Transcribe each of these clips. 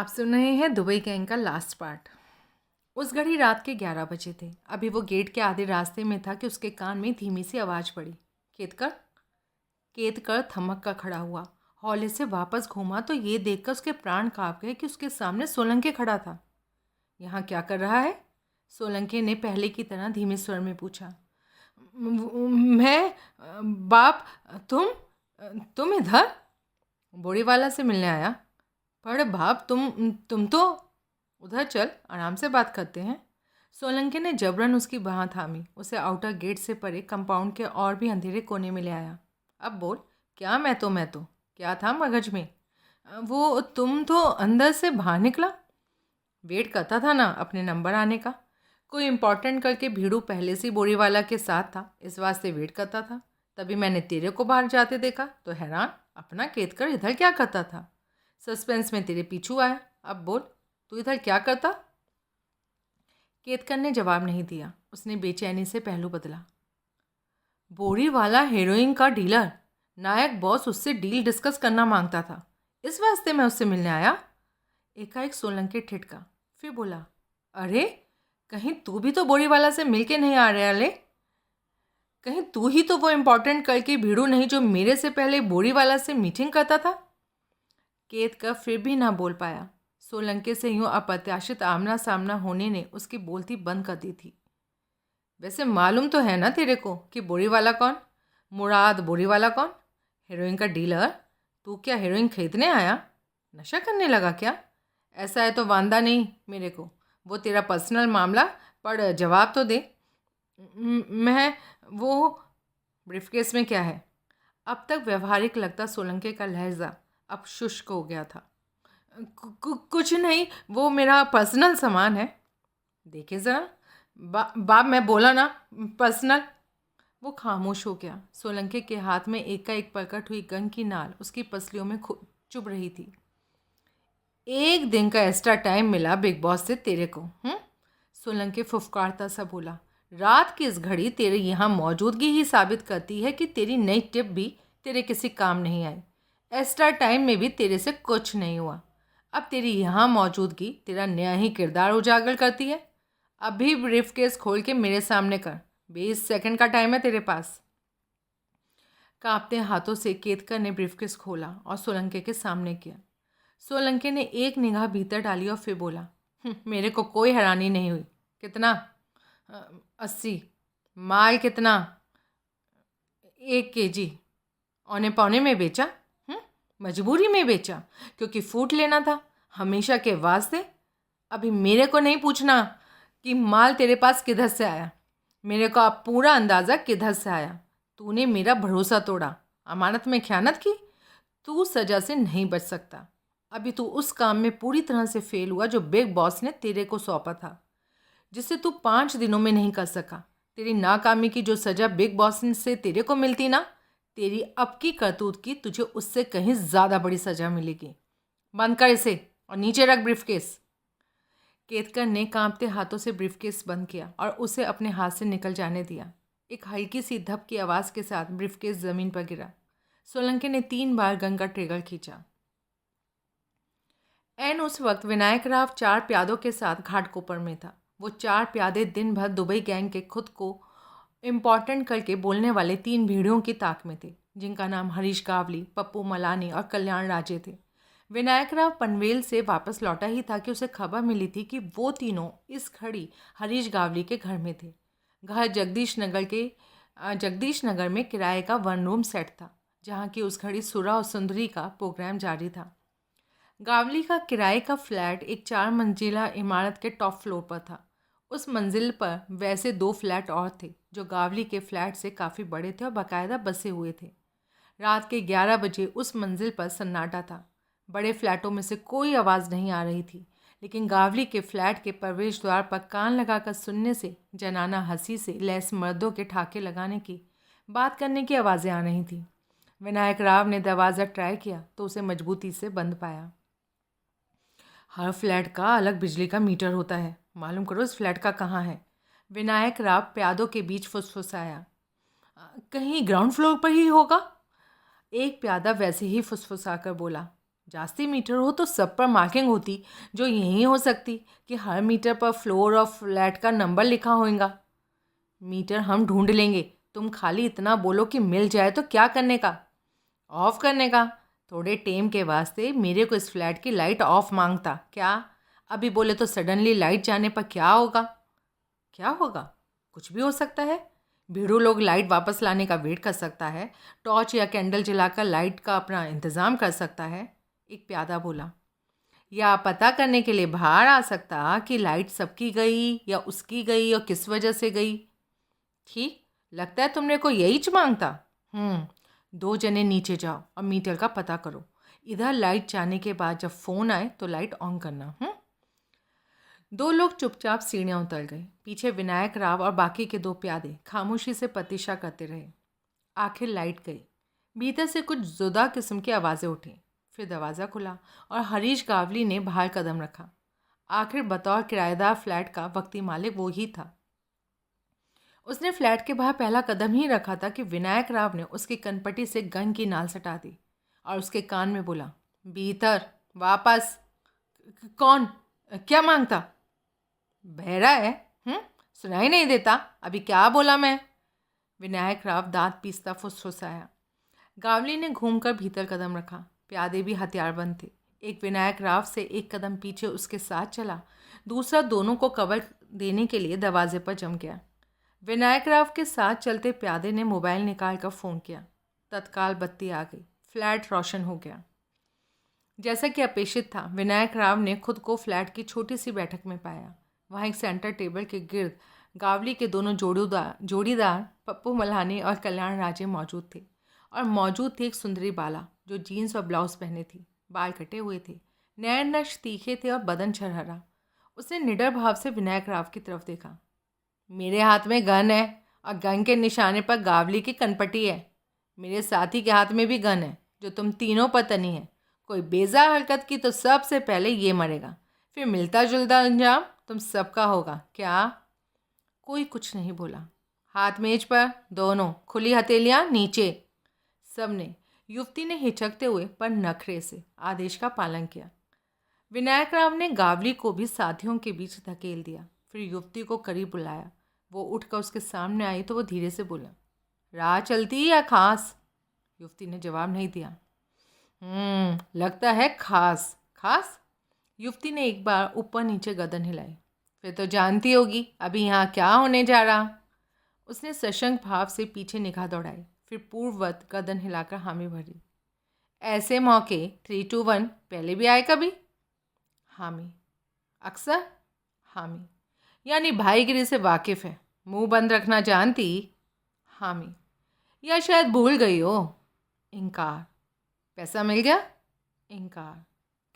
आप सुन रहे हैं दुबई गैंग का लास्ट पार्ट। उस घड़ी रात के 11 बजे थे। अभी वो गेट के आधे रास्ते में था कि उसके कान में धीमी सी आवाज़ पड़ी। केतकर। केतकर थमक कर खड़ा हुआ। हौले से वापस घूमा तो ये देखकर उसके प्राण कांप गए कि उसके सामने सोलंके खड़ा था। यहाँ क्या कर रहा है? सोलंके ने पहले की तरह धीमे स्वर में पूछा। मैं बाप, तुम इधर? बूढ़ी वाला से मिलने आया। पर बाप, तुम तो उधर चल, आराम से बात करते हैं। सोलंकी ने जबरन उसकी बाह थामी, उसे आउटर गेट से परे कंपाउंड के और भी अंधेरे कोने में ले आया। अब बोल, क्या मैं तो क्या था मगज में? वो तुम तो अंदर से बाहर निकला। वेट करता था ना अपने नंबर आने का। कोई इम्पोर्टेंट करके भीड़ू पहले से बोरी वाला के साथ था, इस वास्ते वेट करता था। तभी मैंने तेरे को बाहर जाते देखा तो हैरान, अपना केत कर इधर क्या करता था। सस्पेंस में तेरे पीछू आया। अब बोल, तू इधर क्या करता? केतकर ने जवाब नहीं दिया। उसने बेचैनी से पहलू बदला। बोरी वाला हीरोइन का डीलर, नायक बॉस उससे डील डिस्कस करना मांगता था, इस वास्ते मैं उससे मिलने आया। एकाएक सोलंकी ठिठका, फिर बोला, अरे कहीं तू भी तो बोरी वाला से मिल के नहीं आ रहा ले? कहीं तू ही तो वो इम्पोर्टेंट करके भीड़ू नहीं जो मेरे से पहले बोरी वाला से मीटिंग करता था? केतकर फिर भी ना बोल पाया। सोलंके से यूं अप्रत्याशित आमना सामना होने ने उसकी बोलती बंद कर दी थी। वैसे मालूम तो है ना तेरे को कि बोरी वाला कौन? मुराद बोरी वाला कौन? हीरोइन का डीलर। तू क्या हीरोइन खरीदने आया? नशा करने लगा क्या? ऐसा है तो वांदा नहीं मेरे को, वो तेरा पर्सनल मामला, पर जवाब तो दे। मैं वो ब्रीफकेस में क्या है? अब तक व्यवहारिक लगता सोलंके का लहजा अब शुष्क हो गया था। कुछ नहीं, वो मेरा पर्सनल सामान है। देखे ज़रा, बाप मैं बोला ना, पर्सनल। वो खामोश हो गया। सोलंके के हाथ में एकाएक प्रकट हुई गन की नाल उसकी पसलियों में चुभ रही थी। एक दिन का एक्स्ट्रा टाइम मिला बिग बॉस से तेरे को। सोलंके फुफकारता सा बोला। रात की इस घड़ी तेरे यहाँ मौजूदगी ही साबित करती है कि तेरी नई टिप भी तेरे किसी काम नहीं आई। एक्स्ट्रा टाइम में भी तेरे से कुछ नहीं हुआ। अब तेरी यहाँ मौजूदगी तेरा नया ही किरदार उजागर करती है। अभी ब्रीफ केस खोल के मेरे सामने कर, 20 सेकंड का टाइम है तेरे पास। कांपते हाथों से केतकर ने ब्रीफकेस खोला और सोलंके के सामने किया। सोलंके ने एक निगाह भीतर डाली और फिर बोला, मेरे को कोई हैरानी नहीं हुई। कितना? 80। माल कितना? 1 kg। औने पौने में बेचा? मजबूरी में बेचा, क्योंकि फूट लेना था हमेशा के वास्ते। अभी मेरे को नहीं पूछना कि माल तेरे पास किधर से आया। मेरे को अब पूरा अंदाज़ा किधर से आया। तूने मेरा भरोसा तोड़ा, अमानत में खयानत की। तू सज़ा से नहीं बच सकता। अभी तू उस काम में पूरी तरह से फेल हुआ जो बिग बॉस ने तेरे को सौंपा था, जिसे तू 5 दिनों में नहीं कर सका। तेरी नाकामी की जो सज़ा बिग बॉस से तेरे को मिलती ना, तेरी अब की करतूत की तुझे उससे कहीं ज़्यादा बड़ी सज़ा मिलेगी। बंद कर इसे और नीचे रख ब्रीफकेस। केतकर ने कांपते हाथों से ब्रीफकेस बंद किया और उसे अपने हाथ से निकल जाने दिया। एक हल्की सी धप की आवाज़ के साथ ब्रीफकेस ज़मीन पर गिरा। सोलंके ने 3 बार गन का ट्रिगर खींचा। एन उस वक्त विनायक राव 4 प्यादों के साथ घाटकोपर में था। वो 4 प्यादे दिन भर दुबई गैंग के खुद को इम्पोर्टेंट करके बोलने वाले 3 भीड़ों की ताक में थे, जिनका नाम हरीश गावली, पप्पू मलानी और कल्याण राजे थे। विनायक राव पनवेल से वापस लौटा ही था कि उसे खबर मिली थी कि वो तीनों इस घड़ी हरीश गावली के घर में थे। घर जगदीश नगर में किराए का 1 रूम सेट था, जहाँ की उस घड़ी सुरा और सुंदरी का प्रोग्राम जारी था। गावली का किराए का फ्लैट एक 4 मंजिला इमारत के टॉप फ्लोर पर था। उस मंजिल पर वैसे 2 फ्लैट और थे, जो गावली के फ्लैट से काफ़ी बड़े थे और बाकायदा बसे हुए थे। रात के 11 बजे उस मंजिल पर सन्नाटा था। बड़े फ्लैटों में से कोई आवाज़ नहीं आ रही थी, लेकिन गावली के फ्लैट के प्रवेश द्वार पर कान लगाकर सुनने से जनाना हंसी से लैस मर्दों के ठाके लगाने की, बात करने की आवाज़ें आ रही थीं। विनायक राव ने दरवाज़ा ट्राई किया तो उसे मजबूती से बंद पाया। हर फ्लैट का अलग बिजली का मीटर होता है, मालूम करो इस फ्लैट का कहाँ है। विनायक राव प्यादों के बीच फुसफुसाया। कहीं ग्राउंड फ्लोर पर ही होगा। एक प्यादा वैसे ही फुसफुसाकर बोला, जास्ती मीटर हो तो सब पर मार्किंग होती, जो यही हो सकती कि हर मीटर पर फ्लोर और फ्लैट का नंबर लिखा होगा। मीटर हम ढूंढ लेंगे, तुम खाली इतना बोलो कि मिल जाए तो क्या करने का? ऑफ करने का। थोड़े टेम के वास्ते मेरे को इस फ्लैट की लाइट ऑफ मांगता क्या? अभी बोले तो सडनली लाइट जाने पर क्या होगा? क्या होगा? कुछ भी हो सकता है। भीड़ों लोग लाइट वापस लाने का वेट कर सकता है, टॉर्च या कैंडल जलाकर लाइट का अपना इंतज़ाम कर सकता है। एक प्यादा बोला। या पता करने के लिए बाहर आ सकता कि लाइट सबकी गई या उसकी गई और किस वजह से गई। ठीक, लगता है तुमने को यही मांगता। दो जने नीचे जाओ और मीटर का पता करो। इधर लाइट जाने के बाद जब फ़ोन आए तो लाइट ऑन करना। दो लोग चुपचाप सीढ़ियाँ उतर गए। पीछे विनायक राव और बाकी के दो प्यादे खामोशी से प्रतीक्षा करते रहे। आखिर लाइट गई। भीतर से कुछ जुदा किस्म की आवाज़ें उठी। फिर दरवाज़ा खुला और हरीश गावली ने बाहर कदम रखा। आखिर बतौर किराएदार फ्लैट का वक्ती मालिक वो ही था। उसने फ्लैट के बाहर पहला कदम ही रखा था कि विनायक राव ने उसकी कनपटी से गन की नाल सटा दी और उसके कान में बोला, भीतर वापस। कौन? क्या मांगता? बहरा है? सुनाई नहीं देता? अभी क्या बोला मैं? विनायक राव दांत पीसता फुसफुसाया। गावली ने घूमकर भीतर कदम रखा। प्यादे भी हथियारबंद थे। एक विनायक राव से एक कदम पीछे उसके साथ चला, दूसरा दोनों को कवर देने के लिए दरवाजे पर जम गया। विनायक राव के साथ चलते प्यादे ने मोबाइल निकाल कर फ़ोन किया। तत्काल बत्ती आ गई। फ्लैट रोशन हो गया। जैसा कि अपेक्षित था, विनायक राव ने खुद को फ्लैट की छोटी सी बैठक में पाया। वहाँ एक सेंटर टेबल के गिर्द गावली के दोनों जोड़ीदार पप्पू मल्हानी और कल्याण राजे मौजूद थे। और मौजूद थी एक सुंदरी बाला जो जीन्स और ब्लाउज पहने थी। बाल कटे हुए थे, नैन नक्श तीखे थे और बदन छरहरा। उसने निडर भाव से विनायक राव की तरफ देखा। मेरे हाथ में गन है और गन के निशाने पर गावली की कनपटी है। मेरे साथी के हाथ में भी गन है जो तुम तीनों पर तनी है। कोई बेजार हरकत की तो सबसे पहले ये मरेगा, फिर मिलता जुलता अंजाम तुम सबका होगा। क्या? कोई कुछ नहीं बोला। हाथ मेज पर, दोनों खुली हथेलियाँ नीचे। सबने, युवती ने हिचकते हुए पर नखरे से आदेश का पालन किया। विनायक राव ने गावली को भी साथियों के बीच धकेल दिया। फिर युवती को करीब बुलाया। वो उठकर उसके सामने आई तो वो धीरे से बोला, राह चलती या खास? युवती ने जवाब नहीं दिया। लगता है खास। खास? युवती ने एक बार ऊपर नीचे गर्दन हिलाई। फिर तो जानती होगी अभी यहाँ क्या होने जा रहा। उसने सशंक भाव से पीछे निगाह दौड़ाई, फिर पूर्ववत गर्दन हिलाकर हामी भरी। ऐसे मौके 3, 2, 1 पहले भी आए कभी? हामी। अक्सर? हामी। यानी भाईगिरी से वाकिफ़ है, मुंह बंद रखना जानती? हामी। या शायद भूल गई हो? इनकार। पैसा मिल गया? इनकार।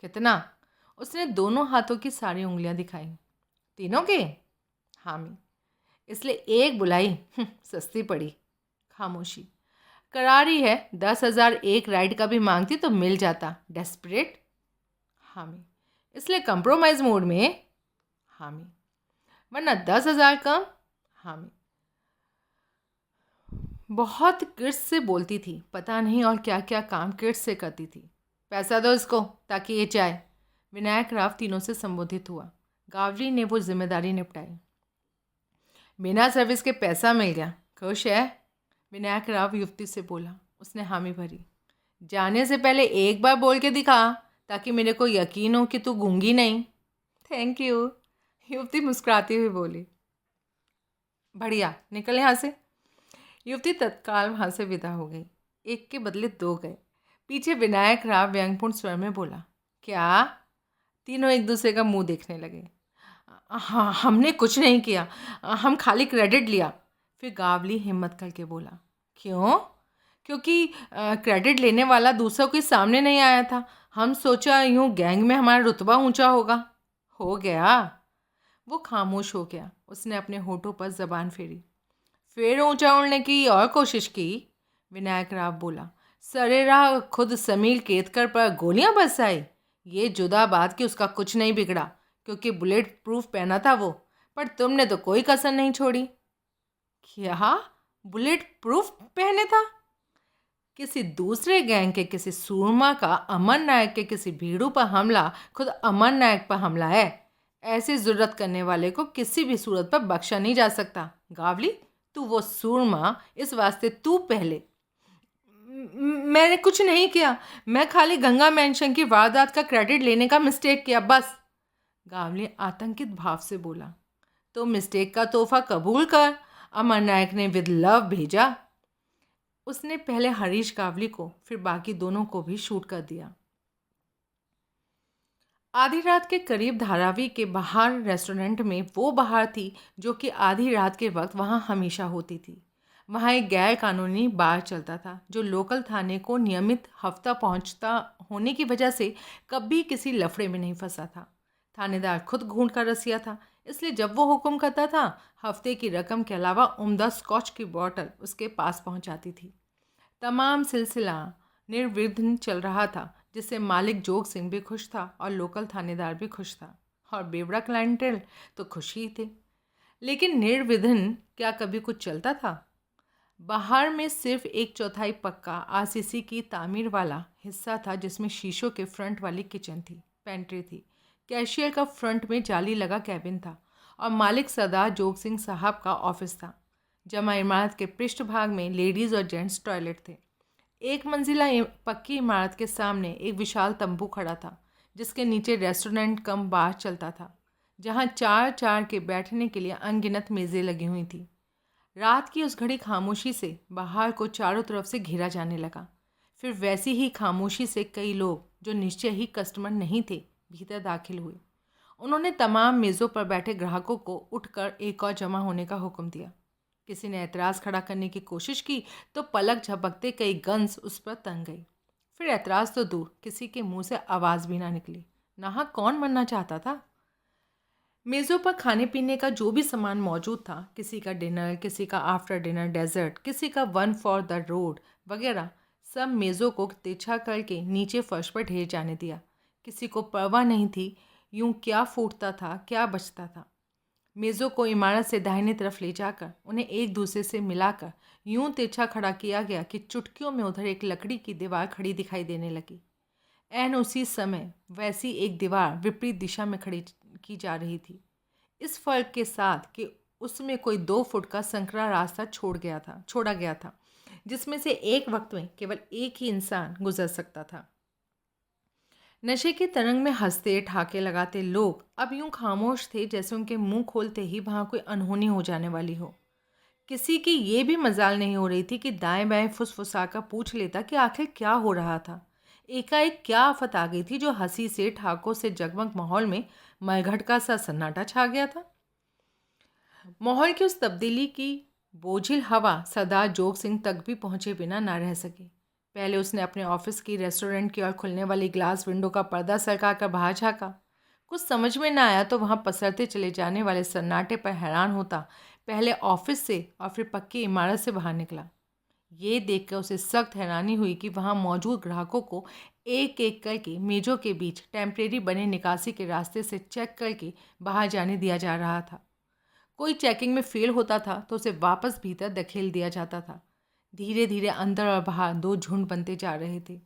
कितना? उसने दोनों हाथों की सारी उंगलियां दिखाई। तीनों के? हामी। इसलिए एक बुलाई सस्ती पड़ी। खामोशी। करारी है, 10,000 एक राइड का भी मांगती तो मिल जाता। डेस्परेट? हामी। इसलिए कंप्रोमाइज मोड में? हामी। वरना 10,000 कम? हामी। बहुत किड्स से बोलती थी, पता नहीं और क्या क्या काम किड्स से करती थी। पैसा दो इसको ताकि ये जाए। विनायक राव तीनों से संबोधित हुआ। गावली ने वो जिम्मेदारी निपटाई। बिना सर्विस के पैसा मिल गया, खुश है? विनायक राव युवती से बोला। उसने हामी भरी। जाने से पहले एक बार बोल के दिखा ताकि मेरे को यकीन हो कि तू गूंगी नहीं। थैंक यू, युवती मुस्कुराती हुई बोली। बढ़िया, निकल यहाँ से। युवती तत्काल वहाँ से विदा हो गई। एक के बदले दो गए। पीछे विनायक राव व्यंगपूर्ण स्वर में बोला, क्या? तीनों एक दूसरे का मुंह देखने लगे। हाँ, हमने कुछ नहीं किया, हम खाली क्रेडिट लिया। फिर गावली हिम्मत करके बोला, क्यों? क्योंकि क्रेडिट लेने वाला दूसरा कोई सामने नहीं आया था। हम सोचा यूँ गैंग में हमारा रुतबा ऊंचा होगा। हो गया। वो खामोश हो गया। उसने अपने होठों पर जबान फेरी। फिर ऊंचा उड़ने की और कोशिश की? विनायक राव बोला। सरे राह खुद समीर केतकर पर गोलियां बरसाई। ये जुदा बात कि उसका कुछ नहीं बिगड़ा क्योंकि बुलेट प्रूफ पहना था वो, पर तुमने तो कोई कसर नहीं छोड़ी। क्या? बुलेट प्रूफ पहने था? किसी दूसरे गैंग के किसी सूरमा का अमर नायक के किसी भीड़ू पर हमला खुद अमर नायक पर हमला है। ऐसी जुर्रत करने वाले को किसी भी सूरत पर बख्शा नहीं जा सकता। गावली, तू वो सूरमा, इस वास्ते तू पहले। मैंने कुछ नहीं किया, मैं खाली गंगा मेंशन की वारदात का क्रेडिट लेने का मिस्टेक किया, बस। गावली आतंकित भाव से बोला। तो मिस्टेक का तोहफा कबूल कर, अमर नायक ने विद लव भेजा। उसने पहले हरीश गावली को फिर बाकी दोनों को भी शूट कर दिया। आधी रात के करीब धारावी के बाहर रेस्टोरेंट में वो बहार थी जो कि आधी रात के वक्त वहाँ हमेशा होती थी। वहाँ एक गैर कानूनी बार चलता था जो लोकल थाने को नियमित हफ्ता पहुँचता होने की वजह से कभी किसी लफड़े में नहीं फंसा था। थानेदार खुद घूंट का रसिया था, इसलिए जब वो हुक्म करता था हफ्ते की रकम के अलावा उम्दा स्कॉच की बोतल उसके पास पहुंचाती थी। तमाम सिलसिला निर्विघ्न चल रहा था, जिससे मालिक जोग सिंह भी खुश था और लोकल थानेदार भी खुश था और बेवड़ा क्लाइंटेल तो खुश ही थे। लेकिन निर्विघ्न क्या कभी कुछ चलता था? बाहर में सिर्फ 1/4 पक्का आरसीसी की तामीर वाला हिस्सा था जिसमें शीशों के फ्रंट वाली किचन थी, पेंट्री थी, कैशियर का फ्रंट में जाली लगा कैबिन था और मालिक सरदार जोग सिंह साहब का ऑफिस था। जमा इमारत के पृष्ठभाग में लेडीज़ और जेंट्स टॉयलेट थे। एक मंजिला पक्की इमारत के सामने एक विशाल तंबू खड़ा था जिसके नीचे रेस्टोरेंट कम बार चलता था, जहाँ 4-4 के बैठने के लिए अनगिनत मेज़ें लगी हुई थी। रात की उस घड़ी खामोशी से बाहर को चारों तरफ से घेरा जाने लगा। फिर वैसी ही खामोशी से कई लोग जो निश्चय ही कस्टमर नहीं थे भीतर दाखिल हुए। उन्होंने तमाम मेज़ों पर बैठे ग्राहकों को उठकर एक और जमा होने का हुक्म दिया। किसी ने एतराज़ खड़ा करने की कोशिश की तो पलक झपकते कई गन्स उस पर तंग गई। फिर एतराज़ तो दूर, किसी के मुंह से आवाज़ भी ना निकली। नाहक कौन मरना चाहता था? मेज़ों पर खाने पीने का जो भी सामान मौजूद था, किसी का डिनर, किसी का आफ्टर डिनर डेजर्ट, किसी का वन फॉर द रोड वगैरह, सब मेज़ों को तिरछा करके नीचे फर्श पर ढेर जाने दिया। किसी को परवाह नहीं थी यूं क्या फूटता था, क्या बचता था। मेज़ों को इमारत से दाहिने तरफ ले जाकर उन्हें एक दूसरे से मिलाकर यूं तिरछा खड़ा किया गया कि चुटकियों में उधर एक लकड़ी की दीवार खड़ी दिखाई देने लगी। ऐन उसी समय वैसी एक दीवार विपरीत दिशा में खड़ी की जा रही थी, इस फर्क के साथ कि उसमें कोई 2 फुट का संकरा रास्ता छोड़ा गया था जिसमें से एक वक्त में केवल एक ही इंसान गुजर सकता था। नशे की तरंग में हंसते ठाके लगाते लोग अब यूं खामोश थे जैसे उनके मुंह खोलते ही वहां कोई अनहोनी हो जाने वाली हो। किसी की ये भी मजाल नहीं हो रही थी कि दाएं बाएं फुसफुसाकर पूछ लेता कि आखिर क्या हो रहा था। एकाएक क्या आफत आ गई थी जो हंसी से ठाकों से जगमग माहौल में मरघट का सा सन्नाटा छा गया था। माहौल की उस तब्दीली की बोझिल हवा सरदार जोग सिंह तक भी पहुंचे बिना ना रह सकी। पहले उसने अपने ऑफिस की रेस्टोरेंट की ओर खुलने वाली ग्लास विंडो का पर्दा सरका कर बाहर झाँका। कुछ समझ में ना आया तो वहाँ पसरते चले जाने वाले सन्नाटे पर हैरान होता पहले ऑफिस से और फिर पक्की इमारत से बाहर निकला। ये देखकर उसे सख्त हैरानी हुई कि वहाँ मौजूद ग्राहकों को एक एक करके मेजों के बीच टेम्परेरी बने निकासी के रास्ते से चेक करके बाहर जाने दिया जा रहा था। कोई चेकिंग में फेल होता था तो उसे वापस भीतर धकेल दिया जाता था। धीरे धीरे अंदर और बाहर 2 झुंड बनते जा रहे थे,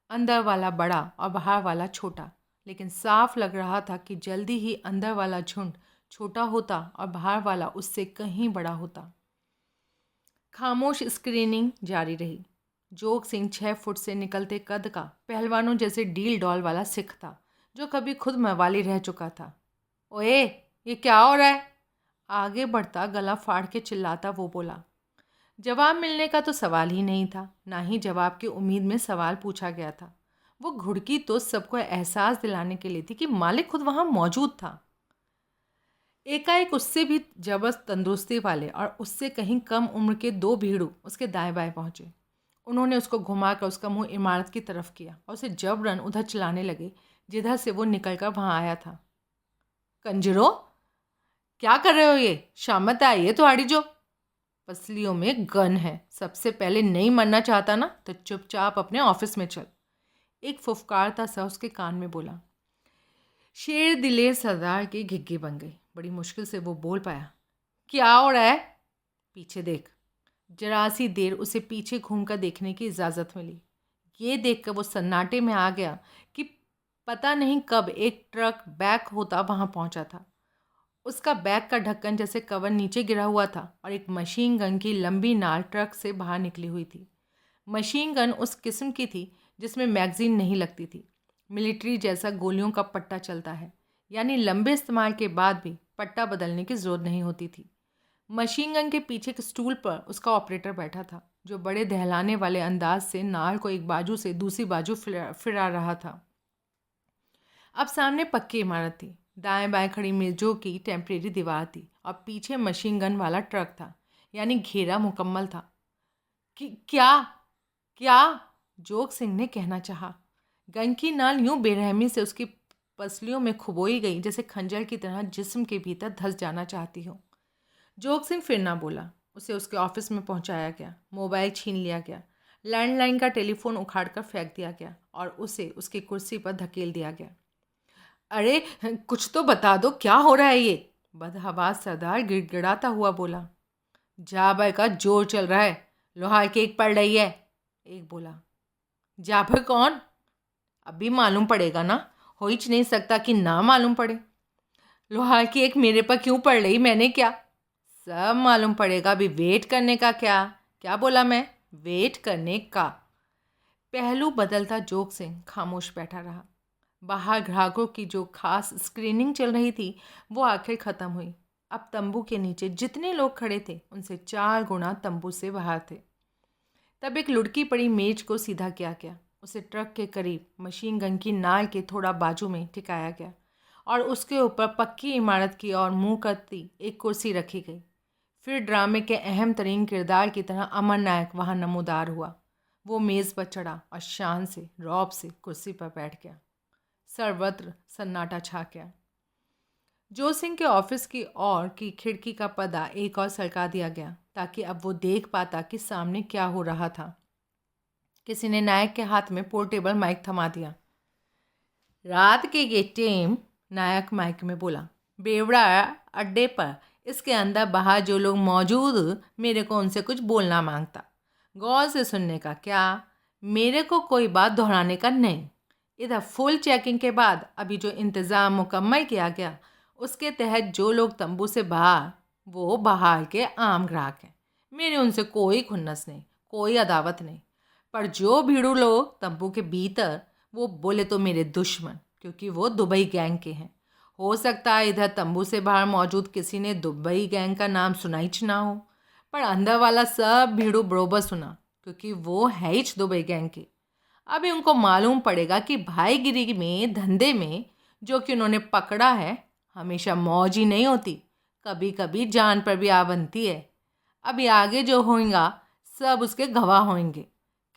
अंदर वाला बड़ा और बाहर वाला छोटा, लेकिन साफ लग रहा था कि जल्दी ही अंदर वाला झुंड छोटा होता और बाहर वाला उससे कहीं बड़ा होता। खामोश स्क्रीनिंग जारी रही। जोग सिंह 6 फुट से निकलते कद का पहलवानों जैसे डील डॉल वाला सिख था जो कभी खुद मवाली रह चुका था। ओए, ये क्या हो रहा है? आगे बढ़ता गला फाड़ के चिल्लाता वो बोला। जवाब मिलने का तो सवाल ही नहीं था, ना ही जवाब की उम्मीद में सवाल पूछा गया था। वो घुड़की तो सबको एहसास दिलाने के लिए थी कि मालिक खुद वहाँ मौजूद था। एकाएक उससे भी जबरदस्त तंदुरुस्ती वाले और उससे कहीं कम उम्र के 2 भीड़ू उसके दाएं बाएं पहुँचे। उन्होंने उसको घुमाकर उसका मुंह इमारत की तरफ किया और उसे जबरन उधर चलाने लगे जिधर से वो निकलकर वहाँ आया था। कंजरो, क्या कर रहे हो? ये शामत आई है तुम्हारी जो पसलियों में गन है। सबसे पहले नहीं मरना चाहता ना तो चुपचाप अपने ऑफिस में चल। एक फुफकारता सा उसके कान में बोला। शेर दिलेर सरदार की घिग्गी बन गई। बड़ी मुश्किल से वो बोल पाया, क्या हो रहा है? पीछे देख। जरा सी देर उसे पीछे घूमकर देखने की इजाज़त मिली। ये देखकर वो सन्नाटे में आ गया कि पता नहीं कब एक ट्रक बैक होता वहाँ पहुँचा था। उसका बैग का ढक्कन जैसे कवर नीचे गिरा हुआ था और एक मशीन गन की लंबी नाल ट्रक से बाहर निकली हुई थी। मशीन गन उस किस्म की थी जिसमें मैगजीन नहीं लगती थी। मिलिट्री जैसा गोलियों का पट्टा चलता है, यानी लंबे इस्तेमाल के बाद भी पट्टा बदलने की ज़रूरत नहीं होती थी। मशीन गन के पीछे एक स्टूल पर उसका ऑपरेटर बैठा था, जो बड़े दहलाने वाले अंदाज से नाल को एक बाजू से दूसरी बाजू फिरा रहा था। अब सामने पक्की इमारत थी, दाएं बाएं खड़ी मेजों की टेम्परेरी दीवार थी और पीछे मशीन गन वाला ट्रक था, यानी घेरा मुकम्मल था। कि क्या क्या जोग सिंह ने कहना चाहा। गन की नाल यूं बेरहमी से उसकी पसलियों में खुबोई गई जैसे खंजर की तरह जिस्म के भीतर धंस जाना चाहती हो। जोग सिंह फिर ना बोला। उसे उसके ऑफिस में पहुंचाया गया, मोबाइल छीन लिया गया, लैंडलाइन का टेलीफोन उखाड़कर फेंक दिया गया और उसे उसकी कुर्सी पर धकेल दिया गया। अरे कुछ तो बता दो, क्या हो रहा है ये? बदहवास सरदार गिड़गिड़ाता हुआ बोला। जाबर का जोर चल रहा है, लोहार की एक पड़ रही है, एक बोला। जाबर कौन? अभी मालूम पड़ेगा ना, हो ही नहीं सकता कि ना मालूम पड़े। लोहार की एक मेरे पर क्यों पड़ रही, मैंने क्या? सब मालूम पड़ेगा, अभी वेट करने का। क्या क्या बोला मैं? वेट करने का। पहलू बदलता जोग सिंह खामोश बैठा रहा। बाहर ग्राहकों की जो खास स्क्रीनिंग चल रही थी वो आखिर ख़त्म हुई। अब तंबू के नीचे जितने लोग खड़े थे उनसे 4 गुना तंबू से बाहर थे। तब एक लुढ़की पड़ी मेज को सीधा किया गया, उसे ट्रक के करीब मशीन गन की नाल के थोड़ा बाजू में टिकाया गया और उसके ऊपर पक्की इमारत की ओर मुँह करती एक कुर्सी रखी गई। फिर ड्रामे के अहम तरीन किरदार की तरह अमर नायक वहाँ नमूदार हुआ। वो मेज़ पर चढ़ा और शान से रौब से कुर्सी पर बैठ गया। सर्वत्र सन्नाटा छा गया। जो सिंह के ऑफिस की ओर की खिड़की का पर्दा एक और सरका दिया गया ताकि अब वो देख पाता कि सामने क्या हो रहा था। किसी ने नायक के हाथ में पोर्टेबल माइक थमा दिया। रात के ये टेम, नायक माइक में बोला, बेवड़ा अड्डे पर इसके अंदर बाहर जो लोग मौजूद, मेरे को उनसे कुछ बोलना मांगता। गौर से सुनने का, क्या मेरे को कोई बात दोहराने का नहीं। इधर फुल चेकिंग के बाद अभी जो इंतज़ाम मुकम्मल किया गया उसके तहत जो लोग तंबू से बाहर, वो बाहर के आम ग्राहक हैं। मेरी उनसे कोई खुन्नस नहीं, कोई अदावत नहीं। पर जो भीड़ू लोग तंबू के भीतर, वो बोले तो मेरे दुश्मन, क्योंकि वो दुबई गैंग के हैं। हो सकता है इधर तंबू से बाहर मौजूद किसी ने दुबई गैंग का नाम सुना ही ना हो, पर अंदर वाला सब भीड़ू बरोबर सुना, क्योंकि वो है ही दुबई गैंग के। अभी उनको मालूम पड़ेगा कि भाईगिरी में, धंधे में जो कि उन्होंने पकड़ा है, हमेशा मौज ही नहीं होती, कभी कभी जान पर भी आ बनती है। अभी आगे जो होगा सब उसके गवाह होंगे।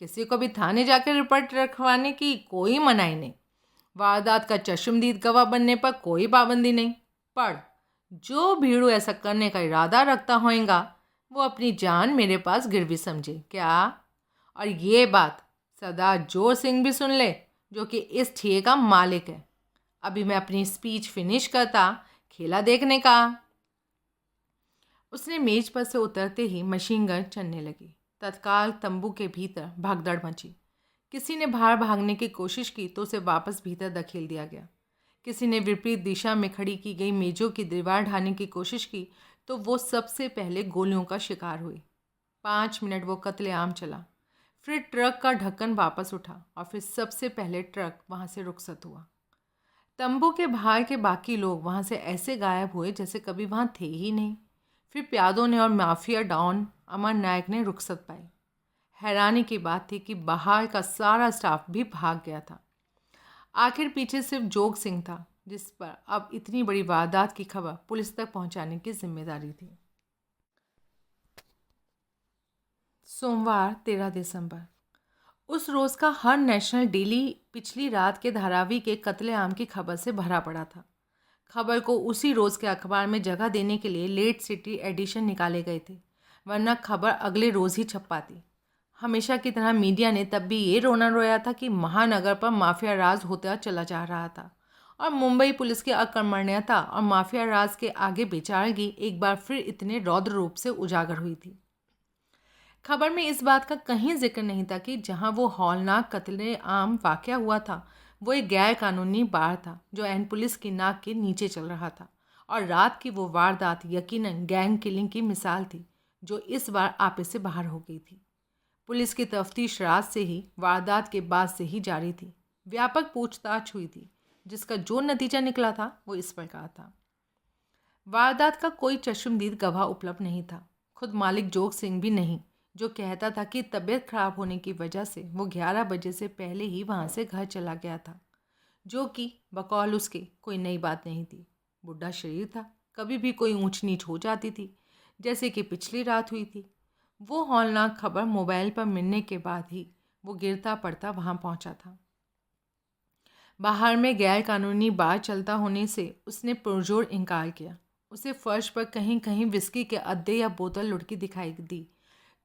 किसी को भी थाने जाकर रिपोर्ट रखवाने की कोई मनाही नहीं। वारदात का चश्मदीद गवाह बनने पर कोई पाबंदी नहीं। पर जो भीड़ू ऐसा करने का इरादा रखता होगा वो अपनी जान मेरे पास गिरवी समझे। क्या? और ये बात सरदार जोर सिंह भी सुन ले, जो कि इस ठिए का मालिक है। अभी मैं अपनी स्पीच फिनिश करता, खेला देखने का। उसने मेज पर से उतरते ही मशीन गन चलने लगी। तत्काल तंबू के भीतर भागदड़ मची। किसी ने बाहर भागने की कोशिश की तो उसे वापस भीतर धकेल दिया गया। किसी ने विपरीत दिशा में खड़ी की गई मेजों की दीवार ढाने की कोशिश की तो वो सबसे पहले गोलियों का शिकार हुई। 5 मिनट वो कत्लेआम चला। फिर ट्रक का ढक्कन वापस उठा और फिर सबसे पहले ट्रक वहाँ से रुखसत हुआ। तंबू के बाहर के बाकी लोग वहाँ से ऐसे गायब हुए जैसे कभी वहाँ थे ही नहीं। फिर प्यादों ने और माफिया डॉन अमर नायक ने रुखसत पाई। हैरानी की बात थी कि बाहर का सारा स्टाफ भी भाग गया था। आखिर पीछे सिर्फ जोग सिंह था, जिस पर अब इतनी बड़ी वारदात की खबर पुलिस तक पहुंचाने की जिम्मेदारी थी। सोमवार 13 दिसंबर। उस रोज़ का हर नेशनल डेली पिछली रात के धारावी के कत्लेआम की खबर से भरा पड़ा था। खबर को उसी रोज़ के अखबार में जगह देने के लिए लेट सिटी एडिशन निकाले गए थे, वरना खबर अगले रोज़ ही छप पाती। हमेशा की तरह मीडिया ने तब भी ये रोना रोया था कि महानगर पर माफिया राज होता चला जा रहा था और मुंबई पुलिस की अकर्मण्यता और माफिया राज के आगे बेचारगी एक बार फिर इतने रौद्र रूप से उजागर हुई थी। खबर में इस बात का कहीं जिक्र नहीं था कि जहां वो हौलनाक कत्ले आम वाक़या हुआ था, वो एक गैर कानूनी बार था जो एन पुलिस की नाक के नीचे चल रहा था। और रात की वो वारदात यकीनन गैंग किलिंग की मिसाल थी, जो इस बार आपे से बाहर हो गई थी। पुलिस की तफ्तीश रात से ही, वारदात के बाद से ही जारी थी। व्यापक पूछताछ हुई थी, जिसका जो नतीजा निकला था वो इस प्रकार था। वारदात का कोई चश्मदीद गवाह उपलब्ध नहीं था, खुद मालिक जोग सिंह भी नहीं, जो कहता था कि तबीयत खराब होने की वजह से वो 11 बजे से पहले ही वहाँ से घर चला गया था, जो कि बकौल उसके कोई नई बात नहीं थी। बुढ़ा शरीर था, कभी भी कोई ऊंच नीच हो जाती थी, जैसे कि पिछली रात हुई थी। वो हौलनाक खबर मोबाइल पर मिलने के बाद ही वो गिरता पड़ता वहाँ पहुँचा था। बाहर में गैर कानूनी बार चलता होने से उसने पुरजोर इनकार किया। उसे फर्श पर कहीं कहीं विस्की के अड्डे या बोतल लुढ़की दिखाई दी,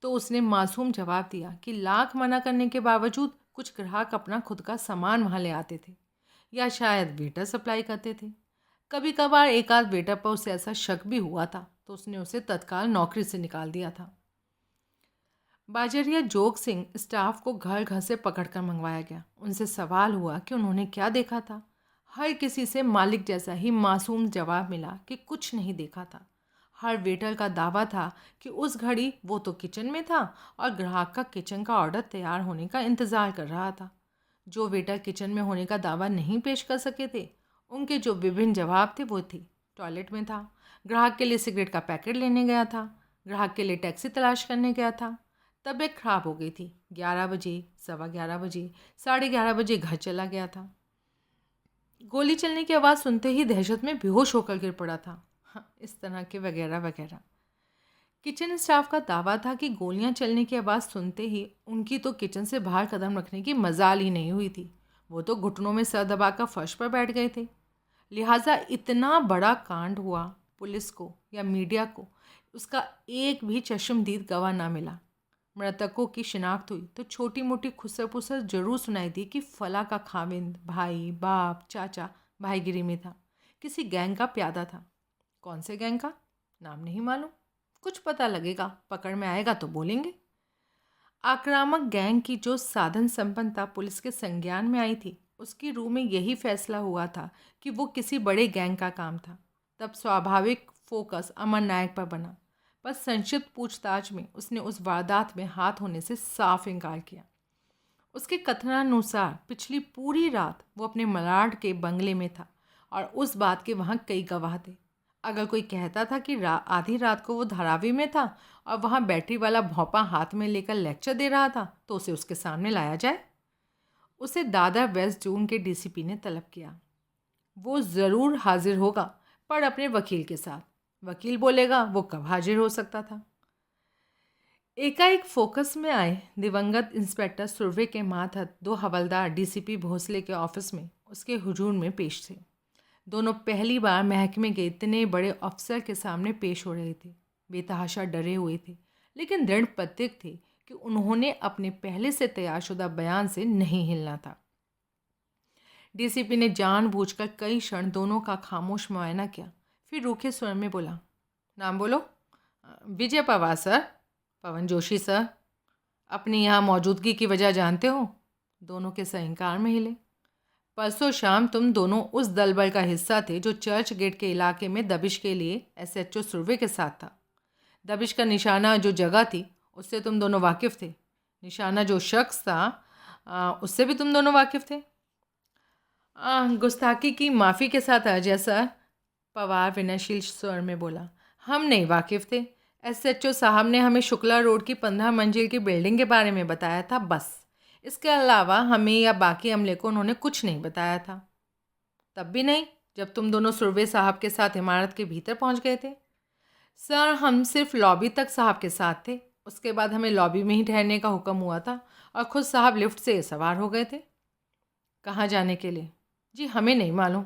तो उसने मासूम जवाब दिया कि लाख मना करने के बावजूद कुछ ग्राहक अपना खुद का सामान वहाँ ले आते थे, या शायद वेटर सप्लाई करते थे। कभी कभार एक आध वेटर पर उसे ऐसा शक भी हुआ था, तो उसने उसे तत्काल नौकरी से निकाल दिया था। बाजरिया जोग सिंह स्टाफ को घर घर से पकड़कर मंगवाया गया। उनसे सवाल हुआ कि उन्होंने क्या देखा था। हर किसी से मालिक जैसा ही मासूम जवाब मिला कि कुछ नहीं देखा था। हर वेटर का दावा था कि उस घड़ी वो तो किचन में था और ग्राहक का किचन का ऑर्डर तैयार होने का इंतज़ार कर रहा था। जो वेटर किचन में होने का दावा नहीं पेश कर सके थे, उनके जो विभिन्न जवाब थे वो थे टॉयलेट में था, ग्राहक के लिए सिगरेट का पैकेट लेने गया था, ग्राहक के लिए टैक्सी तलाश करने गया था, तबीयत खराब हो गई थी, 11 बजे, 11:15 बजे, 11:30 बजे घर चला गया था, गोली चलने की आवाज़ सुनते ही दहशत में बेहोश होकर गिर पड़ा था। हाँ, इस तरह के वगैरह वगैरह। किचन स्टाफ का दावा था कि गोलियां चलने की आवाज़ सुनते ही उनकी तो किचन से बाहर कदम रखने की मजाल ही नहीं हुई थी। वो तो घुटनों में सर दबाकर फर्श पर बैठ गए थे। लिहाजा इतना बड़ा कांड हुआ, पुलिस को या मीडिया को उसका एक भी चश्मदीद गवाह ना मिला। मृतकों की शिनाख्त हुई तो छोटी मोटी खुसर पुसर जरूर सुनाई दी कि फला का खाविंद भाई, बाप, चाचा भाईगिरी में था, किसी गैंग का प्यादा था। कौन से गैंग का नाम नहीं मालूम, कुछ पता लगेगा, पकड़ में आएगा तो बोलेंगे। आक्रामक गैंग की जो साधन संपन्नता पुलिस के संज्ञान में आई थी, उसकी रूह में यही फैसला हुआ था कि वो किसी बड़े गैंग का काम था। तब स्वाभाविक फोकस अमर नायक पर बना, पर संक्षिप्त पूछताछ में उसने उस वारदात में हाथ होने से साफ इनकार किया। उसके कथनानुसार पिछली पूरी रात वो अपने मलाड के बंगले में था और उस बात के वहाँ कई गवाह थे। अगर कोई कहता था कि आधी रात को वो धारावी में था और वहाँ बैटरी वाला भौंपा हाथ में लेकर लेक्चर दे रहा था, तो उसे उसके सामने लाया जाए। उसे दादर वेस्ट जोन के डीसीपी ने तलब किया। वो ज़रूर हाजिर होगा, पर अपने वकील के साथ। वकील बोलेगा वो कब हाजिर हो सकता था। एकाएक फोकस में आए दिवंगत इंस्पेक्टर सुरवे के मातहत 2 हवलदार डीसीपी भोसले के ऑफिस में उसके हुजूर में पेश थे। दोनों पहली बार महकमे के इतने बड़े अफसर के सामने पेश हो रहे थे। बेतहाशा डरे हुए थे, लेकिन दृढ़ प्रतिज्ञ थे कि उन्होंने अपने पहले से तैयारशुदा बयान से नहीं हिलना था। डीसीपी ने जानबूझकर कई क्षण दोनों का खामोश मुआयना किया, फिर रूखे स्वर में बोला, नाम बोलो। विजय पवार सर। पवन जोशी सर। अपनी यहाँ मौजूदगी की वजह जानते हो? दोनों के सर इंकार में हिले। परसों शाम तुम दोनों उस दलबल का हिस्सा थे जो चर्च गेट के इलाके में दबिश के लिए एसएचओ सुरवे के साथ था। दबिश का निशाना जो जगह थी उससे तुम दोनों वाकिफ़ थे। निशाना जो शख्स था उससे भी तुम दोनों वाकिफ़ थे। गुस्ताखी की माफ़ी के साथ अजय सर, पवार विनयशील स्वर में बोला, हम नहीं वाकिफ़ थे। एसएचओ साहब ने हमें शुक्ला रोड की 15 मंजिल की बिल्डिंग के बारे में बताया था, बस। इसके अलावा हमें या बाकी अमले को उन्होंने कुछ नहीं बताया था। तब भी नहीं जब तुम दोनों सुरवे साहब के साथ इमारत के भीतर पहुंच गए थे। सर, हम सिर्फ लॉबी तक साहब के साथ थे। उसके बाद हमें लॉबी में ही ठहरने का हुक्म हुआ था और खुद साहब लिफ्ट से सवार हो गए थे। कहाँ जाने के लिए? जी हमें नहीं मालूम।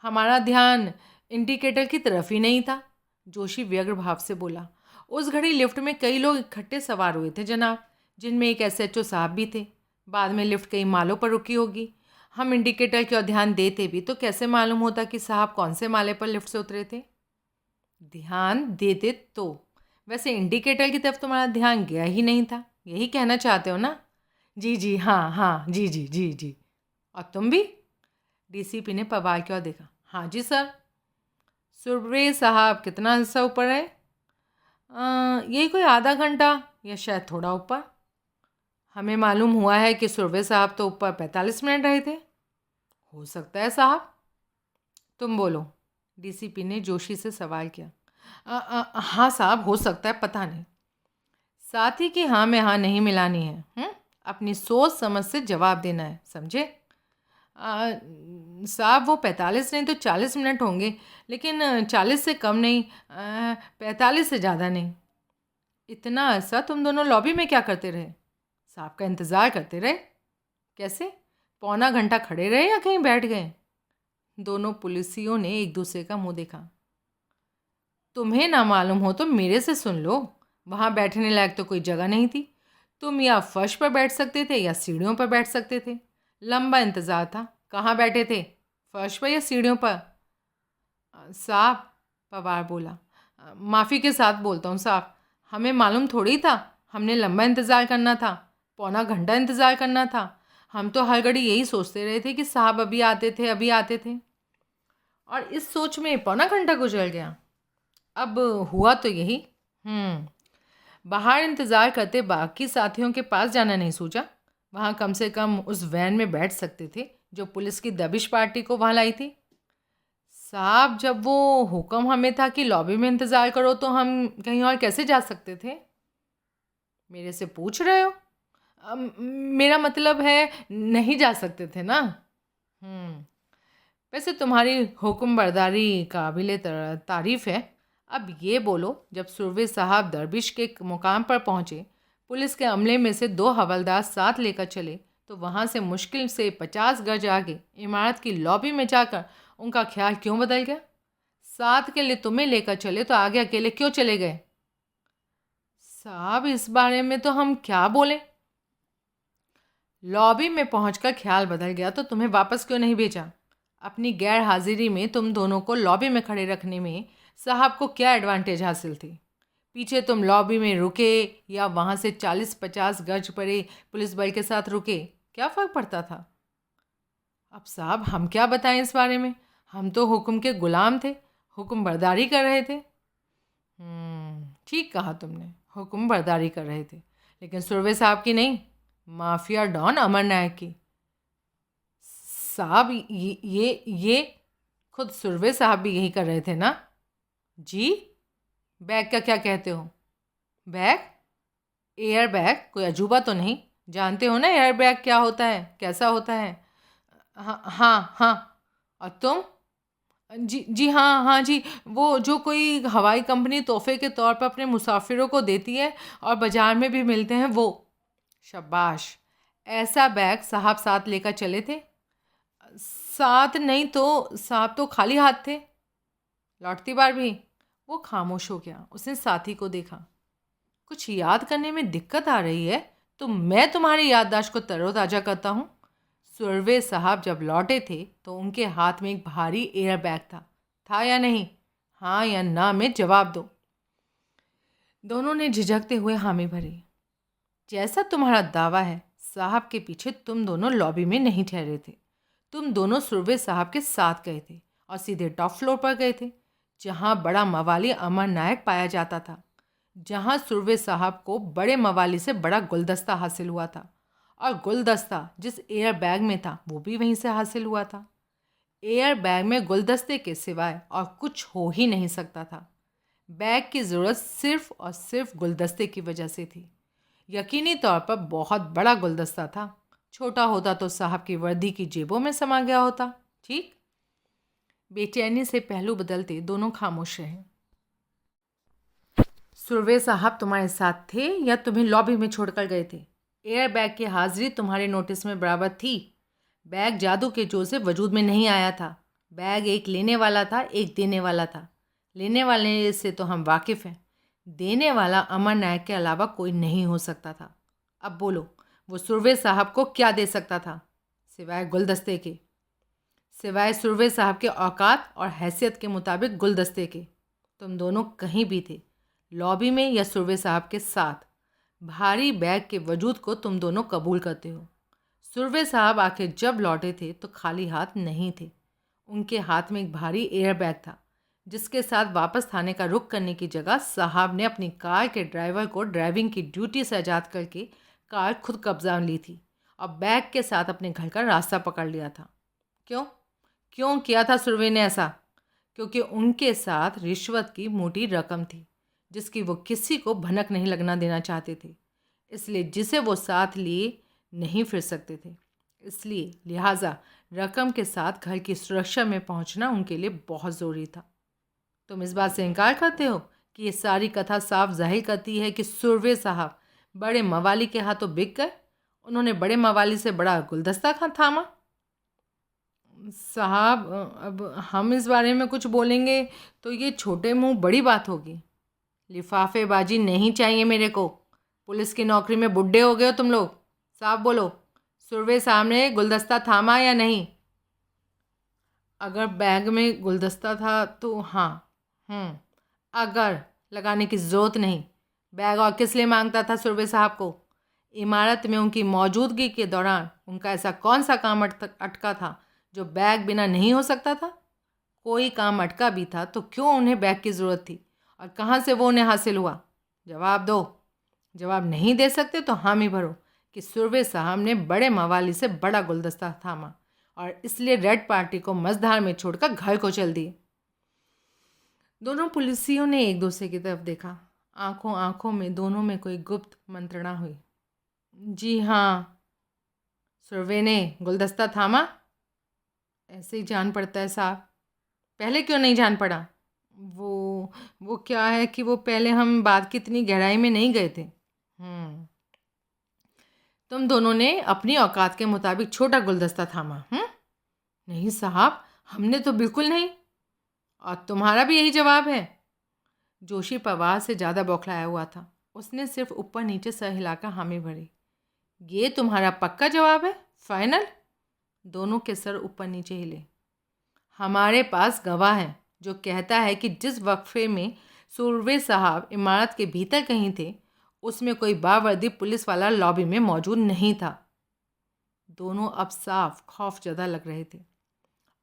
हमारा ध्यान इंडिकेटर की तरफ ही नहीं था, जोशी व्यग्र भाव से बोला। उस घड़ी लिफ्ट में कई लोग इकट्ठे सवार हुए थे जनाब, जिनमें एक एसएचओ साहब भी थे। बाद में लिफ्ट कई मालों पर रुकी होगी। हम इंडिकेटर की ओर ध्यान देते भी तो कैसे मालूम होता कि साहब कौन से माले पर लिफ्ट से उतरे थे? ध्यान देते तो वैसे इंडिकेटर की तरफ तुम्हारा ध्यान गया ही नहीं था, यही कहना चाहते हो ना? जी जी, हाँ हाँ, जी जी जी जी। और तुम भी? डीसीपी ने पवार की ओर देखा। हाँ जी सर। सुरवे साहब कितना हिस्सा ऊपर है? यही कोई आधा घंटा या शायद थोड़ा ऊपर। हमें मालूम हुआ है कि सुरवे साहब तो ऊपर 45 मिनट रहे थे। हो सकता है साहब। तुम बोलो, डीसीपी ने जोशी से सवाल किया। हाँ साहब, हो सकता है, पता नहीं। साथ ही कि हाँ में हाँ नहीं मिलानी है। अपनी सोच समझ से जवाब देना है, समझे? साहब वो 45 नहीं तो 40 मिनट होंगे, लेकिन 40 से कम नहीं, 45 से ज़्यादा नहीं। इतना अरसा तुम दोनों लॉबी में क्या करते रहे? साहब का इंतज़ार करते रहे। कैसे? पौना घंटा खड़े रहे या कहीं बैठ गए? दोनों पुलिसियों ने एक दूसरे का मुंह देखा। तुम्हें ना मालूम हो तो मेरे से सुन लो। वहाँ बैठने लायक तो कोई जगह नहीं थी। तुम या फर्श पर बैठ सकते थे या सीढ़ियों पर बैठ सकते थे। लंबा इंतज़ार था। कहाँ बैठे थे? फर्श पर या सीढ़ियों पर? साहब, पवार बोला, माफ़ी के साथ बोलता हूँ साहब, हमें मालूम थोड़ी था हमने लंबा इंतज़ार करना था, पौना घंटा इंतज़ार करना था। हम तो हर घड़ी यही सोचते रहे थे कि साहब अभी आते थे, अभी आते थे। और इस सोच में पौना घंटा गुजर गया। अब हुआ तो यही। बाहर इंतज़ार करते बाकी साथियों के पास जाना नहीं सोचा? वहाँ कम से कम उस वैन में बैठ सकते थे जो पुलिस की दबिश पार्टी को वहाँ लाई थी। साहब, जब वो हुक्म हमें था कि लॉबी में इंतज़ार करो तो हम कहीं और कैसे जा सकते थे? मेरे से पूछ रहे हो? मेरा मतलब है नहीं जा सकते थे ना। वैसे तुम्हारी हुक्म बर्दारी काबिले तारीफ़ है। अब ये बोलो, जब सुरवे साहब दरबिश के मुकाम पर पहुँचे, पुलिस के अमले में से 2 हवलदार साथ लेकर चले, तो वहाँ से मुश्किल से 50 गज आगे इमारत की लॉबी में जाकर उनका ख्याल क्यों बदल गया? साथ के लिए तुम्हें लेकर चले तो आगे अकेले क्यों चले गए? साहब, इस बारे में तो हम क्या बोलें? लॉबी में पहुंचकर ख्याल बदल गया तो तुम्हें वापस क्यों नहीं भेजा? अपनी गैर हाजिरी में तुम दोनों को लॉबी में खड़े रखने में साहब को क्या एडवांटेज हासिल थी? पीछे तुम लॉबी में रुके या वहाँ से 40-50 गज परे पुलिस बल के साथ रुके, क्या फ़र्क पड़ता था? अब साहब, हम क्या बताएं इस बारे में? हम तो हुक्म के गुलाम थे, हुक्म बर्दारी कर रहे थे। ठीक कहा तुमने, हुक्म बर्दारी कर रहे थे, लेकिन सुरवे साहब की नहीं, माफिया डॉन अमर नायक की। साहब, ये खुद सुरवे साहब भी यही कर रहे थे ना? जी। बैग का क्या कहते हो? बैग? Air bag? कोई अजूबा तो नहीं? जानते हो ना एयर बैग क्या होता है, कैसा होता है? हाँ हाँ हाँ। और तुम? जी जी, हाँ हाँ जी, वो जो कोई हवाई कंपनी तोहफे के तौर पर अपने मुसाफिरों को देती है और बाज़ार में भी मिलते हैं, वो। शाबाश। ऐसा बैग साहब साथ लेकर चले थे? साथ नहीं तो साहब तो खाली हाथ थे। लौटती बार भी? वो खामोश हो गया। उसने साथी को देखा। कुछ याद करने में दिक्कत आ रही है तो मैं तुम्हारी याददाश्त को तरोताज़ा करता हूँ। सुरवे साहब जब लौटे थे तो उनके हाथ में एक भारी एयर बैग था या नहीं? हाँ या ना में जवाब दो। दोनों ने झिझकते हुए हामी भरी। जैसा तुम्हारा दावा है, साहब के पीछे तुम दोनों लॉबी में नहीं ठहरे थे। तुम दोनों सुरवे साहब के साथ गए थे और सीधे टॉप फ्लोर पर गए थे, जहाँ बड़ा मवाली अमर नायक पाया जाता था, जहाँ सुरवे साहब को बड़े मवाली से बड़ा गुलदस्ता हासिल हुआ था, और गुलदस्ता जिस एयर बैग में था वो भी वहीं से हासिल हुआ था। एयर बैग में गुलदस्ते के सिवाय और कुछ हो ही नहीं सकता था। बैग की ज़रूरत सिर्फ और सिर्फ गुलदस्ते की वजह से थी। यकीनी तौर पर बहुत बड़ा गुलदस्ता था। छोटा होता तो साहब की वर्दी की जेबों में समा गया होता। ठीक? बेचैनी से पहलू बदलते दोनों खामोश रहे। सुरवे साहब तुम्हारे साथ थे या तुम्हें लॉबी में छोड़कर गए थे? एयर बैग की हाजिरी तुम्हारे नोटिस में बराबर थी। बैग जादू के जोर से वजूद में नहीं आया था। बैग एक लेने वाला था, एक देने वाला था। लेने वाले से तो हम वाकिफ़ हैं, देने वाला अमर नायक के अलावा कोई नहीं हो सकता था। अब बोलो, वो सुरवे साहब को क्या दे सकता था सिवाय गुलदस्ते के? सिवाय सुरवे साहब के औकात और हैसियत के मुताबिक गुलदस्ते के। तुम दोनों कहीं भी थे, लॉबी में या सुरवे साहब के साथ? भारी बैग के वजूद को तुम दोनों कबूल करते हो। सुरवे साहब आखिर जब लौटे थे तो खाली हाथ नहीं थे। उनके हाथ में एक भारी एयर बैग था, जिसके साथ वापस थाने का रुख करने की जगह साहब ने अपनी कार के ड्राइवर को ड्राइविंग की ड्यूटी से आज़ाद करके कार खुद कब्जा में ली थी और बैग के साथ अपने घर का रास्ता पकड़ लिया था। क्यों क्यों किया था सुरवे ने ऐसा? क्योंकि उनके साथ रिश्वत की मोटी रकम थी, जिसकी वो किसी को भनक नहीं लगना देना चाहते थे, इसलिए जिसे वो साथ लिए नहीं फिर सकते थे। इसलिए लिहाजा रकम के साथ घर की सुरक्षा में पहुंचना उनके लिए बहुत ज़रूरी था। तुम इस बात से इनकार करते हो कि ये सारी कथा साफ जाहिर करती है कि सुरवे साहब बड़े मवाली के हाथों बिक गए। उन्होंने बड़े मवाली से बड़ा गुलदस्ता थामा। साहब, अब हम इस बारे में कुछ बोलेंगे तो ये छोटे मुंह बड़ी बात होगी। लिफाफेबाजी नहीं चाहिए मेरे को। पुलिस की नौकरी में बुढ़े हो गए हो तुम लोग। साफ बोलो, सुरवे साहब ने गुलदस्ता थामा या नहीं? अगर बैग में गुलदस्ता था तो हाँ। अगर लगाने की ज़रूरत नहीं। बैग और किस लिए मांगता था सुरवे साहब को? इमारत में उनकी मौजूदगी के दौरान उनका ऐसा कौन सा काम अटका था जो बैग बिना नहीं हो सकता था? कोई काम अटका भी था तो क्यों उन्हें बैग की ज़रूरत थी और कहाँ से वो उन्हें हासिल हुआ? जवाब दो। जवाब नहीं दे सकते तो हामी भरो कि सुरवे साहब ने बड़े मवाली से बड़ा गुलदस्ता थामा और इसलिए रेड पार्टी को मझधार में छोड़कर घर को चल दिए। दोनों पुलिसियों ने एक दूसरे की तरफ देखा। आंखों आंखों में दोनों में कोई गुप्त मंत्रणा हुई। जी हाँ, सुरवे ने गुलदस्ता थामा? ऐसे ही जान पड़ता है साहब। पहले क्यों नहीं जान पड़ा? वो क्या है कि वो पहले हम बात की इतनी गहराई में नहीं गए थे। तुम दोनों ने अपनी औकात के मुताबिक छोटा गुलदस्ता थामा। नहीं साहब, हमने तो बिल्कुल नहीं। और तुम्हारा भी यही जवाब है? जोशी पवार से ज़्यादा बौखलाया हुआ था। उसने सिर्फ ऊपर नीचे सर हिलाकर हामी भरी। ये तुम्हारा पक्का जवाब है? फाइनल? दोनों के सर ऊपर नीचे हिले। हमारे पास गवाह है जो कहता है कि जिस वक्फे में सुरवे साहब इमारत के भीतर कहीं थे, उसमें कोई बावर्दी पुलिस वाला लॉबी में मौजूद नहीं था। दोनों अब साफ खौफजदा लग रहे थे।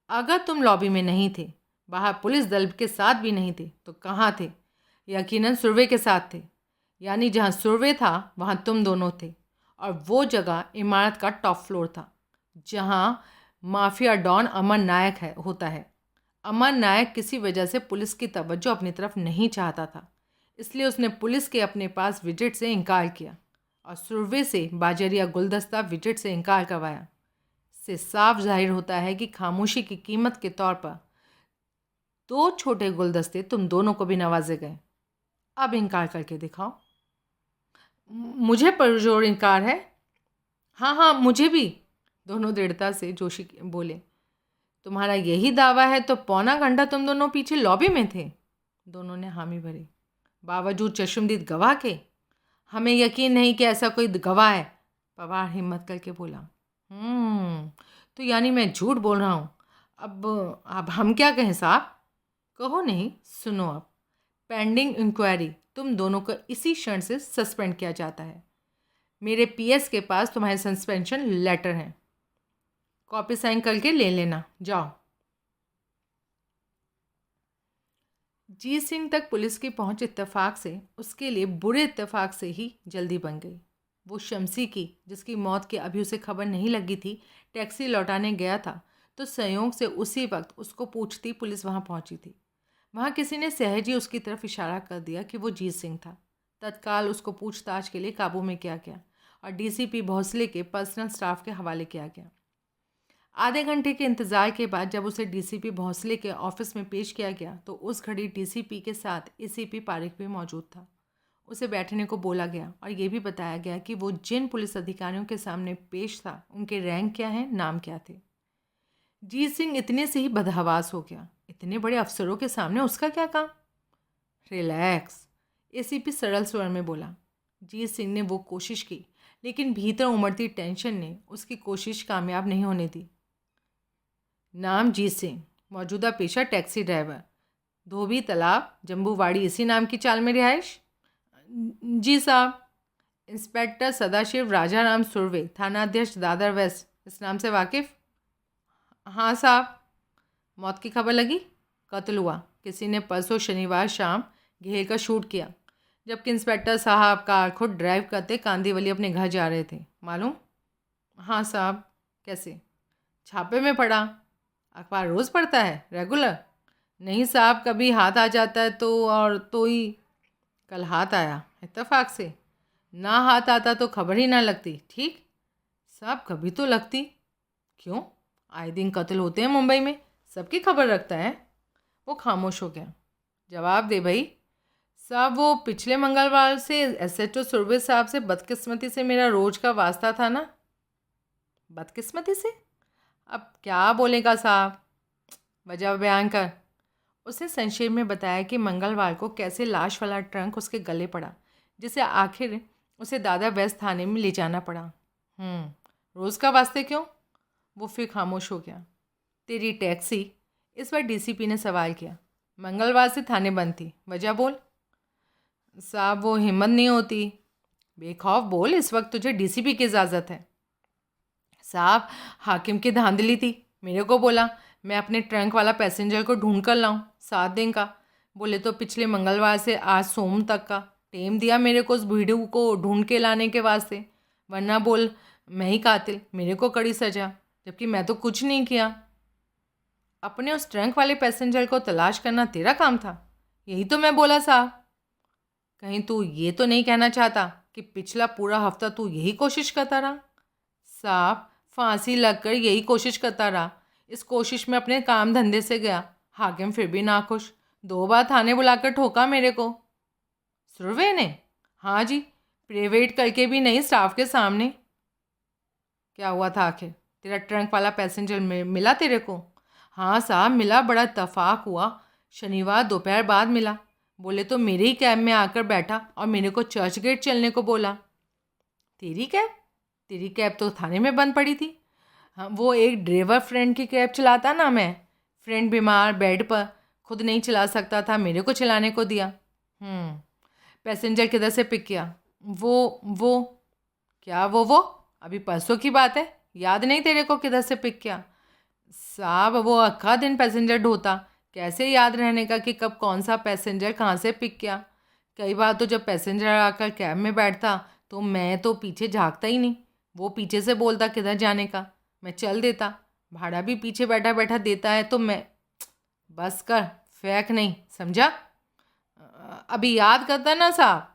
अगर तुम लॉबी में नहीं थे, बाहर पुलिस दल के साथ भी नहीं थे, तो कहाँ थे? यकीनन सुरवे के साथ थे। यानी जहाँ सुरवे था वहाँ तुम दोनों थे, और वो जगह इमारत का टॉप फ्लोर था, जहाँ माफिया डॉन अमन नायक होता है। अमन नायक किसी वजह से पुलिस की तवज्जो अपनी तरफ नहीं चाहता था, इसलिए उसने पुलिस के अपने पास विजिट से इनकार किया और सुरवे से बाजरिया गुलदस्ता विजिट से इनकार करवाया। इससे साफ जाहिर होता है कि खामोशी की कीमत के तौर पर 2 छोटे गुलदस्ते तुम दोनों को भी नवाजे गए। अब इनकार करके दिखाओ। मुझे पुरजोर इनकार है। हाँ, मुझे भी। दोनों दृढ़ता से जोशी बोले। तुम्हारा यही दावा है तो पौना घंटा तुम दोनों पीछे लॉबी में थे? दोनों ने हामी भरी। बावजूद चश्मदीद गवाह के? हमें यकीन नहीं कि ऐसा कोई गवाह है, पवार हिम्मत करके बोला। तो यानी मैं झूठ बोल रहा हूँ। अब हम क्या कहें साहब? कहो नहीं, सुनो। अब पेंडिंग इंक्वायरी तुम दोनों को इसी क्षण से सस्पेंड किया जाता है। मेरे पीएस के पास तुम्हारे सस्पेंशन लेटर हैं, कॉपी साइन करके ले लेना। जाओ। जीत सिंह तक पुलिस की पहुंच इत्तेफाक से, उसके लिए बुरे इत्तेफाक से ही जल्दी बन गई। वो शमसी की, जिसकी मौत की अभी उसे खबर नहीं लगी थी, टैक्सी लौटाने गया था, तो संयोग से उसी वक्त उसको पूछती पुलिस वहाँ पहुँची थी। वहाँ किसी ने सहज ही उसकी तरफ इशारा कर दिया कि वो जीत सिंह था। तत्काल उसको पूछताछ के लिए काबू में किया गया और डीसीपी भोसले के पर्सनल स्टाफ के हवाले किया गया। आधे घंटे के इंतज़ार के बाद जब उसे डीसीपी भोसले के ऑफिस में पेश किया गया तो उस घड़ी डीसीपी के साथ एसीपी पारिक भी मौजूद था। उसे बैठने को बोला गया और ये भी बताया गया कि वो जिन पुलिस अधिकारियों के सामने पेश था उनके रैंक क्या हैं, नाम क्या थे। जीत सिंह इतने से ही बदहवास हो गया। इतने बड़े अफसरों के सामने उसका क्या काम? रिलैक्स, एसीपी सरल स्वर में बोला। जीत सिंह ने वो कोशिश की, लेकिन भीतर उमड़ती टेंशन ने उसकी कोशिश कामयाब नहीं होने दी। नाम जीत सिंह, मौजूदा पेशा टैक्सी ड्राइवर, धोबी तालाब जम्बूवाड़ी, इसी नाम की चाल में रिहाइश। जी साहब। इंस्पेक्टर सदाशिव राजाराम सुर्वे, थानाध्यक्ष दादर वेस्ट, इस नाम से वाकिफ़? हाँ साहब। मौत की खबर लगी? कत्ल हुआ। किसी ने परसों शनिवार शाम घेर कर शूट किया, जबकि इंस्पेक्टर साहब कार खुद ड्राइव करते कांदीवली अपने घर जा रहे थे। मालूम? हाँ साहब। कैसे? छापे में पड़ा। अखबार रोज़ पढ़ता है? रेगुलर? नहीं साहब, कभी हाथ आ जाता है तो, और तो ही। कल हाथ आया इत्तेफाक से? ना हाथ आता तो खबर ही ना लगती। ठीक साहब, कभी तो लगती। क्यों? आए दिन कत्ल होते हैं मुंबई में, सबकी खबर रखता है। वो खामोश हो गया। जवाब दे भाई। साहब, वो पिछले मंगलवार से एसएचओ सुरभि साहब से बदकिस्मती से मेरा रोज का वास्ता था ना। बदकिस्मती से? अब क्या बोलेगा साहब, वजह बयान कर। उसने संक्षेप में बताया कि मंगलवार को कैसे लाश वाला ट्रंक उसके गले पड़ा, जिसे आखिर उसे दादा वेस्ट थाने में ले जाना पड़ा। रोज़ का वास्ते क्यों? वो फिर खामोश हो गया। तेरी टैक्सी? इस बार डीसीपी ने सवाल किया। मंगलवार से थाने बंद थी, वजह बोल। साहब, वो हिम्मत नहीं होती। बेखौफ बोल, इस वक्त तुझे डीसीपी की इजाज़त है। साहब, हाकिम की धांधली थी। मेरे को बोला मैं अपने ट्रंक वाला पैसेंजर को ढूंढ कर लाऊं 7 दिन का। बोले तो पिछले मंगलवार से आज सोम तक का टेम दिया मेरे को उस भीड़ू को ढूंढ के लाने के वास्ते, वरना बोल मैं ही कातिल, मेरे को कड़ी सजा, जबकि मैं तो कुछ नहीं किया। अपने उस ट्रंक वाले पैसेंजर को तलाश करना तेरा काम था। यही तो मैं बोला साहब। कहीं तू ये तो नहीं कहना चाहता कि पिछला पूरा हफ्ता तू यही कोशिश करता रहा? साहब, फांसी लगकर यही कोशिश करता रहा। इस कोशिश में अपने काम धंधे से गया। हाकिम फिर भी नाखुश, 2 बार थाने बुलाकर ठोका मेरे को। सुरवे ने? हाँ जी, प्राइवेट करके भी नहीं, स्टाफ के सामने। क्या हुआ था आखिर? तेरा ट्रंक वाला पैसेंजर मिला तेरे को? हाँ साहब, मिला। बड़ा इत्तेफाक हुआ, शनिवार दोपहर बाद मिला। बोले तो मेरे ही कैब में आकर बैठा और मेरे को चर्च गेट चलने को बोला। तेरी कैब? तेरी कैब तो थाने में बंद पड़ी थी। हाँ, वो एक ड्राइवर फ्रेंड की कैब चलाता ना मैं। फ्रेंड बीमार, बेड पर, खुद नहीं चला सकता था, मेरे को चलाने को दिया। पैसेंजर किधर से पिक किया? वो क्या? वो अभी परसों की बात है, याद नहीं तेरे को किधर से पिक किया? साहब, वो अक्का दिन पैसेंजर ढोता, कैसे याद रहने का कि कब कौन सा पैसेंजर कहाँ से पिक किया। कई बार तो जब पैसेंजर आकर कैब में बैठता तो मैं तो पीछे झांकता ही नहीं। वो पीछे से बोलता किधर जाने का, मैं चल देता। भाड़ा भी पीछे बैठा बैठा देता है तो मैं। बस कर, फेंक नहीं, समझा? अभी याद करता ना साहब।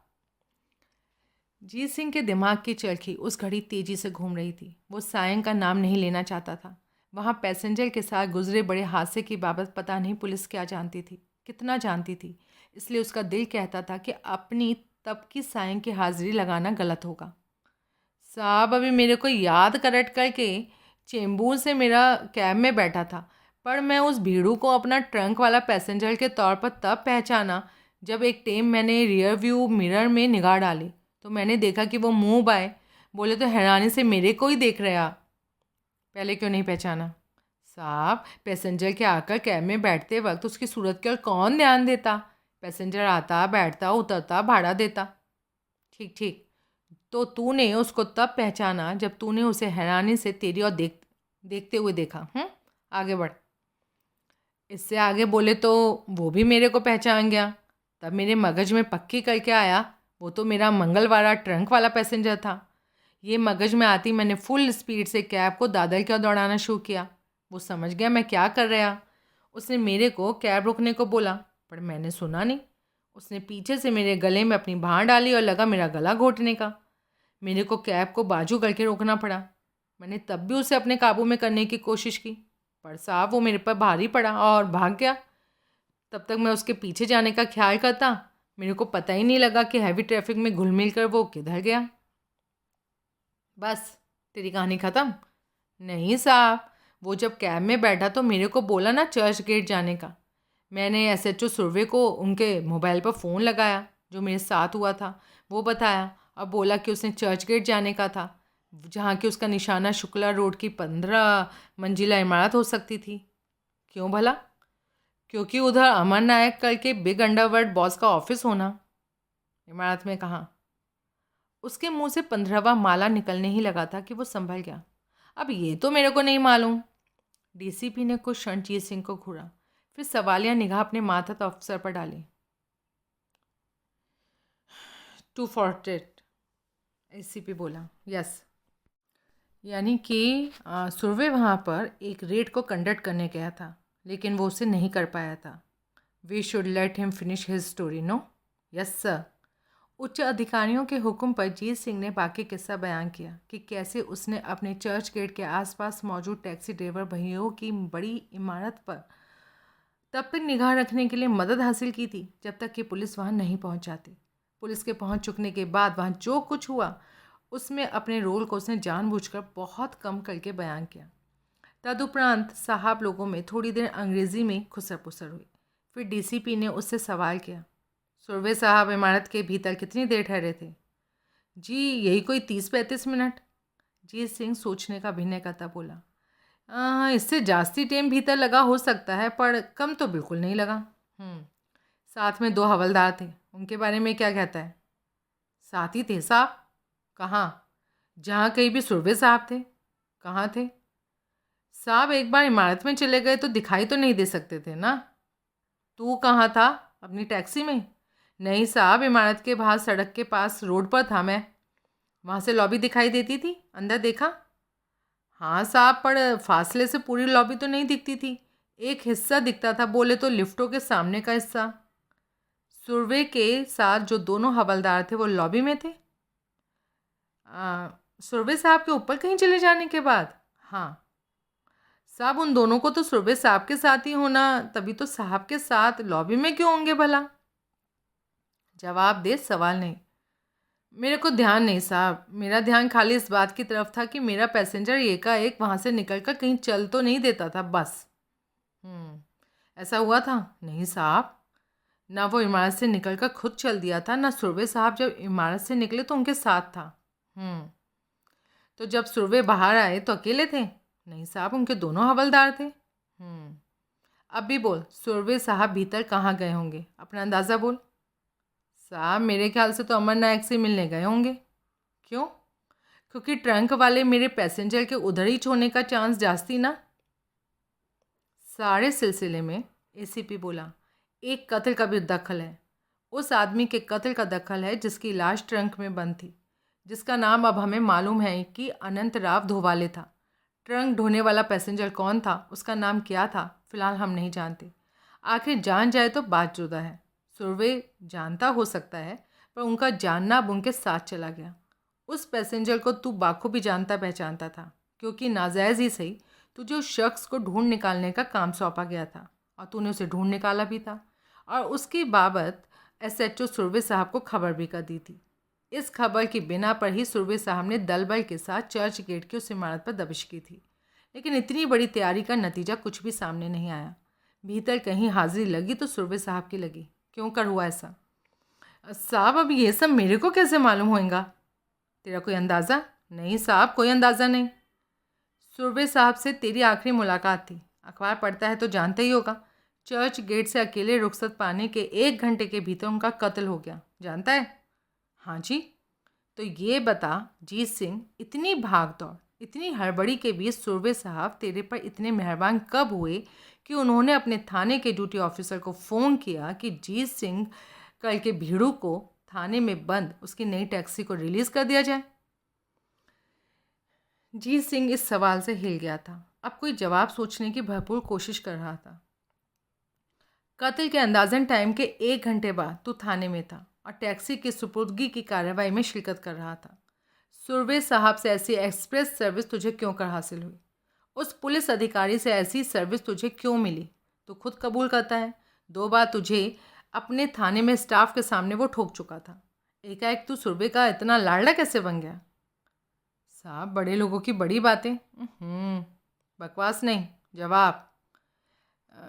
जीत सिंह के दिमाग की चरखी उस घड़ी तेजी से घूम रही थी। वो सायं का नाम नहीं लेना चाहता था। वहाँ पैसेंजर के साथ गुजरे बड़े हादसे की बाबत पता नहीं पुलिस क्या जानती थी, कितना जानती थी। इसलिए उसका दिल कहता था कि अपनी तब की सायं की हाजिरी लगाना गलत होगा। साहब, अभी मेरे को याद करट करके चेंबूर से मेरा कैब में बैठा था, पर मैं उस भीड़ू को अपना ट्रंक वाला पैसेंजर के तौर पर तब पहचाना जब एक टेम मैंने रियर व्यू मिरर में निगाह डाली तो मैंने देखा कि वो मुंह बाय। बोले तो हैरानी से मेरे को ही देख रहा। पहले क्यों नहीं पहचाना? साहब, पैसेंजर के आकर कैब में बैठते वक्त उसकी सूरत की ओर कौन ध्यान देता? पैसेंजर आता, बैठता, उतरता, भाड़ा देता। ठीक ठीक, तो तूने उसको तब पहचाना जब तूने उसे हैरानी से तेरी ओर देखते हुए देखा। आगे बढ़। इससे आगे बोले तो वो भी मेरे को पहचान गया। तब मेरे मगज में पक्की करके आया वो तो मेरा मंगलवारा ट्रंक वाला पैसेंजर था। ये मगज में आती मैंने फुल स्पीड से कैब को दादर की ओर दौड़ाना शुरू किया। वो समझ गया मैं क्या कर रहा। उसने मेरे को कैब रोकने को बोला, पर मैंने सुना नहीं। उसने पीछे से मेरे गले में अपनी बाँह डाली और लगा मेरा गला घोटने का। मेरे को कैब को बाजू करके रोकना पड़ा। मैंने तब भी उसे अपने काबू में करने की कोशिश की, पर साहब वो मेरे पर भारी पड़ा और भाग गया। तब तक मैं उसके पीछे जाने का ख्याल करता, मेरे को पता ही नहीं लगा कि हैवी ट्रैफिक में घुल मिल कर वो किधर गया। बस, तेरी कहानी ख़त्म? नहीं साहब, वो जब कैब में बैठा तो मेरे को बोला ना चर्च गेट जाने का। मैंने एसएचओ सुर्वे को उनके मोबाइल पर फ़ोन लगाया, जो मेरे साथ हुआ था वो बताया, और बोला कि उसने चर्च गेट जाने का था, जहाँ कि उसका निशाना शुक्ला रोड की 15 मंजिला इमारत हो सकती थी। क्यों भला? क्योंकि उधर अमर नायक करके बिग अंडरवर्ल्ड बॉस का ऑफिस होना। इमारत में कहाँ? उसके मुंह से 15वां माला निकलने ही लगा था कि वो संभल गया। अब ये तो मेरे को नहीं मालूम। डीसीपी ने कुछ क्षण जीत सिंह को घूरा, फिर सवालिया निगाह अपने मातहत अफसर पर डाली। 248, एसीपी बोला। यस। यानी कि सुरवे वहाँ पर एक रेड को कंडक्ट करने गया था, लेकिन वो उसे नहीं कर पाया था। We should let him finish his story, no? Yes sir. उच्च अधिकारियों के हुक्म पर जीत सिंह ने बाकी किस्सा बयान किया कि कैसे उसने अपने चर्च गेट के आसपास मौजूद टैक्सी ड्राइवर भैयों की बड़ी इमारत पर तब तक निगाह रखने के लिए मदद हासिल की थी जब तक कि पुलिस वहां नहीं पहुंच जाती। पुलिस के पहुंच चुकने के बाद वहां जो कुछ हुआ उसमें अपने रोल को उसने जानबूझकर बहुत कम करके बयान किया। तदुपरांत साहब लोगों में थोड़ी देर अंग्रेज़ी में खुसर पुसर हुई। फिर डीसीपी ने उससे सवाल किया, सुरवे साहब इमारत के भीतर कितनी देर ठहरे थे? जी यही कोई 30-35 मिनट। जीत सिंह सोचने का भिन्न करता बोला, इससे जास्ती टाइम भीतर लगा हो सकता है, पर कम तो बिल्कुल नहीं लगा। साथ में 2 हवलदार थे, उनके बारे में क्या कहता है? साथ ही थे साहब। कहाँ? जहाँ कहीं भी सुरवे साहब थे। कहाँ थे? साहब एक बार इमारत में चले गए तो दिखाई तो नहीं दे सकते थे ना? तू कहाँ था? अपनी टैक्सी में? नहीं साहब, इमारत के बाहर सड़क के पास रोड पर था मैं। वहाँ से लॉबी दिखाई देती थी, अंदर देखा? हाँ साहब, पर फासले से पूरी लॉबी तो नहीं दिखती थी, एक हिस्सा दिखता था, बोले तो लिफ्टों के सामने का हिस्सा। सुरवे के साथ जो दोनों हवलदार थे वो लॉबी में थे? सुरवे साहब के ऊपर कहीं चले जाने के बाद? हाँ साहब, उन दोनों को तो सुरवे साहब के साथ ही होना, तभी तो साहब के साथ लॉबी में क्यों होंगे भला? जवाब दे, सवाल नहीं। मेरे को ध्यान नहीं साहब, मेरा ध्यान खाली इस बात की तरफ था कि मेरा पैसेंजर एकाएक वहाँ से निकलकर कहीं चल तो नहीं देता था, बस। ऐसा हुआ था? नहीं साहब, ना वो इमारत से निकलकर खुद चल दिया था, ना सुरवे साहब जब इमारत से निकले तो उनके साथ था। तो जब सुरवे बाहर आए तो अकेले थे? नहीं साहब, उनके दोनों हवलदार थे। अब भी बोल, सुरवे साहब भीतर कहाँ गए होंगे? अपना अंदाज़ा बोल। साहब मेरे ख्याल से तो अमर नायक से मिलने गए होंगे। क्यों? क्योंकि ट्रंक वाले मेरे पैसेंजर के उधर ही छोड़ने का चांस जास्ती ना। सारे सिलसिले में एसीपी बोला, एक कत्ल का भी दखल है। उस आदमी के कत्ल का दखल है जिसकी लाश ट्रंक में बंद थी, जिसका नाम अब हमें मालूम है कि अनंत राव धोवाले था। ट्रंक ढोने वाला पैसेंजर कौन था, उसका नाम क्या था, फिलहाल हम नहीं जानते। आखिर जान जाए तो बात जुदा है। सुरवे जानता हो सकता है, पर उनका जानना अब उनके साथ चला गया। उस पैसेंजर को तू बाखूबी जानता पहचानता था, क्योंकि नाजायज़ ही सही तुझे उस शख्स को ढूंढ निकालने का काम सौंपा गया था, और तूने उसे ढूंढ निकाला भी था, और उसकी बाबत एसएचओ सुरवे साहब को खबर भी कर दी थी। इस खबर की बिना पर ही सुरवे साहब ने दल बल के साथ चर्च गेट की उस इमारत पर दबिश की थी, लेकिन इतनी बड़ी तैयारी का नतीजा कुछ भी सामने नहीं आया। भीतर कहीं हाजिरी लगी तो सुरवे साहब की लगी। क्यों कर हुआ ऐसा? साहब अब ये सब मेरे को कैसे मालूम होएगा? तेरा कोई अंदाज़ा? नहीं साहब, कोई अंदाज़ा नहीं। सुरवे साहब से तेरी आखिरी मुलाकात थी, अखबार पढ़ता है तो जानते ही होगा। चर्च गेट से अकेले रुखसत पाने के 1 घंटे के भीतर उनका कत्ल हो गया, जानता है? हाँ जी। तो ये बता जीत सिंह, इतनी भाग दौड़, इतनी हड़बड़ी के बीच सुरवे साहब तेरे पर इतने मेहरबान कब हुए कि उन्होंने अपने थाने के ड्यूटी ऑफिसर को फ़ोन किया कि जीत सिंह कल के भीड़ू को थाने में बंद उसकी नई टैक्सी को रिलीज़ कर दिया जाए? जीत सिंह इस सवाल से हिल गया था। अब कोई जवाब सोचने की भरपूर कोशिश कर रहा था। कत्ल के अंदाजन टाइम के 1 घंटे बाद तू थाने में था और टैक्सी की सुपुर्दगी की कार्रवाई में शिरकत कर रहा था। सुरवे साहब से ऐसी एक्सप्रेस सर्विस तुझे क्यों कर हासिल हुई? उस पुलिस अधिकारी से ऐसी सर्विस तुझे क्यों मिली? तू खुद कबूल करता है 2 बार तुझे अपने थाने में स्टाफ के सामने वो ठोक चुका था। एकाएक तू सुरवे का इतना लाडला कैसे बन गया? साहब बड़े लोगों की बड़ी बातें। बकवास नहीं, जवाब।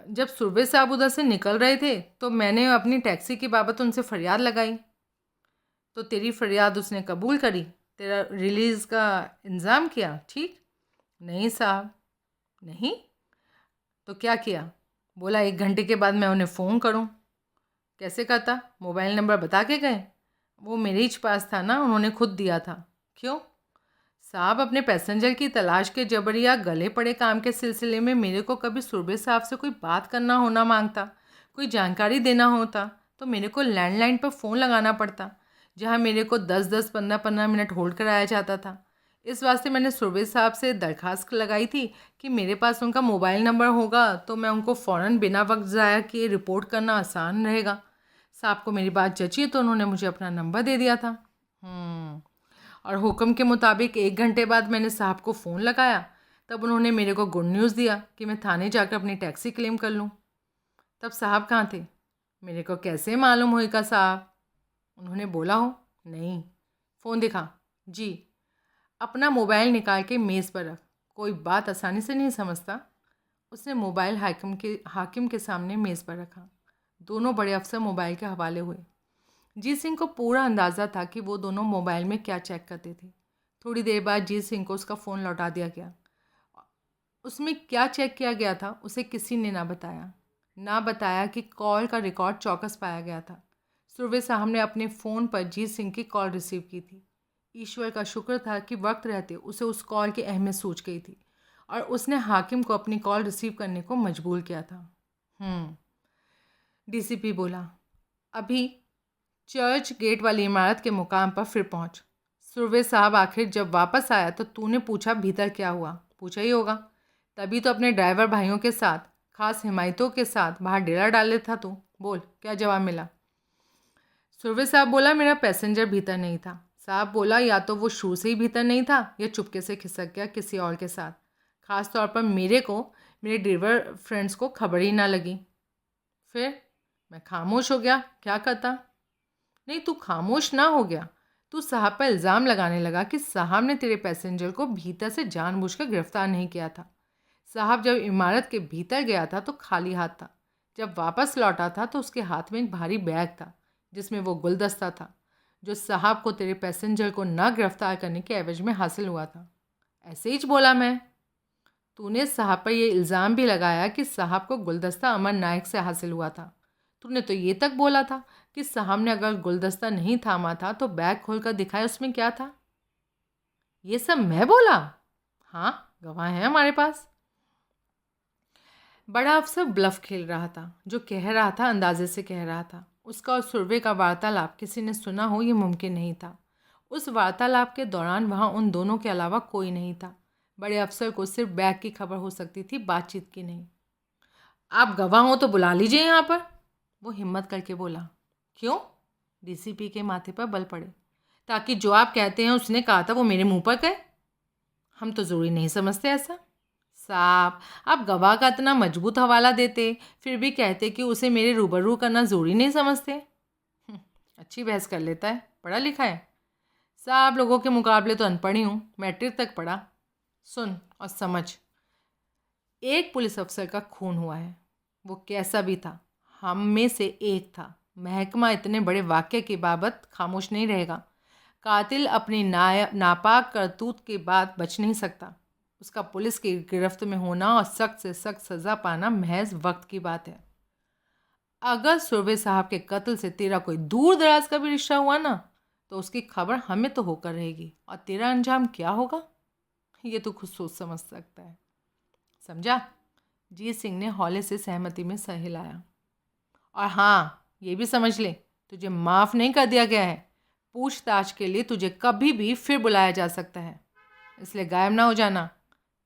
जब सुरवे साहब उधर से निकल रहे थे तो मैंने अपनी टैक्सी की बाबत उनसे फरियाद लगाई, तो तेरी फरियाद उसने कबूल करी, तेरा रिलीज़ का इंतज़ाम किया, ठीक? नहीं साहब। नहीं? तो क्या किया? बोला 1 घंटे के बाद मैं उन्हें फ़ोन करूं। कैसे करता? मोबाइल नंबर बता के गए? वो मेरे ही पास था ना, उन्होंने खुद दिया था। क्यों? साहब अपने पैसेंजर की तलाश के जबरिया गले पड़े काम के सिलसिले में मेरे को कभी सुरभि साहब से कोई बात करना होना मांगता, कोई जानकारी देना होता तो मेरे को लैंडलाइन पर फ़ोन लगाना पड़ता, जहाँ मेरे को 10-10 15-15 मिनट होल्ड कराया जाता था। इस वास्ते मैंने सुरभि साहब से दरखास्त लगाई थी कि मेरे पास उनका मोबाइल नंबर होगा तो मैं उनको फ़ौरन बिना वक्त ज़ाया किए रिपोर्ट करना आसान रहेगा। साहब को मेरी बात जची तो उन्होंने मुझे अपना नंबर दे दिया था। और हुक्म के मुताबिक 1 घंटे बाद मैंने साहब को फ़ोन लगाया, तब उन्होंने मेरे को गुड न्यूज़ दिया कि मैं थाने जाकर अपनी टैक्सी क्लेम कर लूँ। तब साहब कहाँ थे? मेरे को कैसे मालूम होगा साहब? उन्होंने बोला हो? नहीं। फ़ोन दिखा। जी। अपना मोबाइल निकाल के मेज़ पर रख। कोई बात आसानी से नहीं समझता। उसने मोबाइल हाकिम के सामने मेज़ पर रखा। दोनों बड़े अफसर मोबाइल के हवाले हुए। जीत सिंह को पूरा अंदाज़ा था कि वो दोनों मोबाइल में क्या चेक करते थे। थोड़ी देर बाद जीत सिंह को उसका फ़ोन लौटा दिया गया। उसमें क्या चेक किया गया था उसे किसी ने ना बताया कि कॉल का रिकॉर्ड चौकस पाया गया था। सुरभि साहब ने अपने फ़ोन पर जीत सिंह की कॉल रिसीव की थी। ईश्वर का शुक्र था कि वक्त रहते उसे उस कॉल की अहमियत सूझ गई थी और उसने हाकिम को अपनी कॉल रिसीव करने को मजबूर किया था। डीसीपी बोला, अभी चर्च गेट वाली इमारत के मुकाम पर फिर पहुंच। सुरभि साहब आखिर जब वापस आया तो तूने पूछा भीतर क्या हुआ? पूछा ही होगा, तभी तो अपने ड्राइवर भाइयों के साथ, खास हिमायतों के साथ बाहर डेरा डाले था तू। बोल, क्या जवाब मिला? सुरभि साहब बोला, मेरा पैसेंजर भीतर नहीं था। साहब बोला, या तो वो शुरू से ही भीतर नहीं था या चुपके से खिसक गया किसी और के साथ। ख़ास तौर पर मेरे ड्राइवर फ्रेंड्स को खबर ही ना लगी। फिर मैं खामोश हो गया, क्या करता? नहीं, तू खामोश ना हो गया, तू साहब पर इल्ज़ाम लगाने लगा कि साहब ने तेरे पैसेंजर को भीतर से जानबूझकर गिरफ्तार नहीं किया था। साहब जब इमारत के भीतर गया था तो खाली हाथ था। जब वापस लौटा था तो उसके हाथ में एक भारी बैग था जिसमें वो गुलदस्ता था जो साहब को तेरे पैसेंजर को न गिरफ्तार करने के एवज में हासिल हुआ था। ऐसे ही बोला मैं। तूने साहब पर यह इल्ज़ाम भी लगाया कि साहब को गुलदस्ता अमर नायक से हासिल हुआ था। तूने तो ये तक बोला था कि साहब ने अगर गुलदस्ता नहीं थामा था तो बैग खोलकर दिखाया उसमें क्या था। ये सब मैं बोला? हाँ, गवाह हैं हमारे पास। बड़ा अफसर ब्लफ खेल रहा था। जो कह रहा था अंदाजे से कह रहा था। उसका और सुरभि का वार्तालाप किसी ने सुना हो ये मुमकिन नहीं था। उस वार्तालाप के दौरान वहाँ उन दोनों के अलावा कोई नहीं था। बड़े अफसर को सिर्फ बैग की खबर हो सकती थी, बातचीत की नहीं। आप गवाह हो तो बुला लीजिए यहाँ पर, वो हिम्मत करके बोला। क्यों? डीसीपी के माथे पर बल पड़े। ताकि जो आप कहते हैं उसने कहा था वो मेरे मुंह पर कहे। हम तो ज़रूरी नहीं समझते ऐसा। साहब, आप गवाह का इतना मजबूत हवाला देते फिर भी कहते कि उसे मेरे रूबरू करना ज़रूरी नहीं समझते। अच्छी बहस कर लेता है, पढ़ा लिखा है। साहब लोगों के मुकाबले तो अनपढ़ ही हूँ, मैट्रिक तक पढ़ा। सुन और समझ, एक पुलिस अफसर का खून हुआ है। वो कैसा भी था, हम में से एक था। महकमा इतने बड़े वाक़ये की बाबत खामोश नहीं रहेगा। कातिल अपनी नापाक करतूत के बाद बच नहीं सकता। उसका पुलिस की गिरफ्त में होना और सख्त से सख्त सज़ा पाना महज वक्त की बात है। अगर सुरभि साहब के कत्ल से तेरा कोई दूर दराज का भी रिश्ता हुआ ना तो उसकी खबर हमें तो होकर रहेगी, और तेरा अंजाम क्या होगा ये तो खुद सोच समझ सकता है। समझा? जीत सिंह ने हौले से सहमति में सर हिलाया। और हाँ, ये भी समझ ले, तुझे माफ़ नहीं कर दिया गया है। पूछताछ के लिए तुझे कभी भी फिर बुलाया जा सकता है, इसलिए गायब ना हो जाना।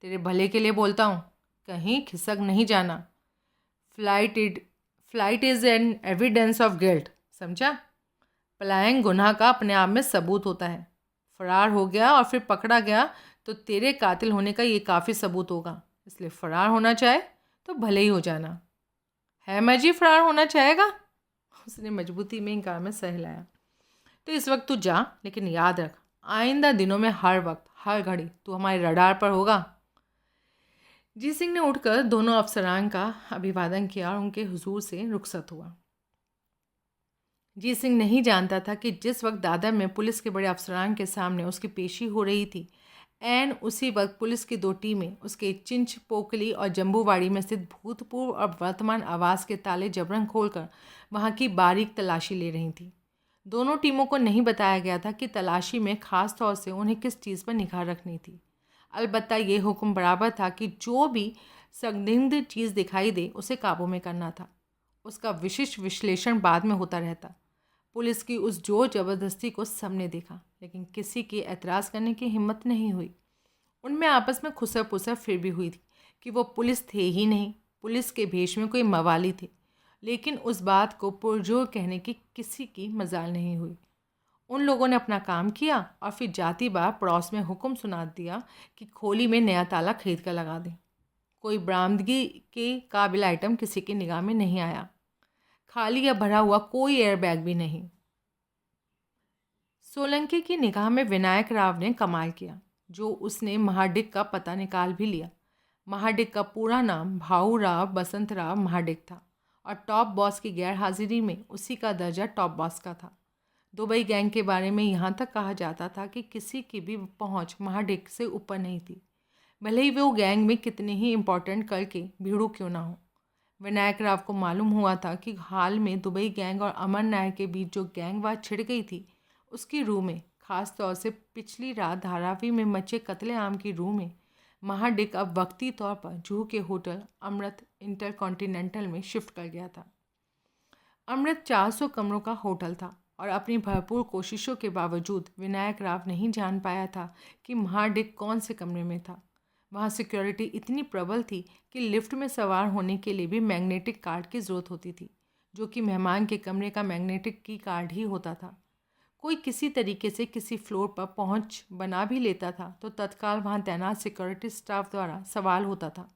तेरे भले के लिए बोलता हूँ, कहीं खिसक नहीं जाना। Flight is an evidence of guilt, समझा? पलायन गुनाह का अपने आप में सबूत होता है। फरार हो गया और फिर पकड़ा गया तो तेरे कातिल होने का ये काफ़ी सबूत होगा, इसलिए फ़रार होना चाहे तो भले ही हो जाना। है मर्जी फरार होना चाहेगा? उसने मजबूती में इनकार में सह हिलाया। तो इस वक्त तू जा, लेकिन याद रख, आइंदा दिनों में हर वक्त हर घड़ी तू हमारे रडार पर होगा। जीत सिंह ने उठकर दोनों अफसरान का अभिवादन किया और उनके हुजूर से रुखसत हुआ। जीत सिंह नहीं जानता था कि जिस वक्त दादर में पुलिस के बड़े अफसरान के सामने उसकी पेशी हो रही थी, एन उसी वक्त पुलिस की 2 टीमें उसके चिंच पोकली और जम्बूवाड़ी में स्थित भूतपूर्व और वर्तमान आवास के ताले जबरन खोलकर वहाँ की बारीक तलाशी ले रही थीं। दोनों टीमों को नहीं बताया गया था कि तलाशी में ख़ास तौर से उन्हें किस चीज़ पर निगाह रखनी थी। अलबत्ता ये हुक्म बराबर था कि जो भी संदिग्ध चीज़ दिखाई दे उसे काबू में करना था। उसका विशिष्ट विश्लेषण बाद में होता रहता। पुलिस की उस जोर ज़बरदस्ती को सबने देखा, लेकिन किसी की एतराज़ करने की हिम्मत नहीं हुई। उनमें आपस में खुसर पुसर फिर भी हुई थी कि वो पुलिस थे ही नहीं, पुलिस के भेष में कोई मवाली थे। लेकिन उस बात को पुरजोर कहने की किसी की मजाल नहीं हुई। उन लोगों ने अपना काम किया और फिर जाती बार पड़ोस में हुक्म सुना दिया कि खोली में नया ताला खरीद कर लगा दें। कोई बरामदगी के काबिल आइटम किसी की निगाह में नहीं आया। खाली या भरा हुआ कोई एयरबैग भी नहीं। सोलंकी की निगाह में विनायक राव ने कमाल किया, जो उसने महाडिक का पता निकाल भी लिया। महाडिक का पूरा नाम भाऊराव बसंतराव महाडिक था और टॉप बॉस की गैर हाजिरी में उसी का दर्जा टॉप बॉस का था। दुबई गैंग के बारे में यहाँ तक कहा जाता था कि किसी की भी पहुँच महाडिक से ऊपर नहीं थी, भले ही वो गैंग में कितने ही इम्पोर्टेंट करके भीड़ू क्यों ना हो। विनायक राव को मालूम हुआ था कि हाल में दुबई गैंग और अमर नायक के बीच जो गैंगवार छिड़ गई थी, उसकी रूह में, ख़ास तौर से पिछली रात धारावी में मचे कत्लेआम की रूह में, महाडिक अब वक्ती तौर पर जूहू के होटल अमृत इंटरकॉन्टिनेंटल में शिफ्ट कर गया था। अमृत 400 कमरों का होटल था और अपनी भरपूर कोशिशों के बावजूद विनायक राव नहीं जान पाया था कि महाडिक कौन से कमरे में था। वहाँ सिक्योरिटी इतनी प्रबल थी कि लिफ्ट में सवार होने के लिए भी मैग्नेटिक कार्ड की ज़रूरत होती थी, जो कि मेहमान के कमरे का मैग्नेटिक की कार्ड ही होता था। कोई किसी तरीके से किसी फ्लोर पर पहुंच बना भी लेता था तो तत्काल वहां तैनात सिक्योरिटी स्टाफ द्वारा सवाल होता था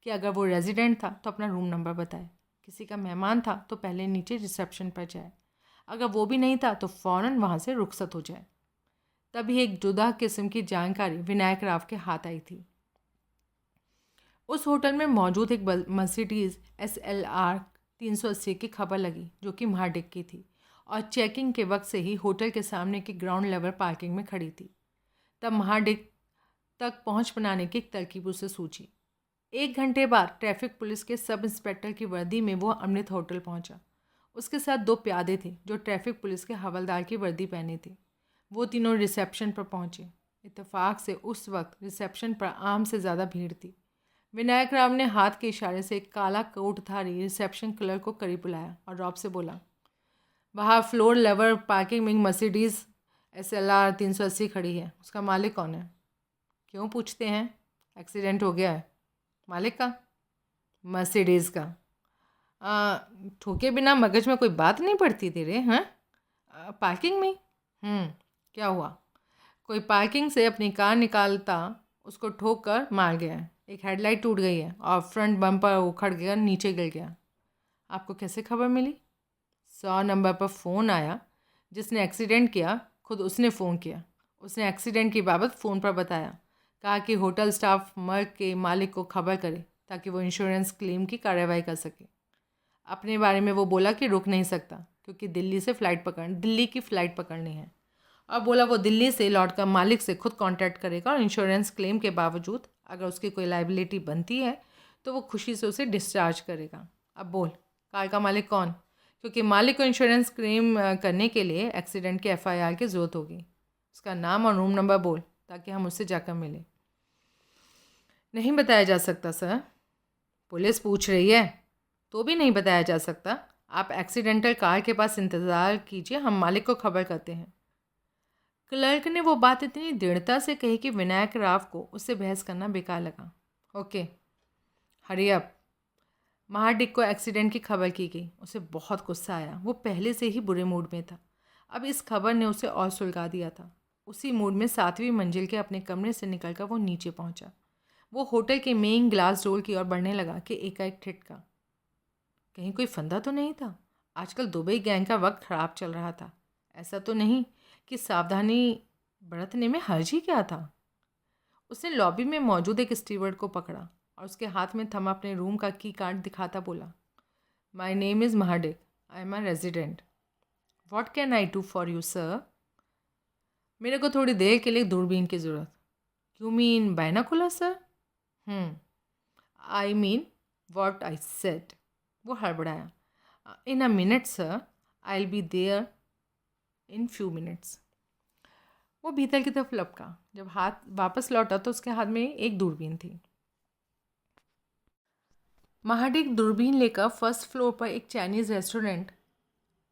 कि अगर वो रेजिडेंट था तो अपना रूम नंबर बताए, किसी का मेहमान था तो पहले नीचे रिसेप्शन पर जाए, अगर वो भी नहीं था तो फ़ौरन वहाँ से रुखसत हो जाए। तभी एक जुदा किस्म की जानकारी विनायक राव के हाथ आई थी। उस होटल में मौजूद एक मर्सिडीज़ SLR 380 की खबर लगी, जो कि महाडिक की थी और चेकिंग के वक्त से ही होटल के सामने की ग्राउंड लेवल पार्किंग में खड़ी थी। तब महाडिक तक पहुंच बनाने की तरकीब उसे सूझी। 1 घंटे बाद ट्रैफिक पुलिस के सब इंस्पेक्टर की वर्दी में वो अमृत होटल पहुंचा। उसके साथ 2 प्यादे थे जो ट्रैफिक पुलिस के हवलदार की वर्दी पहने थे। वो तीनों रिसेप्शन पर पहुंचे। इत्तेफाक से उस वक्त रिसेप्शन पर आम से ज़्यादा भीड़ थी। विनायक राव ने हाथ के इशारे से एक काला कोटधारी रिसेप्शन क्लर्क को करीब बुलाया और रॉब से बोला, बाहर फ्लोर लेवल पार्किंग में मर्सिडीज़ SLR 380 खड़ी है, उसका मालिक कौन है? क्यों पूछते हैं? एक्सीडेंट हो गया है। मालिक का? मर्सिडीज़ का। ठोके बिना मगज में कोई बात नहीं पड़ती तेरे, हैं? पार्किंग में? क्या हुआ? कोई पार्किंग से अपनी कार निकालता उसको ठोक कर मार गया है। एक हेडलाइट टूट गई है और फ्रंट बम्पर उखड़ गया, नीचे गिर गया। आपको कैसे खबर मिली? 100 नंबर पर फ़ोन आया। जिसने एक्सीडेंट किया खुद उसने फ़ोन किया। उसने एक्सीडेंट की बाबत फ़ोन पर बताया, कहा कि होटल स्टाफ मर्ग के मालिक को खबर करे ताकि वो इंश्योरेंस क्लेम की कार्रवाई कर सके। अपने बारे में वो बोला कि रुक नहीं सकता क्योंकि दिल्ली की फ़्लाइट पकड़नी है, और बोला वो दिल्ली से लौटकर मालिक से खुद कांटेक्ट करेगा और इंश्योरेंस क्लेम के बावजूद अगर उसकी कोई लाइबिलिटी बनती है तो वो खुशी से उसे डिस्चार्ज करेगा। अब बोल, कार का मालिक कौन? क्योंकि मालिक को इंश्योरेंस क्लेम करने के लिए एक्सीडेंट के FIR की ज़रूरत होगी। उसका नाम और रूम नंबर बोल ताकि हम उससे जाकर मिलें। नहीं बताया जा सकता सर। पुलिस पूछ रही है तो भी नहीं बताया जा सकता। आप एक्सीडेंटल कार के पास इंतज़ार कीजिए, हम मालिक को खबर करते हैं। क्लर्क ने वो बात इतनी दृढ़ता से कही कि विनायक राव को उससे बहस करना बेकार लगा। Okay, hurry up. महाडिक को एक्सीडेंट की खबर की गई। उसे बहुत गुस्सा आया। वो पहले से ही बुरे मूड में था, अब इस खबर ने उसे और सुलगा दिया था। उसी मूड में 7वीं मंजिल के अपने कमरे से निकलकर वो नीचे पहुंचा। वो होटल के मेन ग्लास डोर की ओर बढ़ने लगा कि एकाएक ठिठका। कहीं कोई फंदा तो नहीं था? आजकल दुबई गैंग का वक्त ख़राब चल रहा था। ऐसा तो नहीं कि सावधानी बरतने में हर्ज ही क्या था? उसने लॉबी में मौजूद एक स्टीवर्ड को पकड़ा और उसके हाथ में थमा अपने रूम का की कार्ड दिखाता बोला, my name is Mahadik, I am a resident. What can I do for you sir? मेरे को थोड़ी देर के लिए दूरबीन की ज़रूरत। You mean binocular sir? I mean what I said. वो हड़बड़ाया। In a minute sir, I will be there. In few minutes. वो भीतर की तरफ लपका। जब हाथ वापस लौटा तो उसके हाथ में एक दूरबीन थी। महाडिक दूरबीन लेकर फर्स्ट फ्लोर पर एक चाइनीज़ रेस्टोरेंट,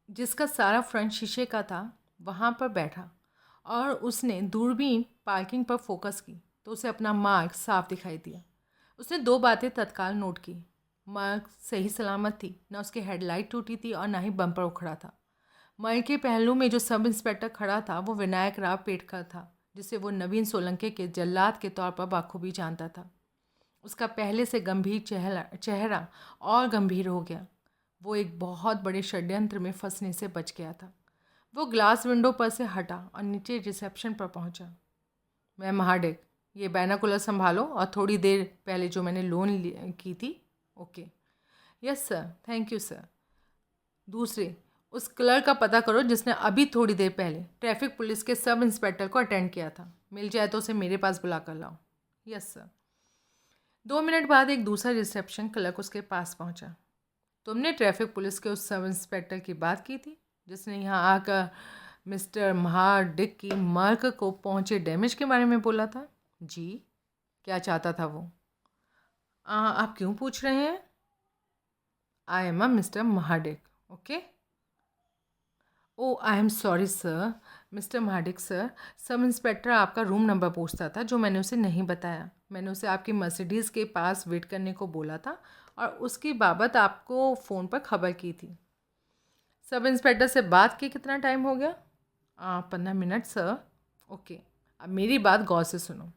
जिसका सारा फ्रंट शीशे का था, वहाँ पर बैठा और उसने दूरबीन पार्किंग पर फोकस की तो उसे अपना मार्ग साफ दिखाई दिया। उसने दो बातें तत्काल नोट की। मार्ग सही सलामत थी, न उसकी हेडलाइट टूटी थी और न ही बम्पर उखड़ा था। मार्ग के पहलू में जो सब इंस्पेक्टर खड़ा था वो विनायक राव पेटकर था, जिसे वो नवीन सोलंके के जल्लाद के तौर पर बाखूबी जानता था। उसका पहले से गंभीर चेहरा और गंभीर हो गया। वो एक बहुत बड़े षड्यंत्र में फंसने से बच गया था। वो ग्लास विंडो पर से हटा और नीचे रिसेप्शन पर पहुंचा। मैं महाडिक, ये बायनोकुलर संभालो और थोड़ी देर पहले जो मैंने लोन की थी। Okay. Yes sir, thank you sir. दूसरे, उस क्लर्क का पता करो जिसने अभी थोड़ी देर पहले ट्रैफिक पुलिस के सब इंस्पेक्टर को अटेंड किया था। मिल जाए तो उसे मेरे पास बुला कर लाओ। Yes sir. 2 मिनट बाद एक दूसरा रिसेप्शन क्लर्क उसके पास पहुंचा। तुमने ट्रैफिक पुलिस के उस सब इंस्पेक्टर की बात की थी जिसने यहाँ आकर मिस्टर महाडिक की मार्क को पहुँचे डैमेज के बारे में बोला था? जी। क्या चाहता था वो? आप क्यों पूछ रहे हैं? I am a mister Mahadik. Okay. Oh, I am sorry sir. Mister Mahadik sir, sub inspector आपका रूम नंबर पूछता था जो मैंने उसे नहीं बताया। मैंने उसे आपकी मर्सिडीज़ के पास वेट करने को बोला था और उसकी बाबत आपको फ़ोन पर खबर की थी। सब इंस्पेक्टर से बात की कितना टाइम हो गया? 15 मिनट सर। ओके, अब मेरी बात गौर से सुनो।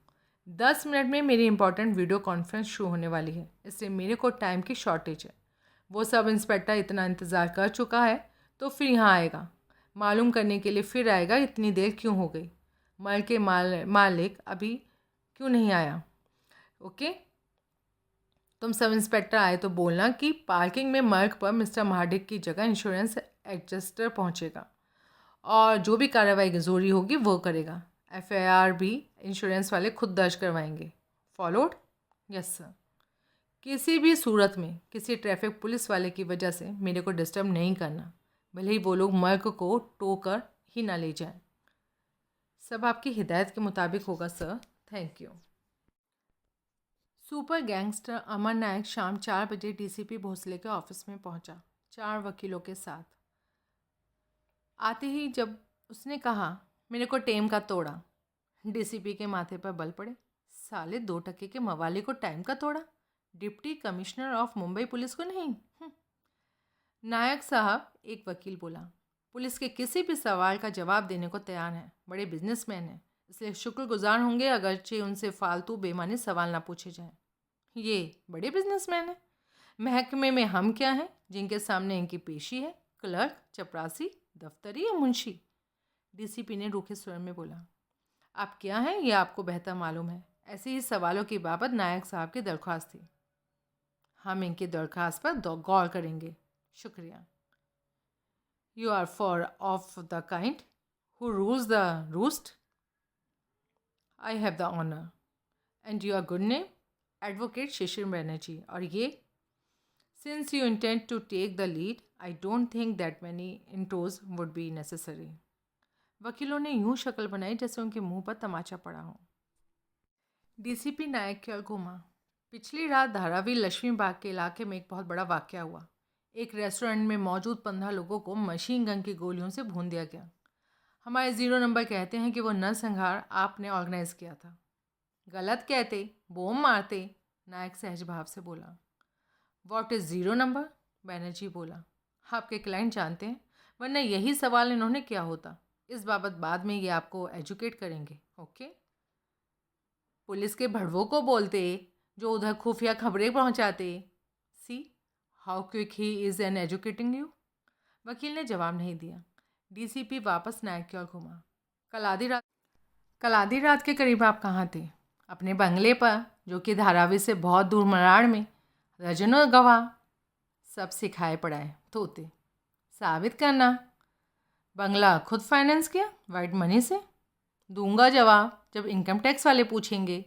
10 मिनट में मेरी इंपॉर्टेंट वीडियो कॉन्फ्रेंस शुरू होने वाली है, इसलिए मेरे को टाइम की शॉर्टेज है। वो सब इंस्पेक्टर इतना इंतज़ार कर चुका है तो फिर यहाँ आएगा, मालूम करने के लिए फिर आएगा इतनी देर क्यों हो गई। मल के मालिक अभी क्यों नहीं आया? ओके। तुम सब इंस्पेक्टर आए तो बोलना कि पार्किंग में मर्ग पर मिस्टर महाडिक की जगह इंश्योरेंस एडजस्टर पहुंचेगा और जो भी कार्रवाई ज़रूरी होगी वो करेगा। FIR भी इंश्योरेंस वाले खुद दर्ज करवाएंगे। फॉलोड? Yes sir. किसी भी सूरत में किसी ट्रैफिक पुलिस वाले की वजह से मेरे को डिस्टर्ब नहीं करना, भले ही वो लोग मर्ग को टो कर ही ना ले जाएं। सब आपकी हिदायत के मुताबिक होगा sir. Thank you. Super gangster Amar Nayak शाम 4 बजे DCP भोसले के ऑफिस में पहुंचा, 4 वकीलों के साथ। आते ही जब उसने कहा मेरे को टेम का तोड़ा, DCP के माथे पर बल पड़े। साले 2 टके के मवाली को टाइम का तोड़ा, deputy commissioner of Mumbai police को नहीं। नायक साहब, एक वकील बोला, पुलिस के किसी भी सवाल का जवाब देने को तैयार हैं। बड़े बिजनेसमैन हैं, इसलिए शुक्रगुजार होंगे अगरचे उनसे फालतू बेमानी सवाल ना पूछे जाएं। ये बड़े बिजनेसमैन हैं, महकमे में हम क्या हैं जिनके सामने इनकी पेशी है? क्लर्क, चपरासी, दफ्तरी या मुंशी? DCP ने रूखे स्वर में बोला, आप क्या हैं ये आपको बेहतर मालूम है। ऐसे ही सवालों की बाबत नायक साहब की दरख्वास्त थी। हम इनकी दरख्वास्त पर गौर करेंगे। शुक्रिया। You are for of the kind who rules the roost? I have the honor. And your good name? Advocate Shishir Banerjee. और ये? Since you intend to take the lead, I don't think that many intros would be necessary. वकीलों ने यूं शक्ल बनाई जैसे उनके मुंह पर तमाचा पड़ा हो। DCP नायक की ओर घूमा। पिछली रात धारावी लक्ष्मी बाग के इलाके में एक बहुत बड़ा वाकया हुआ। एक रेस्टोरेंट में मौजूद 15 लोगों को मशीन गन की गोलियों से भून दिया गया। हमारे 0 नंबर कहते हैं कि वो नरसंहार आपने ऑर्गेनाइज किया था। गलत कहते, बोम मारते, नायक सहज भाव से बोला। What is 0 number? बैनर्जी बोला। आपके क्लाइंट जानते हैं, वरना यही सवाल इन्होंने किया होता। इस बाबत बाद में ये आपको एजुकेट करेंगे। ओके। पुलिस के भड़वों को बोलते जो उधर खुफिया खबरें पहुंचाते। See how quick he is an educating you. वकील ने जवाब नहीं दिया। DCP वापस नायक की ओर घूमा। कल आधी रात के करीब आप कहाँ थे? अपने बंगले पर, जो कि धारावी से बहुत दूर मराड़ में। रजनों गवाह, सब सिखाए पढ़ाए तोते। साबित करना। बंगला खुद फाइनेंस किया वाइट मनी से? दूंगा जवाब जब इनकम टैक्स वाले पूछेंगे।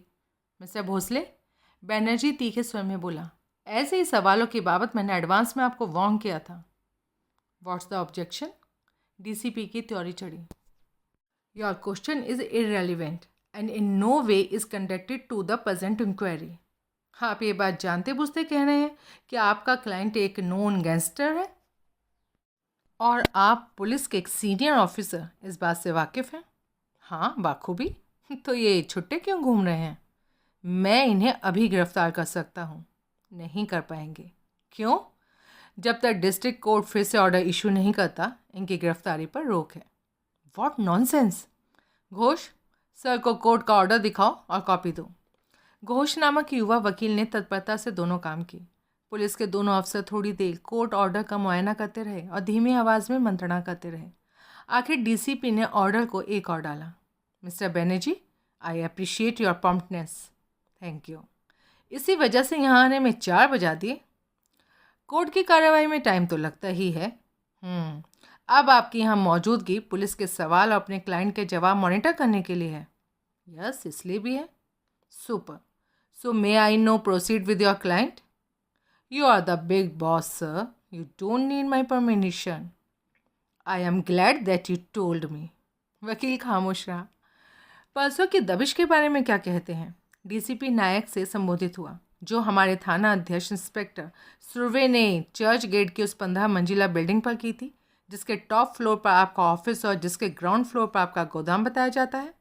मिस्टर भोसले, बैनर्जी तीखे स्वर में बोला, ऐसे ही सवालों की बाबत मैंने एडवांस में आपको वार्न किया था। What's the objection? डीसीपी की त्योरी चढ़ी। Your question is irrelevant and in no way is conducted to the present inquiry. आप ये बात जानते बूझते कह रहे हैं कि आपका क्लाइंट एक नोन गैंगस्टर है और आप पुलिस के एक सीनियर ऑफिसर इस बात से वाकिफ़ हैं? हाँ, बाखूबी। तो ये छुट्टे क्यों घूम रहे हैं? मैं इन्हें अभी गिरफ्तार कर सकता हूँ। नहीं कर पाएंगे। क्यों? जब तक डिस्ट्रिक्ट कोर्ट फिर से ऑर्डर इशू नहीं करता, इनकी गिरफ्तारी पर रोक है। What nonsense! घोष, सर को कोर्ट का ऑर्डर दिखाओ और कॉपी दो। घोष नामक युवा वकील ने तत्परता से दोनों काम किए। पुलिस के दोनों अफसर थोड़ी देर कोर्ट ऑर्डर का मुआयना करते रहे और धीमी आवाज़ में मंत्रणा करते रहे। आखिर डीसीपी ने ऑर्डर को एक और डाला। Mister Banerjee, I appreciate your promptness. Thank you. इसी वजह से यहाँ आने में 4 बजा दिए। कोर्ट की कार्रवाई में टाइम तो लगता ही है। अब आपकी यहाँ मौजूदगी पुलिस के सवाल और अपने क्लाइंट के जवाब मॉनिटर करने के लिए है। यस, इसलिए भी है। Super. So may I know proceed with your client? You are the big boss, sir. You don't need my permission. I am glad that you told me. वकील खामोश रहा। परसों की दबिश के बारे में क्या कहते हैं? डीसीपी नायक से संबोधित हुआ, जो हमारे थाना अध्यक्ष इंस्पेक्टर सुर्वे ने चर्च गेट की उस 15 मंजिला बिल्डिंग पर की थी, जिसके टॉप फ्लोर पर आपका ऑफिस और जिसके ग्राउंड फ्लोर पर आपका गोदाम बताया जाता है।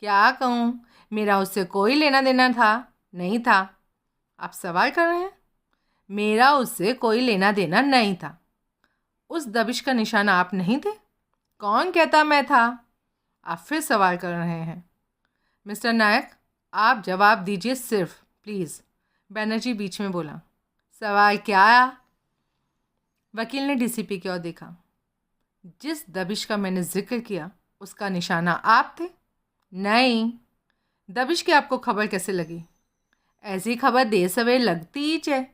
क्या कहूँ, मेरा उससे कोई लेना देना था? नहीं था। आप सवाल कर रहे हैं? मेरा उससे कोई लेना देना नहीं था। उस दबिश का निशाना आप नहीं थे? कौन कहता मैं था? आप फिर सवाल कर रहे हैं। मिस्टर नायक, आप जवाब दीजिए सिर्फ, प्लीज़। बनर्जी बीच में बोला। सवाल क्या आया? वकील ने डीसीपी की ओर देखा। जिस दबिश का मैंने जिक्र किया उसका निशाना आप थे? नहीं। दबिश की आपको खबर कैसे लगी? ऐसी खबर देर सवेर लगती ही है।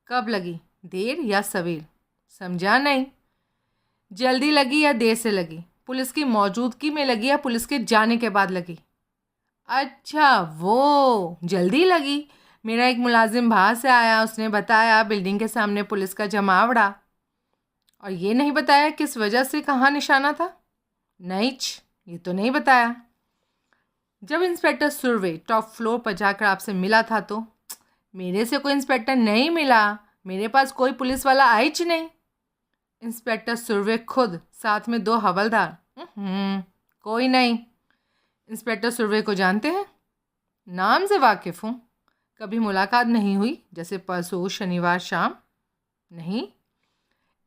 कब लगी, देर या सवेर? समझा नहीं। जल्दी लगी या देर से लगी? पुलिस की मौजूदगी में लगी या पुलिस के जाने के बाद लगी? अच्छा, वो जल्दी लगी। मेरा एक मुलाजिम बाहर से आया, उसने बताया बिल्डिंग के सामने पुलिस का जमावड़ा। और ये नहीं बताया किस वजह से कहाँ निशाना था? नहीं, ये तो नहीं बताया। जब इंस्पेक्टर सुर्वे टॉप फ्लोर पर जाकर आपसे मिला था तो? मेरे से कोई इंस्पेक्टर नहीं मिला, मेरे पास कोई पुलिस वाला आई ही नहीं। इंस्पेक्टर सुर्वे खुद, साथ में 2 हवलदार? कोई नहीं। इंस्पेक्टर सुर्वे को जानते हैं? नाम से वाकिफ़ हूँ। कभी मुलाकात नहीं हुई, जैसे परसों शनिवार शाम? नहीं।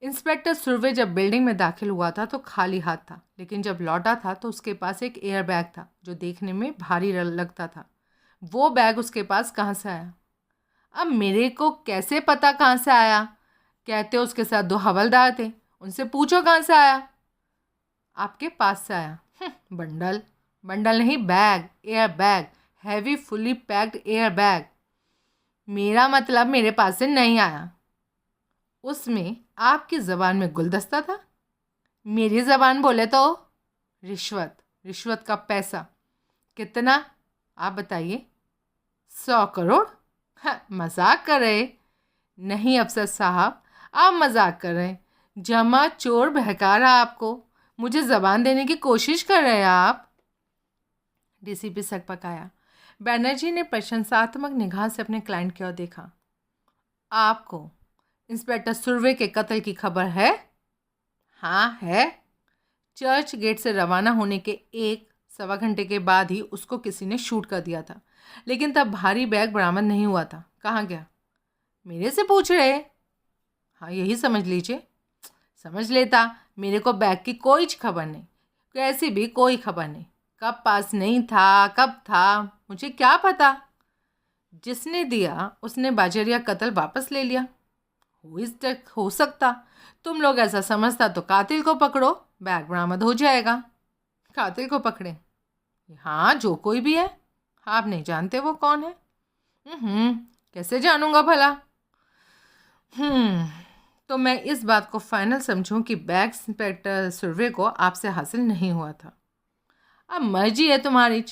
इंस्पेक्टर सुर्वे जब बिल्डिंग में दाखिल हुआ था तो खाली हाथ था, लेकिन जब लौटा था तो उसके पास एक एयर बैग था जो देखने में भारी लगता था। वो बैग उसके पास कहाँ से आया? अब मेरे को कैसे पता कहाँ से आया? कहते उसके साथ 2 हवलदार थे, उनसे पूछो कहाँ से आया। आपके पास से आया। बंडल नहीं, bag, air bag, heavy fully packed air bag. मेरा मतलब मेरे पास से नहीं आया। उसमें आपकी ज़बान में गुलदस्ता था। मेरी ज़बान बोले तो रिश्वत का पैसा। कितना? आप बताइए। 100 करोड़? हाँ, मजाक कर रहे? नहीं अफसर साहब, आप मजाक कर रहे हैं। जमा चोर बहका रहा आपको। मुझे ज़बान देने की कोशिश कर रहे हैं आप। डीसीपी सकपकाया। बनर्जी ने प्रशंसात्मक निगाह से अपने क्लाइंट की ओर देखा। आपको इंस्पेक्टर सुर्वे के कत्ल की खबर है? हाँ है। चर्च गेट से रवाना होने के 1-1.25 घंटे के बाद ही उसको किसी ने शूट कर दिया था, लेकिन तब भारी बैग बरामद नहीं हुआ था। कहाँ गया? मेरे से पूछ रहे? हाँ, यही समझ लीजिए। समझ लेता, मेरे को बैग की कोई खबर नहीं, कैसी भी कोई खबर नहीं। कब पास नहीं था, कब था, मुझे क्या पता। जिसने दिया उसने बाजरिया कत्ल वापस ले लिया। हो सकता। तुम लोग ऐसा समझता तो कातिल को पकड़ो, बैग बरामद हो जाएगा। कातिल को पकड़े? हाँ, जो कोई भी है। आप नहीं जानते वो कौन है? कैसे जानूंगा भला? तो मैं इस बात को फाइनल समझूं कि बैग इंस्पेक्टर सुर्वे को आपसे हासिल नहीं हुआ था। अब मर्जी है तुम्हारी,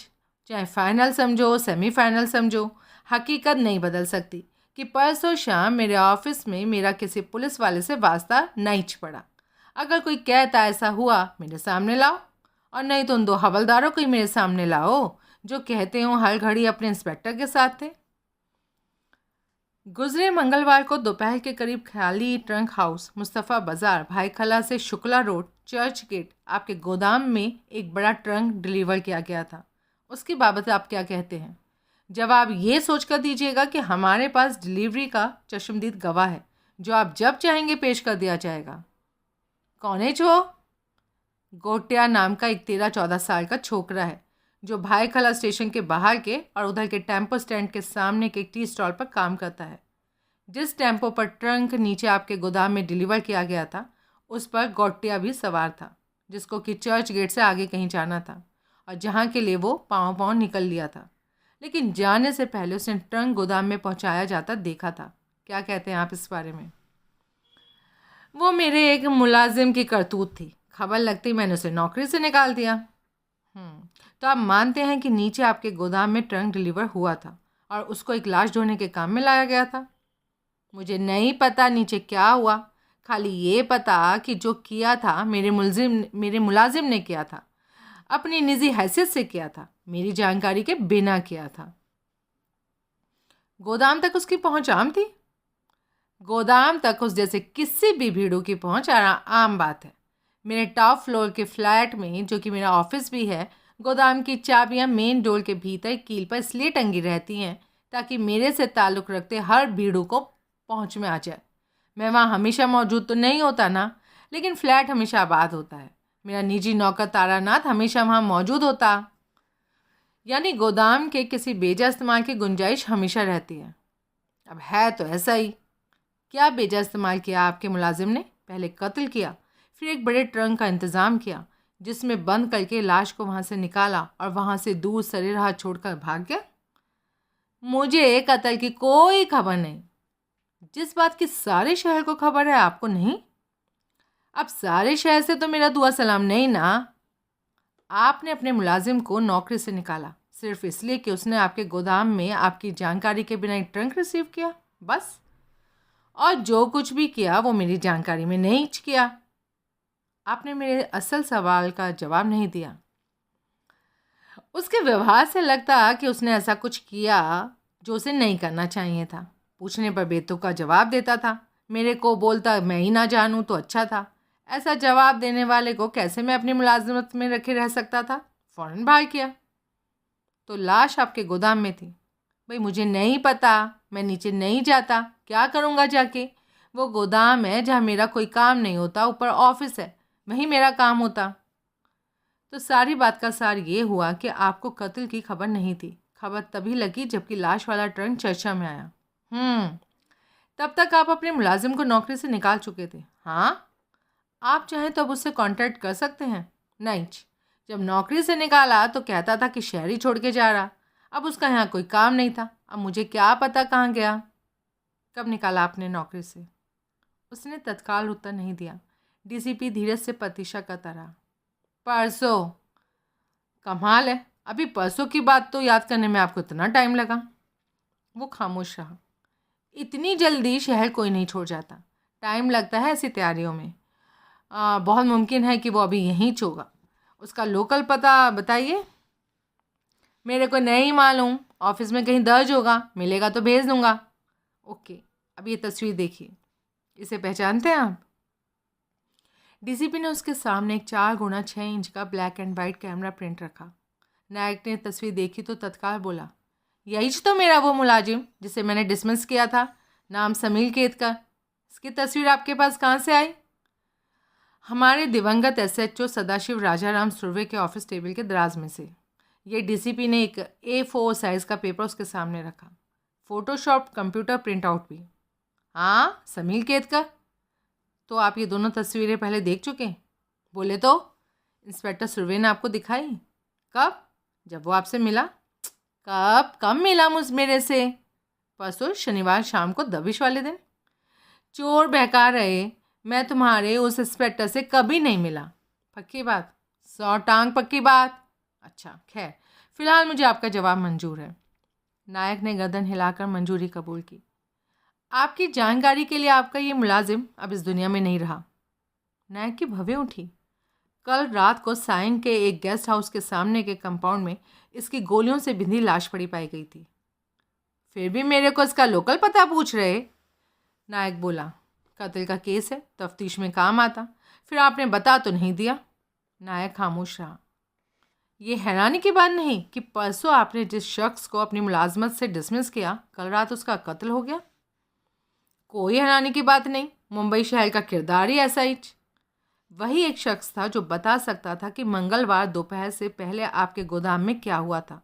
चाहे फाइनल समझो सेमीफाइनल समझो, हकीकत नहीं बदल सकती कि परसों शाम मेरे ऑफिस में मेरा किसी पुलिस वाले से वास्ता नहीं पड़ा। अगर कोई कहता ऐसा हुआ मेरे सामने लाओ, और नहीं तो उन 2 हवलदारों को ही मेरे सामने लाओ जो कहते हो हर घड़ी अपने इंस्पेक्टर के साथ थे। गुजरे मंगलवार को दोपहर के करीब ख्याली ट्रंक हाउस, मुस्तफ़ा बाज़ार, भाईखला से शुक्ला रोड, चर्च गेट आपके गोदाम में एक बड़ा ट्रंक डिलीवर किया गया था। उसकी बाबत आप क्या कहते हैं? जवाब ये सोचकर दीजिएगा कि हमारे पास डिलीवरी का चश्मदीद गवाह है जो आप जब चाहेंगे पेश कर दिया जाएगा। कौन है जो? गोटिया नाम का एक 13-14 साल का छोकरा है जो भाईखला स्टेशन के बाहर के और उधर के टेम्पो स्टैंड के सामने के टी स्टॉल पर काम करता है। जिस टेम्पो पर ट्रंक नीचे आपके गोदाम में डिलीवर किया गया था उस पर गोटिया भी सवार था, जिसको कि चर्च गेट से आगे कहीं जाना था और जहाँ के लिए वो पाँव निकल लिया था, लेकिन जाने से पहले उसने ट्रंक गोदाम में पहुँचाया जाता देखा था। क्या कहते हैं आप इस बारे में? वो मेरे एक मुलाजिम की करतूत थी। खबर लगती मैंने उसे नौकरी से निकाल दिया। तो आप मानते हैं कि नीचे आपके गोदाम में ट्रंक डिलीवर हुआ था और उसको एक लाश ढोने के काम में लाया गया था? मुझे नहीं पता नीचे क्या हुआ, खाली ये पता कि जो किया था मेरे मुलाजिम ने किया था, अपनी निजी हैसियत से किया था, मेरी जानकारी के बिना किया था। गोदाम तक उसकी पहुंच आम थी? गोदाम तक उस जैसे किसी भी भीड़ों की पहुंच आम बात है। मेरे टॉप फ्लोर के फ्लैट में, जो कि मेरा ऑफिस भी है, गोदाम की चाबियां मेन डोर के भीतर कील पर इसलिए टंगी रहती हैं ताकि मेरे से ताल्लुक़ रखते हर भीड़ों को पहुंच में आ जाए। मैं वहाँ हमेशा मौजूद तो नहीं होता ना, लेकिन फ्लैट हमेशा आबाद होता है। मेरा निजी नौकर तारानाथ हमेशा वहाँ मौजूद होता, यानी गोदाम के किसी बेजा इस्तेमाल की गुंजाइश हमेशा रहती है। अब है तो ऐसा ही। क्या बेजा इस्तेमाल किया आपके मुलाजिम ने? पहले कत्ल किया, फिर एक बड़े ट्रंक का इंतज़ाम किया जिसमें बंद करके लाश को वहाँ से निकाला और वहाँ से दूर सरे राह छोड़कर भाग गया। मुझे कत्ल की कोई खबर नहीं। जिस बात की सारे शहर को खबर है आपको नहीं। अब सारे शहर से तो मेरा दुआ सलाम नहीं ना। आपने अपने मुलाजिम को नौकरी से निकाला सिर्फ इसलिए कि उसने आपके गोदाम में आपकी जानकारी के बिना एक ट्रंक रिसीव किया, बस। और जो कुछ भी किया वो मेरी जानकारी में नहीं किया। आपने मेरे असल सवाल का जवाब नहीं दिया। उसके व्यवहार से लगता कि उसने ऐसा कुछ किया जो उसे नहीं करना चाहिए था। पूछने पर बेतुका जवाब देता था। मेरे को बोलता मैं ही ना जानूं तो अच्छा था। ऐसा जवाब देने वाले को कैसे मैं अपनी मुलाजिमत में रखे रह सकता था? फ़ौरन बाहर किया। तो लाश आपके गोदाम में थी? भाई मुझे नहीं पता, मैं नीचे नहीं जाता, क्या करूँगा जाके? वो गोदाम है जहाँ मेरा कोई काम नहीं होता, ऊपर ऑफिस है, वहीं मेरा काम होता। तो सारी बात का सार ये हुआ कि आपको कत्ल की खबर नहीं थी। खबर तभी लगी जबकि लाश वाला ट्रंक चर्चा में आया। तब तक आप अपने मुलाजिम को नौकरी से निकाल चुके थे? हाँ। आप चाहें तो अब उससे कांटेक्ट कर सकते हैं। नहीं, जब नौकरी से निकाला तो कहता था कि शहर ही छोड़ के जा रहा। अब उसका यहाँ कोई काम नहीं था। अब मुझे क्या पता कहाँ गया। कब निकाला आपने नौकरी से? उसने तत्काल उत्तर नहीं दिया। डीसीपी धीरज से प्रतीक्षा करता रहा। परसों। कमाल है, अभी परसों की बात तो याद करने में आपको इतना टाइम लगा। वो खामोश रहा। इतनी जल्दी शहर कोई नहीं छोड़ जाता, टाइम लगता है ऐसी तैयारियों में। बहुत मुमकिन है कि वो अभी यहीं होगा। उसका लोकल पता बताइए। मेरे को नहीं मालूम, ऑफिस में कहीं दर्ज होगा, मिलेगा तो भेज दूंगा। ओके, अब ये तस्वीर देखिए, इसे पहचानते हैं आप? डीसीपी ने उसके सामने एक 4x6 इंच का black and white camera print रखा। नायक ने तस्वीर देखी तो तत्काल बोला, यही तो मेरा वो मुलाजिम जिसे मैंने डिसमिस किया था, नाम समील केतकर। इसकी तस्वीर आपके पास कहाँ से आई? हमारे दिवंगत एसएचओ सदाशिव राजाराम सुर्वे के ऑफिस टेबल के दराज में से। ये डीसीपी ने एक A4 साइज़ का पेपर उसके सामने रखा, फोटोशॉप कंप्यूटर प्रिंट आउट भी। हाँ, समील केतकर। तो आप ये दोनों तस्वीरें पहले देख चुके? बोले तो। इंस्पेक्टर सुर्वे ने आपको दिखाई? कब? जब वो आपसे मिला। कब मिला मेरे से? परसों शनिवार शाम को दबिश वाले दिन। चोर बहका रहे, मैं तुम्हारे उस इंस्पेक्टर से कभी नहीं मिला। पक्की बात? 100 टांग पक्की बात। अच्छा, खैर फिलहाल मुझे आपका जवाब मंजूर है। नायक ने गर्दन हिलाकर मंजूरी कबूल की। आपकी जानकारी के लिए आपका ये मुलाजिम अब इस दुनिया में नहीं रहा। नायक की भवें उठी। कल रात को साइन के एक गेस्ट हाउस के सामने के कंपाउंड में इसकी गोलियों से बिंधी लाश पड़ी पाई गई थी। फिर भी मेरे को इसका लोकल पता पूछ रहे? नायक बोला, कत्ल का केस है, तफ्तीश में काम आता। फिर आपने बता तो नहीं दिया। नायक खामोश रहा। ये हैरानी की बात नहीं कि परसों आपने जिस शख्स को अपनी मुलाजमत से डिसमिस किया, कल रात उसका कत्ल हो गया। कोई हैरानी की बात नहीं, मुंबई शहर का किरदार ही ऐसा ही। वही एक शख्स था जो बता सकता था कि मंगलवार दोपहर से पहले आपके गोदाम में क्या हुआ था।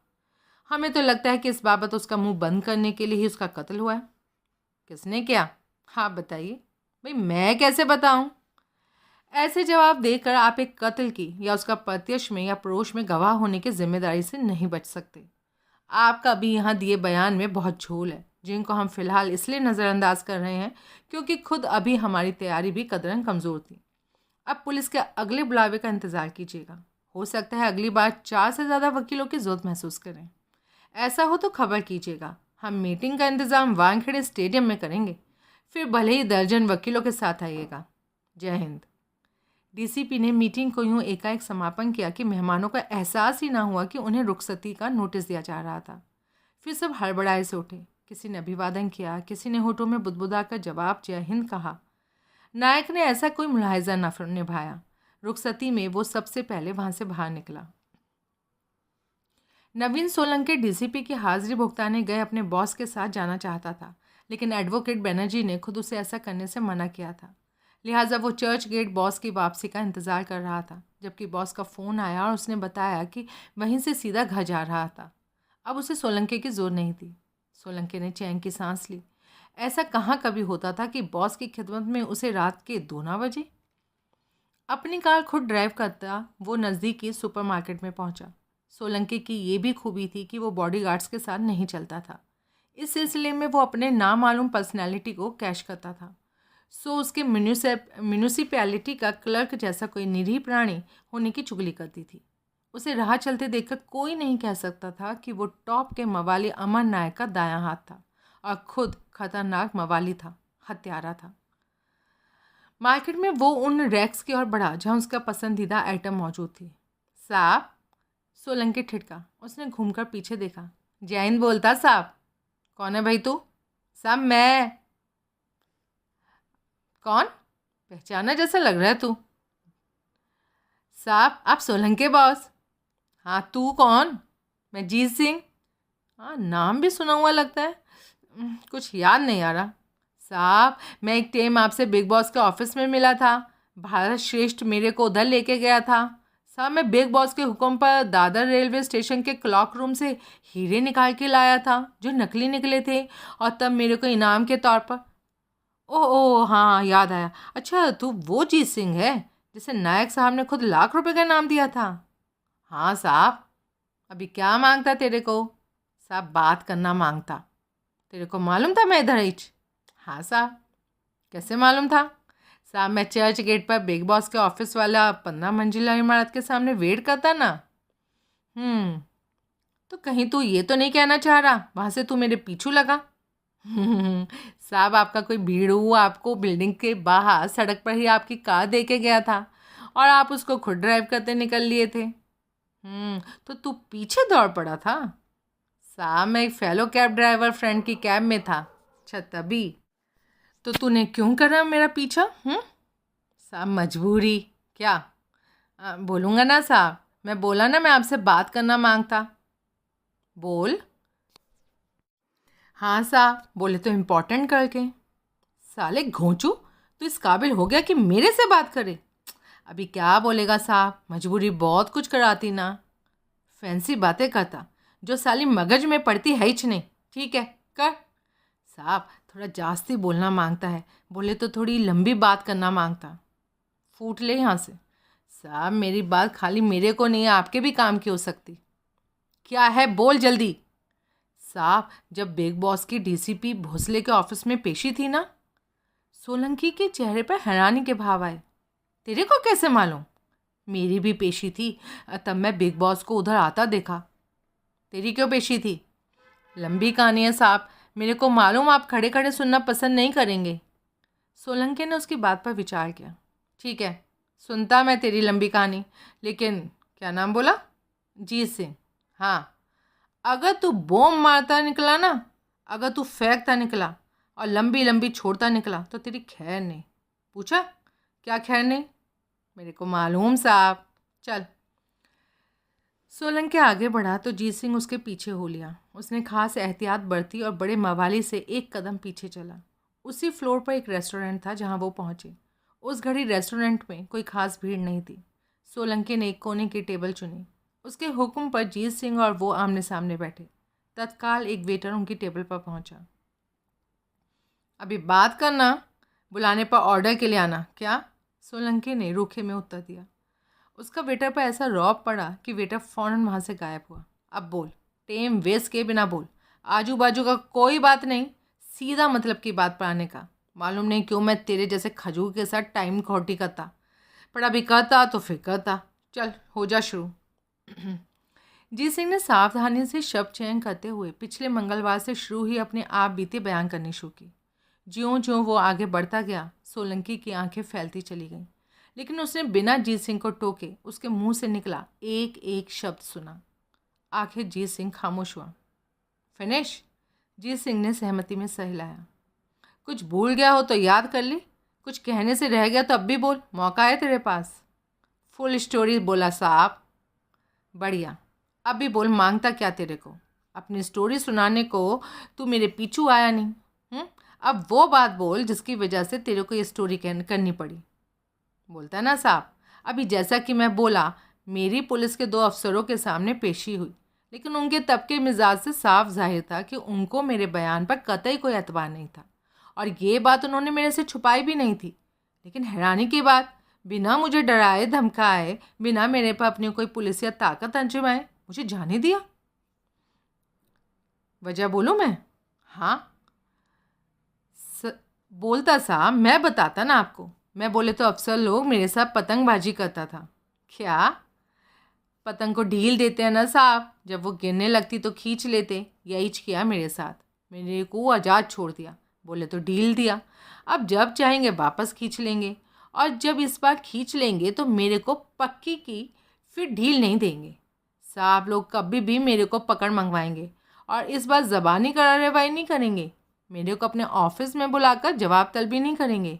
हमें तो लगता है कि इस बाबत उसका मुंह बंद करने के लिए ही उसका कत्ल हुआ है। किसने किया? हाँ बताइए। भाई मैं कैसे बताऊं? ऐसे जवाब देकर आप एक कत्ल की या उसका प्रत्यक्ष में या परोक्ष में गवाह होने की जिम्मेदारी से नहीं बच सकते। आपका अभी यहाँ दिए बयान में बहुत झोल है, जिनको हम फिलहाल इसलिए नज़रअंदाज कर रहे हैं क्योंकि खुद अभी हमारी तैयारी भी कदरन कमज़ोर थी। अब पुलिस के अगले बुलावे का इंतज़ार कीजिएगा। हो सकता है अगली बार 4 से ज़्यादा वकीलों की ज़रूरत महसूस करें। ऐसा हो तो खबर कीजिएगा। हम मीटिंग का इंतज़ाम वानखेड़े स्टेडियम में करेंगे। फिर भले ही दर्जन वकीलों के साथ आइएगा। जय हिंद। डीसीपी ने मीटिंग को यूं एकाएक समापन किया कि मेहमानों को एहसास ही ना हुआ कि उन्हें रुखसती का नोटिस दिया जा रहा था। फिर सब हड़बड़ाए से उठे। किसी ने अभिवादन किया, किसी ने होठों में बुदबुदा कर जवाब जय हिंद कहा। नायक ने ऐसा कोई मुलाहिजा न निभाया। रुखसती में वो सबसे पहले वहाँ से बाहर निकला। नवीन सोलंकी डीसीपी की हाजिरी भुगताने गए अपने बॉस के साथ जाना चाहता था, लेकिन एडवोकेट बनर्जी ने खुद उसे ऐसा करने से मना किया था। लिहाजा वो चर्च गेट बॉस की वापसी का इंतज़ार कर रहा था, जबकि बॉस का फ़ोन आया और उसने बताया कि वहीं से सीधा घर जा रहा था। अब उसे सोलंकी की जोर नहीं थी। सोलंकी ने चैन की सांस ली। ऐसा कहाँ कभी होता था कि बॉस की खिदमत में उसे रात के 2 बजे। अपनी कार खुद ड्राइव करता वो नज़दीकी सुपरमार्केट में पहुंचा। सोलंकी की ये भी खूबी थी कि वो बॉडीगार्ड्स के साथ नहीं चलता था। इस सिलसिले में वो अपने नामालूम पर्सनैलिटी को कैश करता था। सो उसके म्यूनिसिपैलिटी का क्लर्क जैसा कोई निरीह प्राणी होने की चुगली करती थी। उसे राह चलते देखकर कोई नहीं कह सकता था कि वो टॉप के मवाली अमर नायक का दायां हाथ था और खुद खतरनाक मवाली था, हत्यारा था। मार्केट में वो उन रैक्स की ओर बढ़ा जहाँ उसका पसंदीदा आइटम मौजूद थी। साहब, सोलंकी ठिठका। उसने घूमकर पीछे देखा। जय हिंद बोलता साहब। कौन है भाई तू? साहब मैं। कौन? पहचाना जैसा लग रहा है तू। साहब आप सोलंकी बॉस? हाँ तू कौन? मैं जीत सिंह। हाँ नाम भी सुना हुआ लगता है, कुछ याद नहीं आ रहा। साहब मैं एक टाइम आपसे बिग बॉस के ऑफिस में मिला था। भारत श्रेष्ठ मेरे को उधर लेके गया था। साहब मैं बिग बॉस के हुक्म पर दादर रेलवे स्टेशन के क्लॉक रूम से हीरे निकाल के लाया था जो नकली निकले थे, और तब मेरे को इनाम के तौर पर। ओह हाँ याद आया। अच्छा तू वो जीत सिंह है जिसे नायक साहब ने खुद लाख रुपए का इनाम दिया था? हाँ साहब। अभी क्या मांगता तेरे को? साहब बात करना मांगता। तेरे को मालूम था मैं इधर आई? हाँ साहब। कैसे मालूम था? साहब मैं चर्च गेट पर बिग बॉस के ऑफिस वाला 15 मंजिला इमारत के सामने वेट करता ना। तो कहीं तू ये तो नहीं कहना चाह रहा वहाँ से तू मेरे पीछू लगा? साहब आपका कोई भीड़ू आपको बिल्डिंग के बाहर सड़क पर ही आपकी कार दे के गया था और आप उसको खुद ड्राइव करते निकल लिए थे। तो तू पीछे दौड़ पड़ा था? साहब मैं एक फेलो कैब ड्राइवर फ्रेंड की कैब में था। अच्छा तभी। तो तूने क्यों करा मेरा पीछा? साहब मजबूरी। क्या? बोलूँगा ना साहब, मैं बोला ना मैं आपसे बात करना मांगता। बोल। हाँ साहब बोले तो इम्पोर्टेंट करके। साले घोंचू, तू इस काबिल हो गया कि मेरे से बात करे? अभी क्या बोलेगा साहब, मजबूरी बहुत कुछ कराती ना। फैंसी बातें करता जो साली मगज में पड़ती है ही नहीं। ठीक है कर। साहब थोड़ा जास्ती बोलना मांगता है, बोले तो थोड़ी लंबी बात करना मांगता। फूट ले यहाँ से। साहब मेरी बात खाली मेरे को नहीं आपके भी काम की हो सकती। क्या है बोल जल्दी। साहब जब बिग बॉस की डीसीपी भोसले के ऑफिस में पेशी थी ना। सोलंकी के चेहरे पर हैरानी के भाव आए। तेरे को कैसे मालूम? मेरी भी पेशी थी, तब मैं बिग बॉस को उधर आता देखा। तेरी क्यों पेशी थी? लंबी कहानी है साहब, मेरे को मालूम आप खड़े खड़े सुनना पसंद नहीं करेंगे। सोलंकी ने उसकी बात पर विचार किया। ठीक है सुनता मैं तेरी लंबी कहानी, लेकिन क्या नाम बोला? जीत सिंह। हाँ, अगर तू बॉम्ब मारता निकला ना, अगर तू फेंकता निकला और लंबी लंबी छोड़ता निकला तो तेरी खैर नहीं। पूछा क्या खैर नहीं? मेरे को मालूम साहब। चल। सोलंकी आगे बढ़ा तो जीत सिंह उसके पीछे हो लिया। उसने खास एहतियात बरती और बड़े मवाली से एक कदम पीछे चला। उसी फ्लोर पर एक रेस्टोरेंट था जहां वो पहुंचे। उस घड़ी रेस्टोरेंट में कोई खास भीड़ नहीं थी। सोलंकी ने एक कोने की टेबल चुनी। उसके हुक्म पर जीत सिंह और वो आमने सामने बैठे। तत्काल एक वेटर उनकी टेबल पर पहुंचा। अभी बात करना, बुलाने पर ऑर्डर के लिए आना। क्या? सोलंकी ने रूखे में उत्तर दिया। उसका वेटर पर ऐसा रौब पड़ा कि वेटर फौरन वहाँ से गायब हुआ। अब बोल, टेम वेस्ट के बिना बोल। आजू बाजू का कोई बात नहीं, सीधा मतलब की बात पर आने का। मालूम नहीं क्यों मैं तेरे जैसे खजूर के साथ टाइम खोटी करता, पर अभी करता तो फिर करता। चल हो जा शुरू। जीत सिंह ने सावधानी से शब्द चयन करते हुए पिछले मंगलवार से शुरू ही अपने आप बीते बयान करनी शुरू की। ज्यों ज्यों वो आगे बढ़ता गया, सोलंकी की आंखें फैलती चली गईं, लेकिन उसने बिना जीत सिंह को टोके उसके मुंह से निकला एक एक शब्द सुना। आखिर जीत सिंह खामोश हुआ। फिनिश? जीत सिंह ने सहमति में सर हिलाया। कुछ भूल गया हो तो याद कर ली, कुछ कहने से रह गया तो अब भी बोल, मौका है तेरे पास। फुल स्टोरी बोला साहब। बढ़िया, अब भी बोल, मांगता क्या तेरे को? अपनी स्टोरी सुनाने को तू मेरे पीछू आया नहीं। अब वो बात बोल जिसकी वजह से तेरे को ये स्टोरी करनी पड़ी। बोलता ना साहब। अभी जैसा कि मैं बोला, मेरी पुलिस के 2 अफसरों के सामने पेशी हुई, लेकिन उनके तब के मिजाज से साफ जाहिर था कि उनको मेरे बयान पर कतई कोई एतबार नहीं था, और ये बात उन्होंने मेरे से छुपाई भी नहीं थी। लेकिन हैरानी की बात, बिना मुझे डराए धमकाए, बिना मेरे पर अपनी कोई पुलिस या ताकत आजमाए मुझे जाने दिया। वजह बोलूँ मैं? हाँ बोलता साहब, मैं बताता ना आपको। मैं बोले तो अफसर लोग मेरे साथ पतंगबाजी करता था। क्या? पतंग को ढील देते हैं ना साहब, जब वो गिरने लगती तो खींच लेते। यही किया मेरे साथ। मेरे को आज़ाद छोड़ दिया। बोले तो ढील दिया, अब जब चाहेंगे वापस खींच लेंगे, और जब इस बार खींच लेंगे तो मेरे को पक्की की फिर ढील नहीं देंगे। साहब लोग कभी भी मेरे को पकड़ मंगवाएंगे, और इस बार ज़बानी कार्रवाई नहीं करेंगे। मेरे को अपने ऑफिस में बुलाकर जवाब तलबी नहीं करेंगे।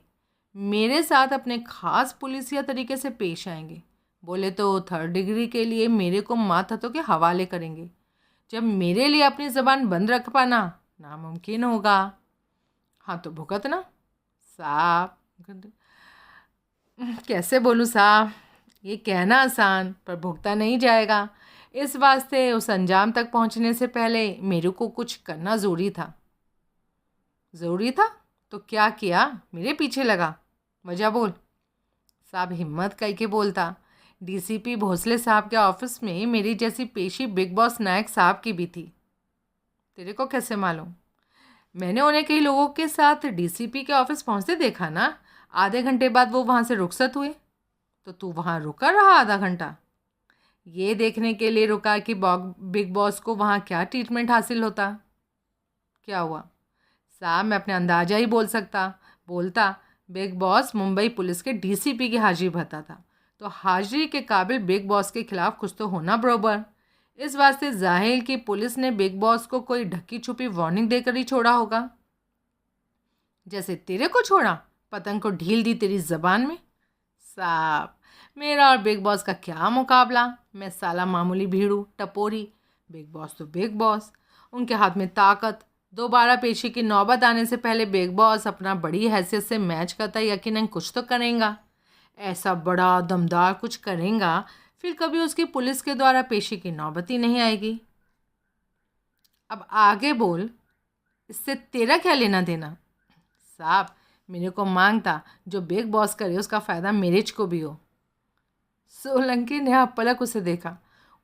मेरे साथ अपने खास पुलिसिया तरीके से पेश आएंगे। बोले तो 3rd डिग्री के लिए मेरे को मातहतों के हवाले करेंगे। जब मेरे लिए अपनी ज़बान बंद रख पाना नामुमकिन होगा। हाँ तो भुगतना साहब। कैसे बोलूँ साहब, ये कहना आसान पर भुगता नहीं जाएगा। इस वास्ते उस अंजाम तक पहुँचने से पहले मेरे को कुछ करना ज़रूरी था। ज़रूरी था तो क्या किया? मेरे पीछे लगा। वजह बोल। साहब हिम्मत करके बोलता, डीसीपी भोसले साहब के ऑफिस में मेरी जैसी पेशी बिग बॉस नायक साहब की भी थी। तेरे को कैसे मालूम? मैंने उन्हें कई लोगों के साथ डीसीपी के ऑफिस पहुंचते देखा ना। आधे घंटे बाद वो वहाँ से रुखसत हुए, तो तू वहाँ रुका रहा आधा घंटा, ये देखने के लिए रुका कि बिग बॉस को वहाँ क्या ट्रीटमेंट हासिल होता। क्या हुआ? साहब मैं अपने अंदाजा ही बोलता बिग बॉस मुंबई पुलिस के डीसीपी की हाजिरी भरता था, तो हाजिरी के काबिल बिग बॉस के खिलाफ कुछ तो होना बरोबर। इस वास्ते जाहिर कि पुलिस ने बिग बॉस को कोई ढकी छुपी वार्निंग देकर ही छोड़ा होगा, जैसे तेरे को छोड़ा, पतंग को ढील दी तेरी जबान में। साहब मेरा और बिग बॉस का क्या मुकाबला? मैं साला मामूली भीड़ू टपोरी, बिग बॉस तो बिग बॉस। उनके हाथ में ताकत। दोबारा पेशी की नौबत आने से पहले बिग बॉस अपना बड़ी हैसियत से मैच करता, यकीनन कुछ तो करेगा। ऐसा बड़ा दमदार कुछ करेगा, फिर कभी उसकी पुलिस के द्वारा पेशी की नौबत ही नहीं आएगी। अब आगे बोल, इससे तेरा क्या लेना देना? साहब मेरे को मांगता, जो बिग बॉस करे उसका फ़ायदा मेरेज को भी हो। सोलंकी ने आप पलक उसे देखा।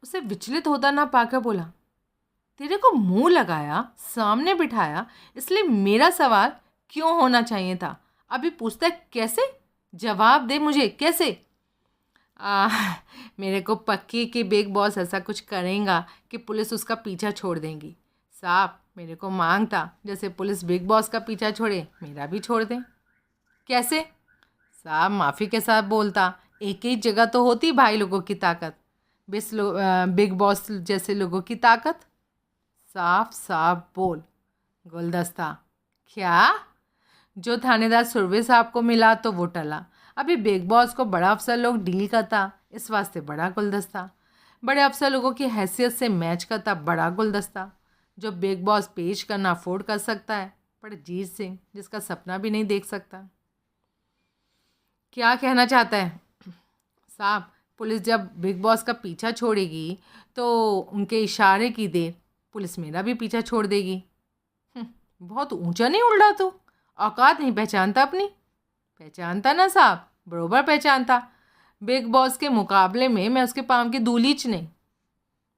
उसे विचलित होता ना पाकर बोला, तेरे को मुंह लगाया, सामने बिठाया, इसलिए मेरा सवाल क्यों होना चाहिए था? अभी पूछता है कैसे? जवाब दे मुझे, कैसे? मेरे को पक्की कि बिग बॉस ऐसा कुछ करेगा कि पुलिस उसका पीछा छोड़ देगी। साहब मेरे को मांगता, जैसे पुलिस बिग बॉस का पीछा छोड़े मेरा भी छोड़ दे। कैसे? साहब माफ़ी के साथ बोलता, एक ही जगह तो होती भाई लोगों की ताकत, बिग बॉस जैसे लोगों की ताकत। साफ साफ बोल। गुलदस्ता। क्या? जो थानेदार सुरभि साहब को मिला तो वो टला। अभी बिग बॉस को बड़ा अफसर लोग डील करता, इस वास्ते बड़ा गुलदस्ता। बड़े अफसर लोगों की हैसियत से मैच करता बड़ा गुलदस्ता। जो बिग बॉस पेश करना अफोर्ड कर सकता है, पर जीत सिंह जिसका सपना भी नहीं देख सकता। क्या कहना चाहता है साहब? पुलिस जब बिग बॉस का पीछा छोड़ेगी तो उनके इशारे की देर पुलिस मेरा भी पीछा छोड़ देगी। बहुत ऊंचा नहीं उड़ रहा तू? औकात नहीं पहचानता अपनी? पहचानता ना साहब, बरोबर पहचानता। बिग बॉस के मुकाबले में मैं उसके पाँव की धूलीच नहीं।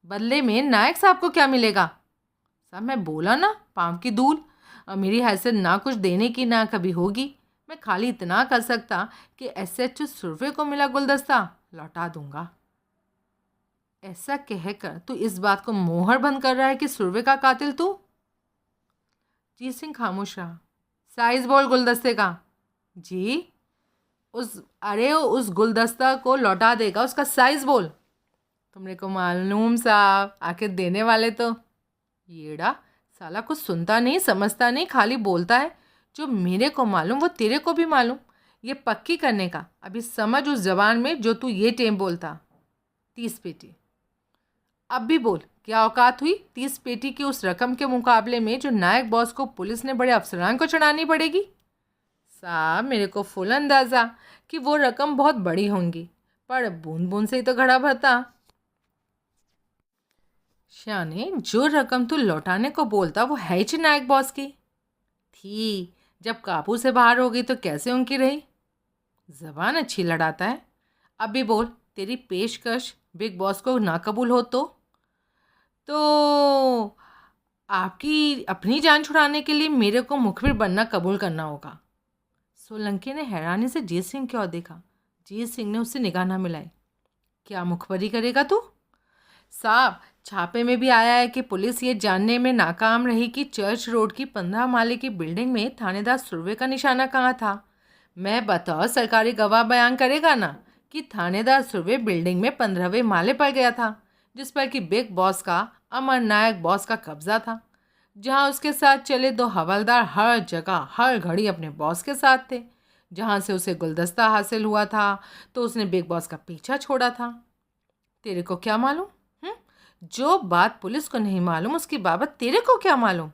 बदले में नायक साहब को क्या मिलेगा? साहब मैं बोला ना, पाँव की धूल। मेरी हैसियत ना कुछ देने की ना कभी होगी। मैं खाली इतना कर सकता कि SHO सुरभि को मिला गुलदस्ता लौटा दूंगा। ऐसा कहकर तू इस बात को मोहर बंद कर रहा है कि सुरभि का कातिल तू? जीत सिंह खामोश रहा। साइज बोल गुलदस्ते का। जी? उस गुलदस्ता को लौटा देगा, उसका साइज बोल। तुमने को मालूम साहब, आखिर देने वाले तो येड़ा साला कुछ सुनता नहीं समझता नहीं, खाली बोलता है। जो मेरे को मालूम वो तेरे को भी मालूम। ये पक्की करने का अभी समझ उस जबान में जो तू ये टेम बोलता। 30 पेटी। अब भी बोल, क्या औकात हुई 30 पेटी की उस रकम के मुकाबले में जो नायक बॉस को पुलिस ने बड़े अफसरान को चढ़ानी पड़ेगी? साहब मेरे को फुल अंदाज़ा कि वो रकम बहुत बड़ी होंगी, पर बूंद बूंद से ही तो घड़ा भरता। शाने, जो रकम तू लौटाने को बोलता वो है ही नायक बॉस की थी। जब काबू से बाहर हो गई तो कैसे उनकी रही? जबान अच्छी लड़ाता है। अब भी बोल, तेरी पेशकश बिग बॉस को ना कबूल हो तो आपकी अपनी जान छुड़ाने के लिए मेरे को मुखबिर बनना कबूल करना होगा। सोलंकी ने हैरानी से जीत सिंह की ओर देखा। जीत सिंह ने उससे निगाह ना मिलाई। क्या मुखबरी करेगा तू? साहब छापे में भी आया है कि पुलिस ये जानने में नाकाम रही कि चर्च रोड की 15 माले की बिल्डिंग में थानेदार सुरभि का निशाना कहाँ था। मैं बतौर सरकारी गवाह बयान करेगा ना कि थानेदार सुरभि बिल्डिंग में 15वें माले पर गया था, जिस पर कि बिग बॉस का अमर नायक बॉस का कब्जा था, जहां उसके साथ चले 2 हवलदार हर जगह हर घड़ी अपने बॉस के साथ थे। जहां से उसे गुलदस्ता हासिल हुआ था तो उसने बिग बॉस का पीछा छोड़ा था। तेरे को क्या मालूम? जो बात पुलिस को नहीं मालूम उसकी बाबत तेरे को क्या मालूम?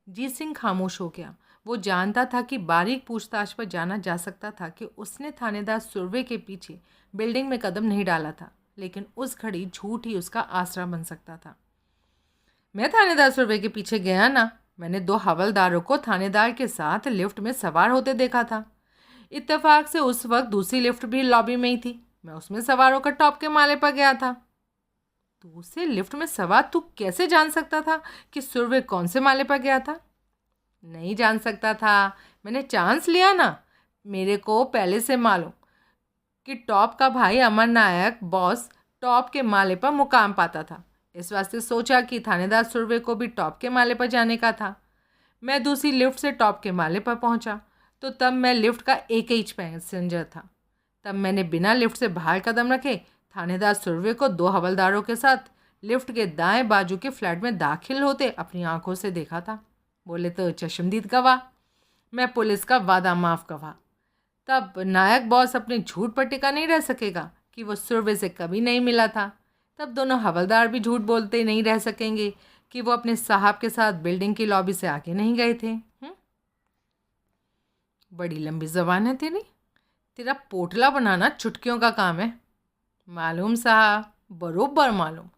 जीत सिंह खामोश हो गया। वो जानता था कि बारीक पूछताछ पर जाना जा सकता था कि उसने थानेदार सुरभि के पीछे बिल्डिंग में कदम नहीं डाला था, लेकिन उस घड़ी झूठ ही उसका आसरा बन सकता था। मैं थानेदार सुरभि के पीछे गया ना, मैंने 2 हवलदारों को थानेदार के साथ लिफ्ट में सवार होते देखा था। इत्तेफाक से उस वक्त दूसरी लिफ्ट भी लॉबी में ही थी। मैं उसमें सवार होकर टॉप के माले पर गया था। दूसरे लिफ्ट में सवार तू कैसे जान सकता था कि सुरभि कौन से माले पर गया था? नहीं जान सकता था, मैंने चांस लिया ना। मेरे को पहले से मालूम कि टॉप का भाई अमर नायक बॉस टॉप के माले पर मुकाम पाता था। इस वास्ते सोचा कि थानेदार सुरभि को भी टॉप के माले पर जाने का था। मैं दूसरी लिफ्ट से टॉप के माले पर पहुंचा तो तब मैं लिफ्ट का एक ही पैसेंजर था। तब मैंने बिना लिफ्ट से बाहर कदम रखे थानेदार सुरभि को 2 हवलदारों के साथ लिफ्ट के दाएं बाजू के फ्लैट में दाखिल होते अपनी आंखों से देखा था। बोले तो चश्मदीद गवाह, मैं पुलिस का वादा माफ़ गवाह। तब नायक बॉस अपने झूठ पर टिका नहीं रह सकेगा कि वो सुरभि से कभी नहीं मिला था। तब दोनों हवलदार भी झूठ बोलते नहीं रह सकेंगे कि वो अपने साहब के साथ बिल्डिंग की लॉबी से आगे नहीं गए थे। बड़ी लंबी ज़बान है तेरी। तेरा पोटला बनाना चुटकियों का काम है। मालूम साहब, बरोबर मालूम,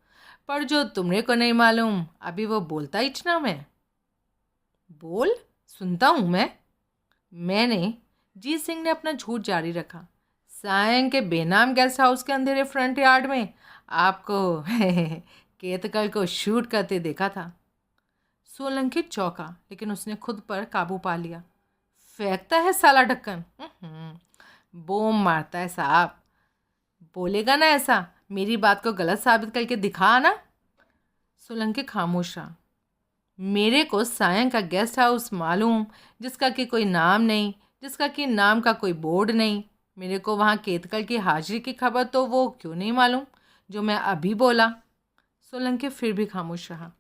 पर जो तुमने को नहीं मालूम अभी वो बोलता ही ना। मैं बोल, सुनता हूँ मैंने जीत सिंह ने अपना झूठ जारी रखा। सायं के बेनाम गेस्ट हाउस के अंधेरे फ्रंट यार्ड में आपको केतकर को शूट करते देखा था। सोलंकी चौंका, लेकिन उसने खुद पर काबू पा लिया। फेंकता है साला ढक्कन, बोम मारता है साहब। बोलेगा ना ऐसा, मेरी बात को गलत साबित करके दिखा ना। सोलंकी खामोश रहा। मेरे को सायं का गेस्ट हाउस मालूम, जिसका कि कोई नाम नहीं, जिसका कि नाम का कोई बोर्ड नहीं। मेरे को वहाँ केतकर की हाजिरी की खबर तो वो क्यों नहीं मालूम जो मैं अभी बोला। सोलंकी फिर भी खामोश रहा।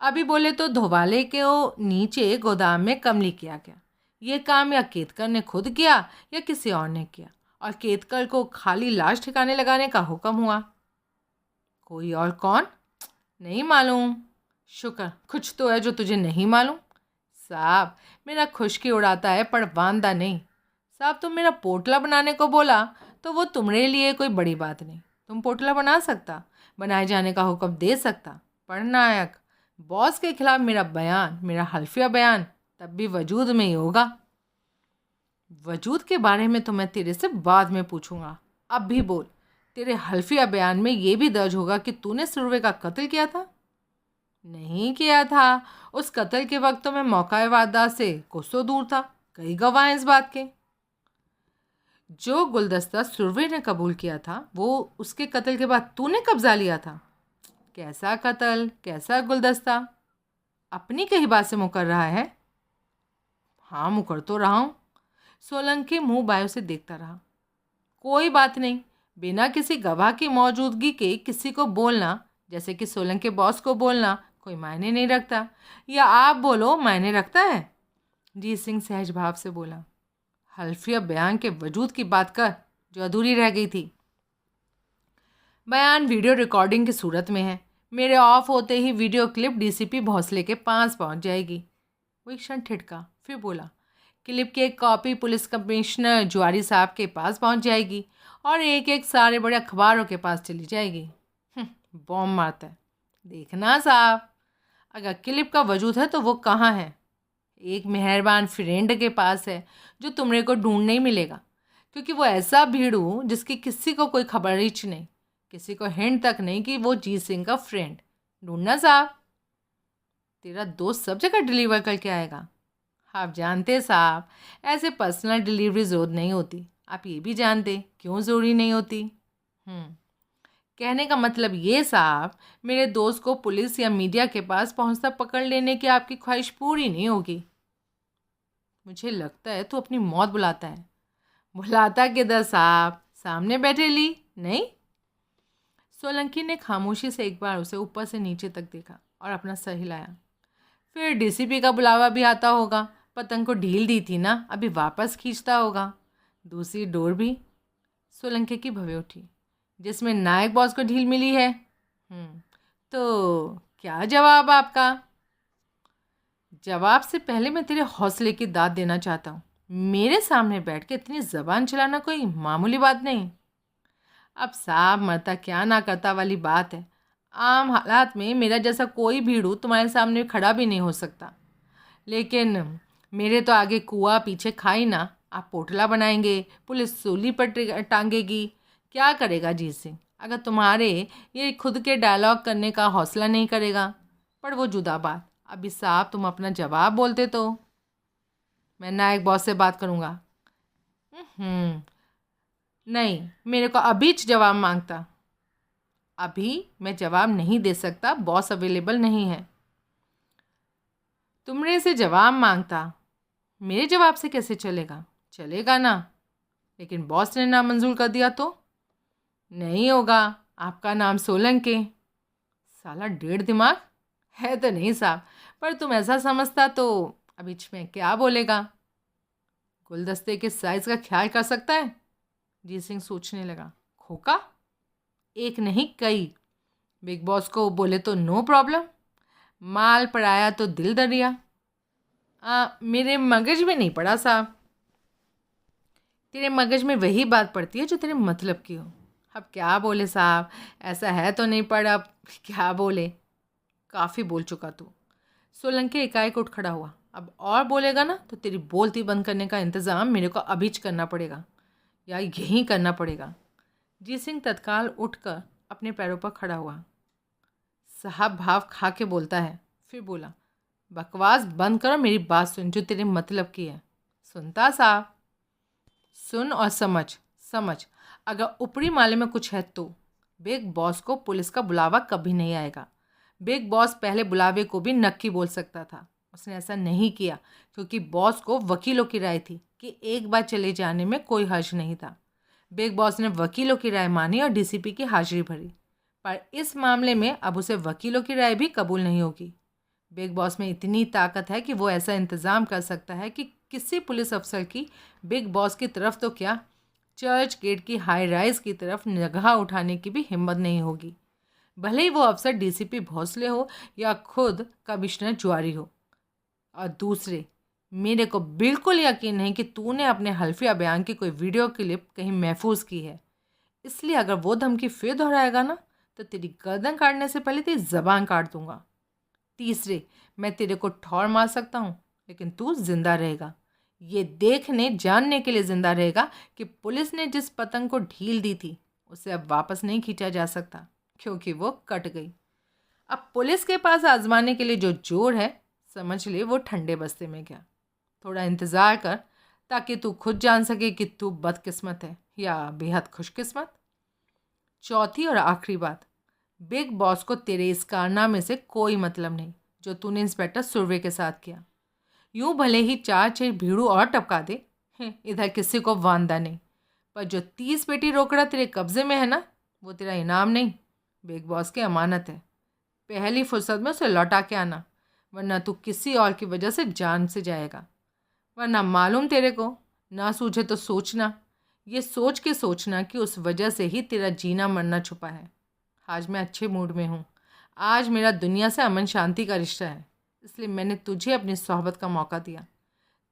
अभी बोले तो धोवाले के वो नीचे गोदाम में कमली किया गया। ये काम या केतकर ने खुद किया या किसी और ने किया, और केतकर को खाली लाश ठिकाने लगाने का हुक्म हुआ। कोई और कौन? नहीं मालूम। शुक्र, कुछ तो है जो तुझे नहीं मालूम। साहब, मेरा खुशकी उड़ाता है पर वांदा नहीं। साहब, तुम मेरा पोटला बनाने को बोला तो वो तुम्हारे लिए कोई बड़ी बात नहीं। तुम पोटला बना सकता, बनाए जाने का हुक्म दे सकता, पर नायक बॉस के खिलाफ मेरा बयान, मेरा हल्फिया बयान तब भी वजूद में ही होगा। वजूद के बारे में तो मैं तेरे से बाद में पूछूंगा। अब भी बोल, तेरे हल्फिया बयान में ये भी दर्ज होगा कि तूने सुरवे का कत्ल किया था? नहीं किया था। उस कत्ल के वक्त तो मैं मौका वारदात से कोसों दूर था। कई गवाह हैं इस बात के। जो गुलदस्ता सुरवे ने कबूल किया था वो उसके कत्ल के बाद तूने कब्जा लिया था। कैसा कत्ल, कैसा गुलदस्ता? अपनी कही बात से मुकर रहा है? हाँ, मुकर तो रहा हूँ। सोलंकी मुंह बायों से देखता रहा। कोई बात नहीं, बिना किसी गवाह की मौजूदगी के किसी को बोलना, जैसे कि सोलंकी बॉस को बोलना, कोई मायने नहीं रखता। या आप बोलो, मायने रखता है? जीत सिंह सहज भाव से बोला। हल्फिया बयान के वजूद की बात कर जो अधूरी रह गई थी। बयान वीडियो रिकॉर्डिंग की सूरत में है। मेरे ऑफ होते ही वीडियो क्लिप डीसीपी भोसले के पास पहुंच जाएगी। वो एक क्षण ठिठका, फिर बोला, क्लिप की एक कॉपी पुलिस कमिश्नर जुआरी साहब के पास पहुंच जाएगी और एक एक सारे बड़े अखबारों के पास चली जाएगी। बॉम्ब मारता है। देखना साहब, अगर क्लिप का वजूद है तो वो कहाँ है? एक मेहरबान फ्रेंड के पास है जो तुमरे को ढूंढ नहीं मिलेगा, क्योंकि वो ऐसा भीड़ू जिसकी किसी को कोई खबर ही नहीं, किसी को हिंट तक नहीं कि वो जीत सिंह का फ्रेंड। ढूंढना साहब। तेरा दोस्त सब जगह डिलीवर करके आएगा। आप जानते साहब, ऐसे पर्सनल डिलीवरी ज़रूरत नहीं होती। आप ये भी जानते क्यों ज़रूरी नहीं होती। कहने का मतलब ये साहब, मेरे दोस्त को पुलिस या मीडिया के पास पहुंचता पकड़ लेने की आपकी ख्वाहिश पूरी नहीं होगी। मुझे लगता है तू अपनी मौत बुलाता है। बुलाता किधर साहब, सामने बैठे ली नहीं? सोलंकी ने खामोशी से एक बार उसे ऊपर से नीचे तक देखा और अपना सर हिलाया। फिर डीसीपी का बुलावा भी आता होगा। पतंग को ढील दी थी ना, अभी वापस खींचता होगा। दूसरी डोर भी। सोलंकी की भवें उठी। जिसमें नायक बॉस को ढील मिली है। तो क्या जवाब आपका? जवाब से पहले मैं तेरे हौसले की दाद देना चाहता हूँ। मेरे सामने बैठ के इतनी ज़बान चलाना कोई मामूली बात नहीं। अब साहब, मरता क्या ना करता वाली बात है। आम हालात में मेरा जैसा कोई भीड़ू तुम्हारे सामने खड़ा भी नहीं हो सकता, लेकिन मेरे तो आगे कुआ पीछे खाई ना। आप पोटला बनाएंगे, पुलिस सूली पर टांगेगी। क्या करेगा जीत सिंह अगर तुम्हारे ये खुद के डायलॉग करने का हौसला नहीं करेगा? पर वो जुदा बात। अभी साहब, तुम अपना जवाब बोलते तो मैं नायक बॉस से बात करूँगा। नहीं, मेरे को अभी जवाब मांगता। अभी मैं जवाब नहीं दे सकता, बॉस अवेलेबल नहीं है। तुमने से जवाब मांगता। मेरे जवाब से कैसे चलेगा? चलेगा ना, लेकिन बॉस ने नामंजूर कर दिया तो? नहीं होगा। आपका नाम सोलंकी। साला डेढ़ दिमाग है तो नहीं साहब, पर तुम ऐसा समझता तो अब बीच में क्या बोलेगा? गुलदस्ते के साइज का ख्याल कर सकता है? जीत सिंह सोचने लगा। खोका? एक नहीं कई। बिग बॉस को बोले तो नो प्रॉब्लम। माल पड़ाया तो दिल दरिया। मेरे मगज में नहीं पड़ा साहब। तेरे मगज में वही बात पड़ती है जो तेरे मतलब की हो। अब क्या बोले साहब, ऐसा है तो नहीं पड़ा, अब क्या बोले? काफ़ी बोल चुका तू। सोलंकी एकाएक उठ खड़ा हुआ। अब और बोलेगा ना तो तेरी बोलती बंद करने का इंतज़ाम मेरे को अभी करना पड़ेगा, या यहीं करना पड़ेगा। जीत सिंह तत्काल उठकर अपने पैरों पर खड़ा हुआ। साहब भाव खा के बोलता है। फिर बोला, बकवास बंद करो, मेरी बात सुन जो तेरे मतलब की है। सुनता साहब? सुन और समझ। समझ, अगर ऊपरी माले में कुछ है तो बिग बॉस को पुलिस का बुलावा कभी नहीं आएगा। बिग बॉस पहले बुलावे को भी नक्की बोल सकता था। उसने ऐसा नहीं किया क्योंकि बॉस को वकीलों की राय थी कि एक बार चले जाने में कोई हर्ज नहीं था। बिग बॉस ने वकीलों की राय मानी और डीसीपी की हाजिरी भरी, पर इस मामले में अब उसे वकीलों की राय भी कबूल नहीं होगी। बिग बॉस में इतनी ताकत है कि वो ऐसा इंतज़ाम कर सकता है कि किसी पुलिस अफसर की बिग बॉस की तरफ तो क्या, चर्च गेट की हाई राइज की तरफ निगाह उठाने की भी हिम्मत नहीं होगी, भले ही वो अफसर डीसीपी भोसले हो या खुद कमिश्नर ज्वारी हो। और दूसरे, मेरे को बिल्कुल यकीन नहीं कि तूने अपने हल्फिया बयान की कोई वीडियो क्लिप कहीं महफूज की है, इसलिए अगर वो धमकी फिर दोहराएगा ना तो तेरी गर्दन काटने से पहले तेरी जबान काट दूंगा। तीसरे, मैं तेरे को ठौर मार सकता हूँ, लेकिन तू जिंदा रहेगा, ये देखने जानने के लिए जिंदा रहेगा कि पुलिस ने जिस पतंग को ढील दी थी उसे अब वापस नहीं खींचा जा सकता, क्योंकि वो कट गई। अब पुलिस के पास आजमाने के लिए जो जोर है, समझ ले वो ठंडे बस्ते में गया। थोड़ा इंतज़ार कर, ताकि तू खुद जान सके कि तू बदकिस्मत है या बेहद खुशकिस्मत। चौथी और आखिरी बात, बिग बॉस को तेरे इस कारनामे से कोई मतलब नहीं जो तूने इंस्पेक्टर सुरवे के साथ किया। यूं भले ही 4-6 भीड़ू और टपका दे, इधर किसी को वांदा नहीं, पर जो 30 पेटी रोकड़ा तेरे कब्जे में है ना, वो तेरा इनाम नहीं, बिग बॉस की अमानत है। पहली फुर्सत में उसे लौटा के आना, वरना तू किसी और की वजह से जान से जाएगा। वरना मालूम तेरे को, ना सूझे तो सोचना, ये सोच के सोचना कि उस वजह से ही तेरा जीना मरना छुपा है। आज मैं अच्छे मूड में हूँ, आज मेरा दुनिया से अमन शांति का रिश्ता है, इसलिए मैंने तुझे अपनी सोहबत का मौका दिया,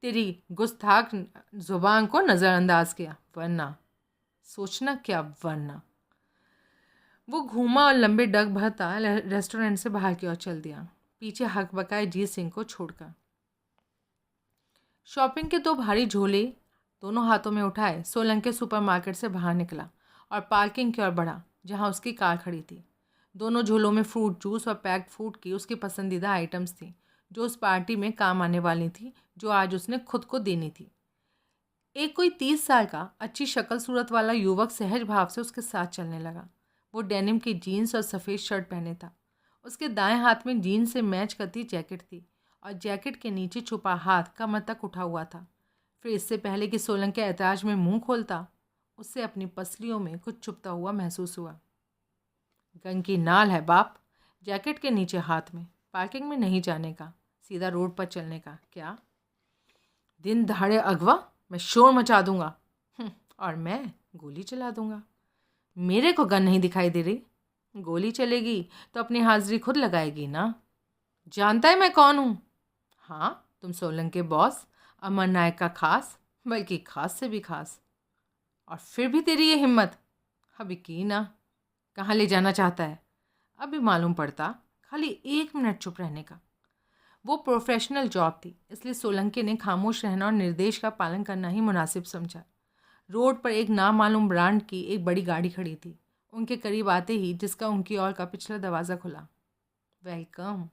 तेरी गुस्ताख जुबान को नज़रअंदाज किया, वरना सोचना क्या वरना। वो घूमा और लंबे डग भरता रेस्टोरेंट से बाहर की ओर चल दिया, पीछे हकबकाए जीत सिंह को छोड़कर। शॉपिंग के 2 भारी झोले दोनों हाथों में उठाए सोलंकी सुपरमार्केट से बाहर निकला और पार्किंग की ओर बढ़ा, जहां उसकी कार खड़ी थी। दोनों झोलों में फ्रूट जूस और पैक्ड फूड की उसकी पसंदीदा आइटम्स थी, जो उस पार्टी में काम आने वाली थी, जो आज उसने खुद को देनी थी। एक कोई 30 साल का अच्छी शक्ल सूरत वाला युवक सहज भाव से उसके साथ चलने लगा। वो डेनिम की जीन्स और सफ़ेद शर्ट पहने था। उसके दाएं हाथ में जीन्स से मैच करती जैकेट थी और जैकेट के नीचे छुपा हाथ कमर तक उठा हुआ था। फिर इससे पहले कि सोलंकी ऐतराज में मुंह खोलता, उससे अपनी पसलियों में कुछ चुभता हुआ महसूस हुआ। गन की नाल है बाप, जैकेट के नीचे हाथ में, पार्किंग में नहीं जाने का, सीधा रोड पर चलने का। क्या दिन दहाड़े अगवा, मैं शोर मचा दूंगा, और मैं गोली चला दूंगा। मेरे को गन नहीं दिखाई दे रही, गोली चलेगी तो अपनी हाजिरी खुद लगाएगी ना। जानता है मैं कौन हूँ? हाँ, तुम सोलंकी बॉस, अमर नायक का खास, बल्कि खास से भी खास। और फिर भी तेरी ये हिम्मत, अभी की ना। कहाँ ले जाना चाहता है? अभी मालूम पड़ता, खाली 1 मिनट चुप रहने का। वो प्रोफेशनल जॉब थी, इसलिए सोलंकी ने खामोश रहना और निर्देश का पालन करना ही मुनासिब समझा। रोड पर एक नामालूम ब्रांड की एक बड़ी गाड़ी खड़ी थी। उनके करीब आते ही जिसका उनकी ओर का पिछला दरवाज़ा खुला। वेलकम,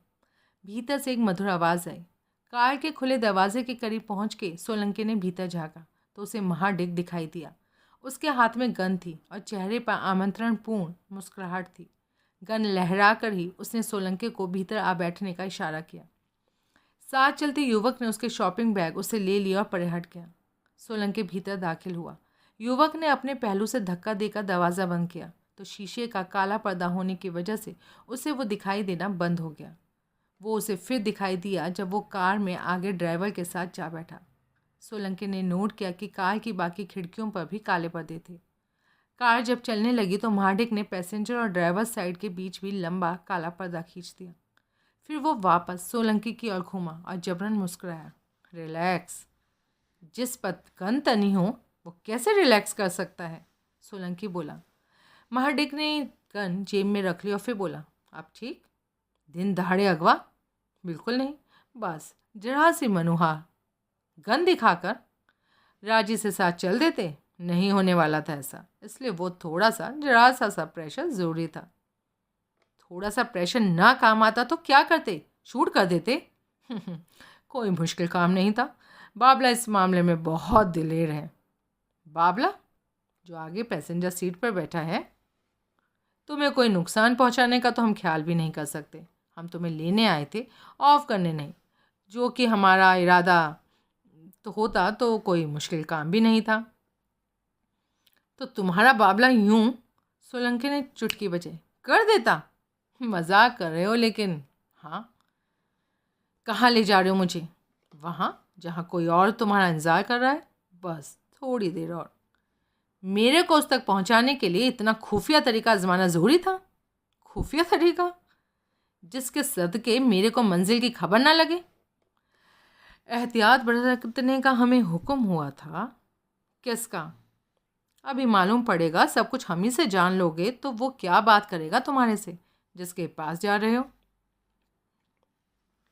भीतर से एक मधुर आवाज़ आई। कार के खुले दरवाजे के करीब पहुंच के सोलंकी ने भीतर झाँका तो उसे महाडिग दिखाई दिया। उसके हाथ में गन थी और चेहरे पर आमंत्रणपूर्ण मुस्कुराहट थी। गन लहरा कर ही उसने सोलंकी को भीतर आ बैठने का इशारा किया। साथ चलते युवक ने उसके शॉपिंग बैग उससे ले लिया और परे हट गया। सोलंकी भीतर दाखिल हुआ। युवक ने अपने पहलू से धक्का देकर दरवाज़ा बंद किया तो शीशे का काला पर्दा होने की वजह से उसे वो दिखाई देना बंद हो गया। वो उसे फिर दिखाई दिया जब वो कार में आगे ड्राइवर के साथ जा बैठा। सोलंकी ने नोट किया कि कार की बाकी खिड़कियों पर भी काले पर्दे थे। कार जब चलने लगी तो महाडिक ने पैसेंजर और ड्राइवर साइड के बीच भी लंबा काला पर्दा खींच दिया। फिर वो वापस सोलंकी की ओर घूमा और जबरन मुस्कुराया। रिलैक्स, जिस पर गन तनी हो वो कैसे रिलैक्स कर सकता है? सोलंकी बोला। महाडिक ने गन जेब में रख ली और फिर बोला, आप ठीक? दिन दहाड़े अगवा? बिल्कुल नहीं, बस जरा सी मनुहा गन दिखाकर राजी से साथ चल देते। नहीं होने वाला था ऐसा, इसलिए वो थोड़ा सा जरा सा प्रेशर ज़रूरी था। थोड़ा सा प्रेशर ना काम आता तो क्या करते? शूट कर देते। कोई मुश्किल काम नहीं था। बाबला इस मामले में बहुत दिलेर है। बाबला, जो आगे पैसेंजर सीट पर बैठा है? तुम्हें कोई नुकसान पहुंचाने का तो हम ख्याल भी नहीं कर सकते। हम तुम्हें लेने आए थे, ऑफ करने नहीं, जो कि हमारा इरादा तो होता तो कोई मुश्किल काम भी नहीं था। तो तुम्हारा बाबला यूं, सोलंकी ने चुटकी बजाई, कर देता? मजाक कर रहे हो लेकिन। हाँ। कहाँ ले जा रहे हो मुझे? वहाँ जहाँ कोई और तुम्हारा इंतज़ार कर रहा है। बस थोड़ी देर और। मेरे को उस तक पहुँचाने के लिए इतना खुफिया तरीका आजमाना ज़रूरी था? खुफिया तरीका जिसके सदके मेरे को मंजिल की खबर ना लगे। एहतियात बरतने का हमें हुक्म हुआ था। किसका? अभी मालूम पड़ेगा। सब कुछ हम ही से जान लोगे तो वो क्या बात करेगा तुम्हारे से जिसके पास जा रहे हो।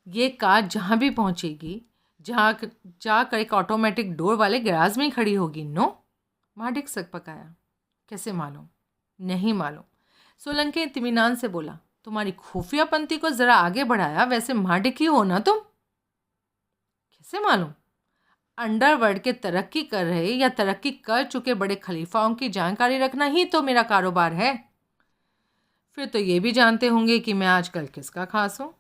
ये कार जहाँ भी पहुँचेगी, जहाँ जाकर एक ऑटोमेटिक डोर वाले गैराज में ही खड़ी होगी। नो। महाडिक सक पकाया। कैसे मालूम? नहीं मालूम। सोलंकी इत्मीनान से बोला। तुम्हारी खुफिया पंक्ति को ज़रा आगे बढ़ाया। वैसे महाडिक ही हो ना तुम? कैसे मालूम? अंडरवर्ल्ड के तरक्की कर रहे या तरक्की कर चुके बड़े खलीफाओं की जानकारी रखना ही तो मेरा कारोबार है। फिर तो ये भी जानते होंगे कि मैं आजकल किसका खास हूँ।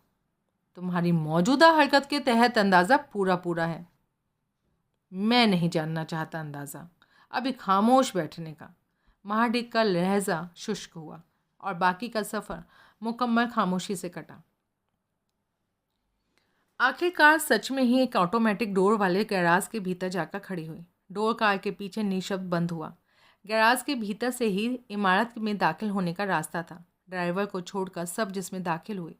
तुम्हारी मौजूदा हरकत के तहत अंदाज़ा पूरा पूरा है। मैं नहीं जानना चाहता अंदाज़ा। अभी खामोश बैठने का। महाडिक का लहजा शुष्क हुआ और बाकी का सफ़र मुकम्मल खामोशी से कटा। आखिरकार सच में ही एक ऑटोमेटिक डोर वाले गैराज के भीतर जाकर खड़ी हुई। डोर कार के पीछे निशब्द बंद हुआ। गैराज के भीतर से ही इमारत में दाखिल होने का रास्ता था। ड्राइवर को छोड़कर सब जिसमें दाखिल हुए।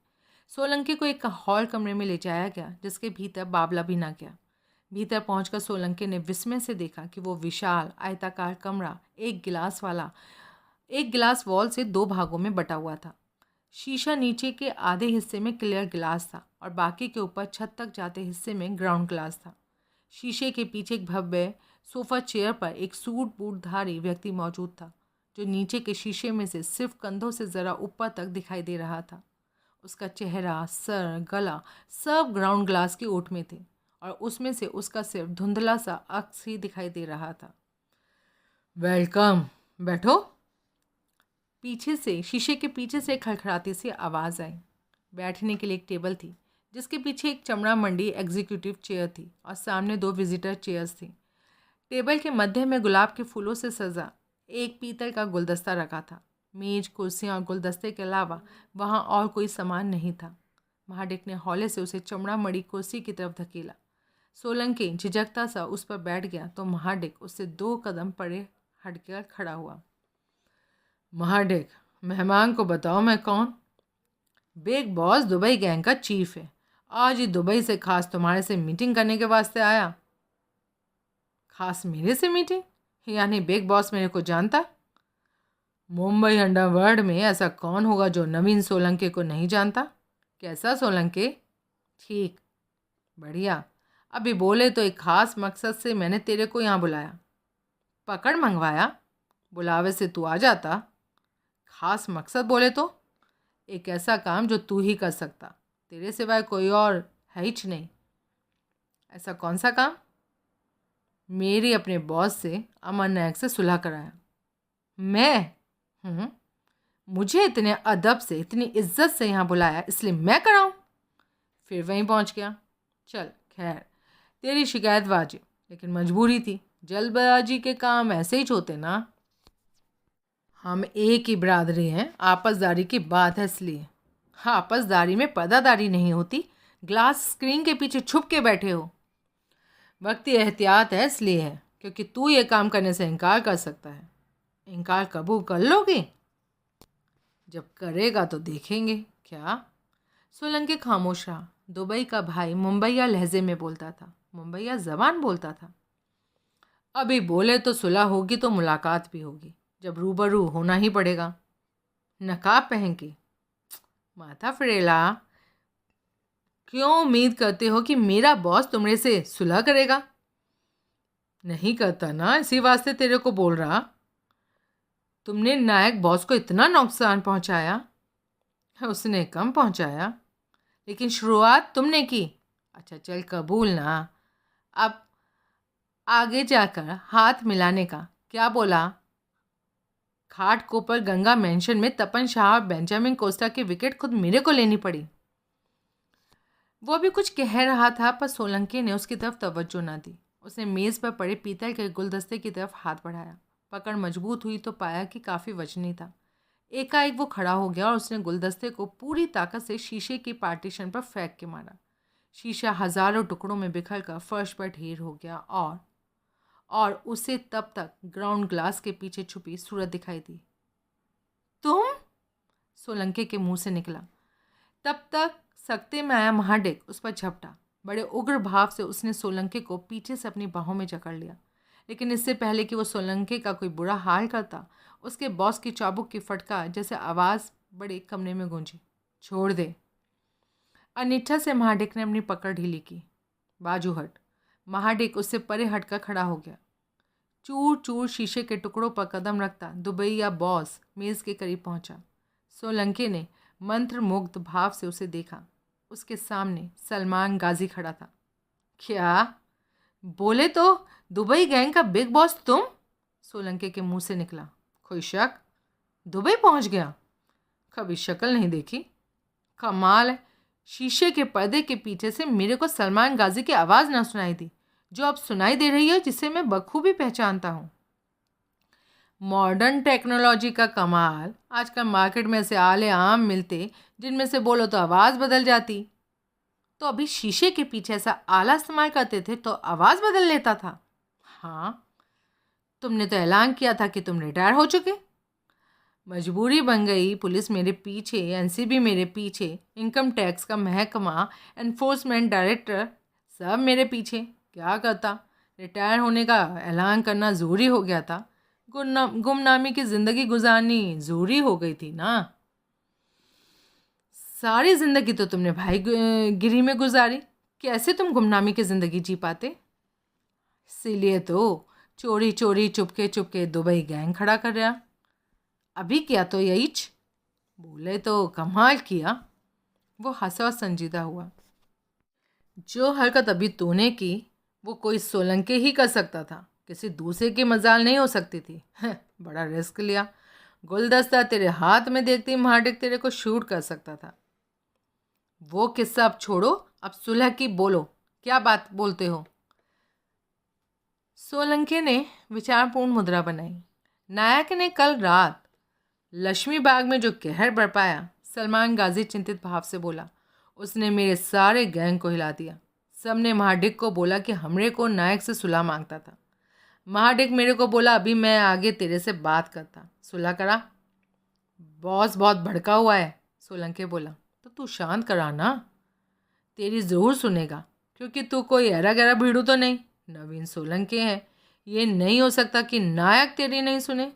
सोलंकी को एक हॉल कमरे में ले जाया गया जिसके भीतर बाबला भी ना गया। भीतर पहुंचकर सोलंकी ने विस्मय से देखा कि वो विशाल आयताकार कमरा एक गिलास वॉल से दो भागों में बटा हुआ था। शीशा नीचे के आधे हिस्से में क्लियर गिलास था और बाकी के ऊपर छत तक जाते हिस्से में ग्राउंड ग्लास था। शीशे के पीछे एक भव्य सोफ़ा चेयर पर एक सूट बूटधारी व्यक्ति मौजूद था जो नीचे के शीशे में से सिर्फ कंधों से ज़रा ऊपर तक दिखाई दे रहा था। उसका चेहरा, सर, गला सब ग्राउंड ग्लास की ओट में थे और उसमें से उसका सिर्फ धुंधला सा अक्स ही दिखाई दे रहा था। वेलकम, बैठो। पीछे से, शीशे के पीछे से खड़खड़ाती सी आवाज़ आई। बैठने के लिए एक टेबल थी जिसके पीछे एक चमड़ा मंडी एग्जीक्यूटिव चेयर थी और सामने दो विजिटर चेयर्स थी। टेबल के मध्य में गुलाब के फूलों से सजा एक पीतल का गुलदस्ता रखा था। मेज, कुर्सियाँ और गुलदस्ते के अलावा वहाँ और कोई सामान नहीं था। महाडिक ने हौले से उसे चमड़ा मड़ी कुर्सी की तरफ धकेला। सोलंकी झिझकता सा उस पर बैठ गया तो महाडिक उससे 2 कदम परे हटकर खड़ा हुआ। महाडिक, मेहमान को बताओ मैं कौन? बिग बॉस दुबई गैंग का चीफ है। आज ही दुबई से खास तुम्हारे से मीटिंग करने के वास्ते आया। खास मेरे से मीटिंग? यानी बिग बॉस मेरे को जानता? मुंबई अंडरवर्ल्ड में ऐसा कौन होगा जो नवीन सोलंकी को नहीं जानता? कैसा सोलंकी? ठीक, बढ़िया। अभी बोले तो एक खास मकसद से मैंने तेरे को यहाँ बुलाया। पकड़ मंगवाया? बुलावे से तू आ जाता। खास मकसद बोले तो एक ऐसा काम जो तू ही कर सकता, तेरे सिवाय कोई और है ही नहीं। ऐसा कौन सा काम? मेरी अपने बॉस से, अमर नायक से सुलह कराया। मैं? मुझे इतने अदब से, इतनी इज्जत से यहाँ बुलाया इसलिए मैं कराऊँ? फिर वहीं पहुँच गया। चल खैर, तेरी शिकायत वाजिब, लेकिन मजबूरी थी। जल्दबाजी के काम ऐसे ही होते ना। हम एक ही बिरादरी हैं, आपसदारी की बात है इसलिए। हाँ, आपसदारी में पर्दादारी नहीं होती। ग्लास स्क्रीन के पीछे छुप के बैठे हो। वक्ती एहतियात है इसलिए है क्योंकि तू ये काम करने से इनकार कर सकता है। इनकार कबूल कर लोगे? जब करेगा तो देखेंगे। क्या? सोलंकी खामोश रहा। दुबई का भाई मुंबईया लहजे में बोलता था, मुंबईया ज़बान बोलता था। अभी बोले तो सुलह होगी तो मुलाकात भी होगी, जब रूबरू होना ही पड़ेगा। नकाब पहन के? माथा फिरेला। क्यों उम्मीद करते हो कि मेरा बॉस तुमरे से सुलह करेगा? नहीं करता ना, इसी वास्ते तेरे को बोल रहा। तुमने नायक बॉस को इतना नुकसान पहुंचाया। उसने कम पहुंचाया, लेकिन शुरुआत तुमने की। अच्छा चल कबूल ना। अब आगे जाकर हाथ मिलाने का क्या बोला? खाट कोपर गंगा मेंशन में तपन शाह और बेंजामिन कोस्टा की विकेट खुद मेरे को लेनी पड़ी। वो भी कुछ कह रहा था पर सोलंकी ने उसकी तरफ तवज्जो ना दी। उसने मेज़ पर पड़े पीतल के गुलदस्ते की तरफ हाथ बढ़ाया। पकड़ मजबूत हुई तो पाया कि काफ़ी वजनी था। एकाएक वो खड़ा हो गया और उसने गुलदस्ते को पूरी ताकत से शीशे की पार्टीशन पर फेंक के मारा। शीशा हजारों टुकड़ों में बिखर कर फर्श पर ढेर हो गया और उसे तब तक ग्राउंड ग्लास के पीछे छुपी सूरत दिखाई दी। तुम? सोलंके के मुंह से निकला। तब तक सकते में आया महाडिक उस पर झपटा। बड़े उग्र भाव से उसने सोलंके को पीछे से अपनी बाहों में जकड़ लिया, लेकिन इससे पहले कि वो सोलंके का कोई बुरा हाल करता, उसके बॉस की चाबुक की फटकार जैसे आवाज़ बड़े कमरे में गूंजी। छोड़ दे। अनिच्छा से महाडिक ने अपनी पकड़ ढीली की। बाजू हट। महाडिक उससे परे हटकर खड़ा हो गया। चूर चूर शीशे के टुकड़ों पर कदम रखता दुबईया बॉस मेज़ के करीब पहुंचा। सोलंके ने मंत्रमुग्ध भाव से उसे देखा। उसके सामने सलमान गाजी खड़ा था। क्या? बोले तो दुबई गैंग का बिग बॉस तुम? सोलंके के मुंह से निकला। कोई शक? दुबई पहुंच गया? कभी शक्ल नहीं देखी। कमाल है, शीशे के पर्दे के पीछे से मेरे को सलमान गाजी की आवाज़ ना सुनाई दी, जो अब सुनाई दे रही है, जिसे मैं बखूबी पहचानता हूँ। मॉडर्न टेक्नोलॉजी का कमाल। आजकल मार्केट में ऐसे आले आम मिलते जिनमें से बोलो तो आवाज़ बदल जाती। तो अभी शीशे के पीछे ऐसा आला इस्तेमाल करते थे तो आवाज़ बदल लेता था। हाँ, तुमने तो ऐलान किया था कि तुम रिटायर हो चुके। मजबूरी बन गई। पुलिस मेरे पीछे, एनसीबी मेरे पीछे, इनकम टैक्स का महकमा, एनफोर्समेंट डायरेक्टर सब मेरे पीछे। क्या करता? रिटायर होने का ऐलान करना ज़रूरी हो गया था। गुमनामी की ज़िंदगी गुजारनी ज़रूरी हो गई थी ना। सारी ज़िंदगी तो तुमने भाई गिरी में गुजारी, कैसे तुम गुमनामी की ज़िंदगी जी पाते? इसीलिए तो चोरी चोरी चुपके चुपके दुबई गैंग खड़ा कर रहा। अभी किया तो यही बोले तो कमाल किया। वो हंसा और संजीदा हुआ। जो हरकत अभी तूने की वो कोई सोलंके ही कर सकता था, किसी दूसरे की मजाल नहीं हो सकती थी। बड़ा रिस्क लिया। गुलदस्ता तेरे हाथ में देखती महाडिक तेरे को शूट कर सकता था। वो किस्सा अब छोड़ो, अब सुलह की बोलो। क्या बात बोलते हो? सोलंके ने विचारपूर्ण मुद्रा बनाई। नायक ने कल रात लक्ष्मी बाग में जो कहर बरपाया, सलमान गाजी चिंतित भाव से बोला, उसने मेरे सारे गैंग को हिला दिया। सबने महाडिक को बोला कि हमरे को नायक से सुलह मांगता था। महाडिक मेरे को बोला अभी मैं आगे तेरे से बात करता, सुलह करा। बॉस बहुत भड़का हुआ है, सोलंके बोला। तो तू शांत करा ना, तेरी ज़रूर सुनेगा, क्योंकि तू कोई ऐरा गैरा भीड़ू तो नहीं। नवीन सोलंके है, ये नहीं हो सकता कि नायक तेरी नहीं सुने।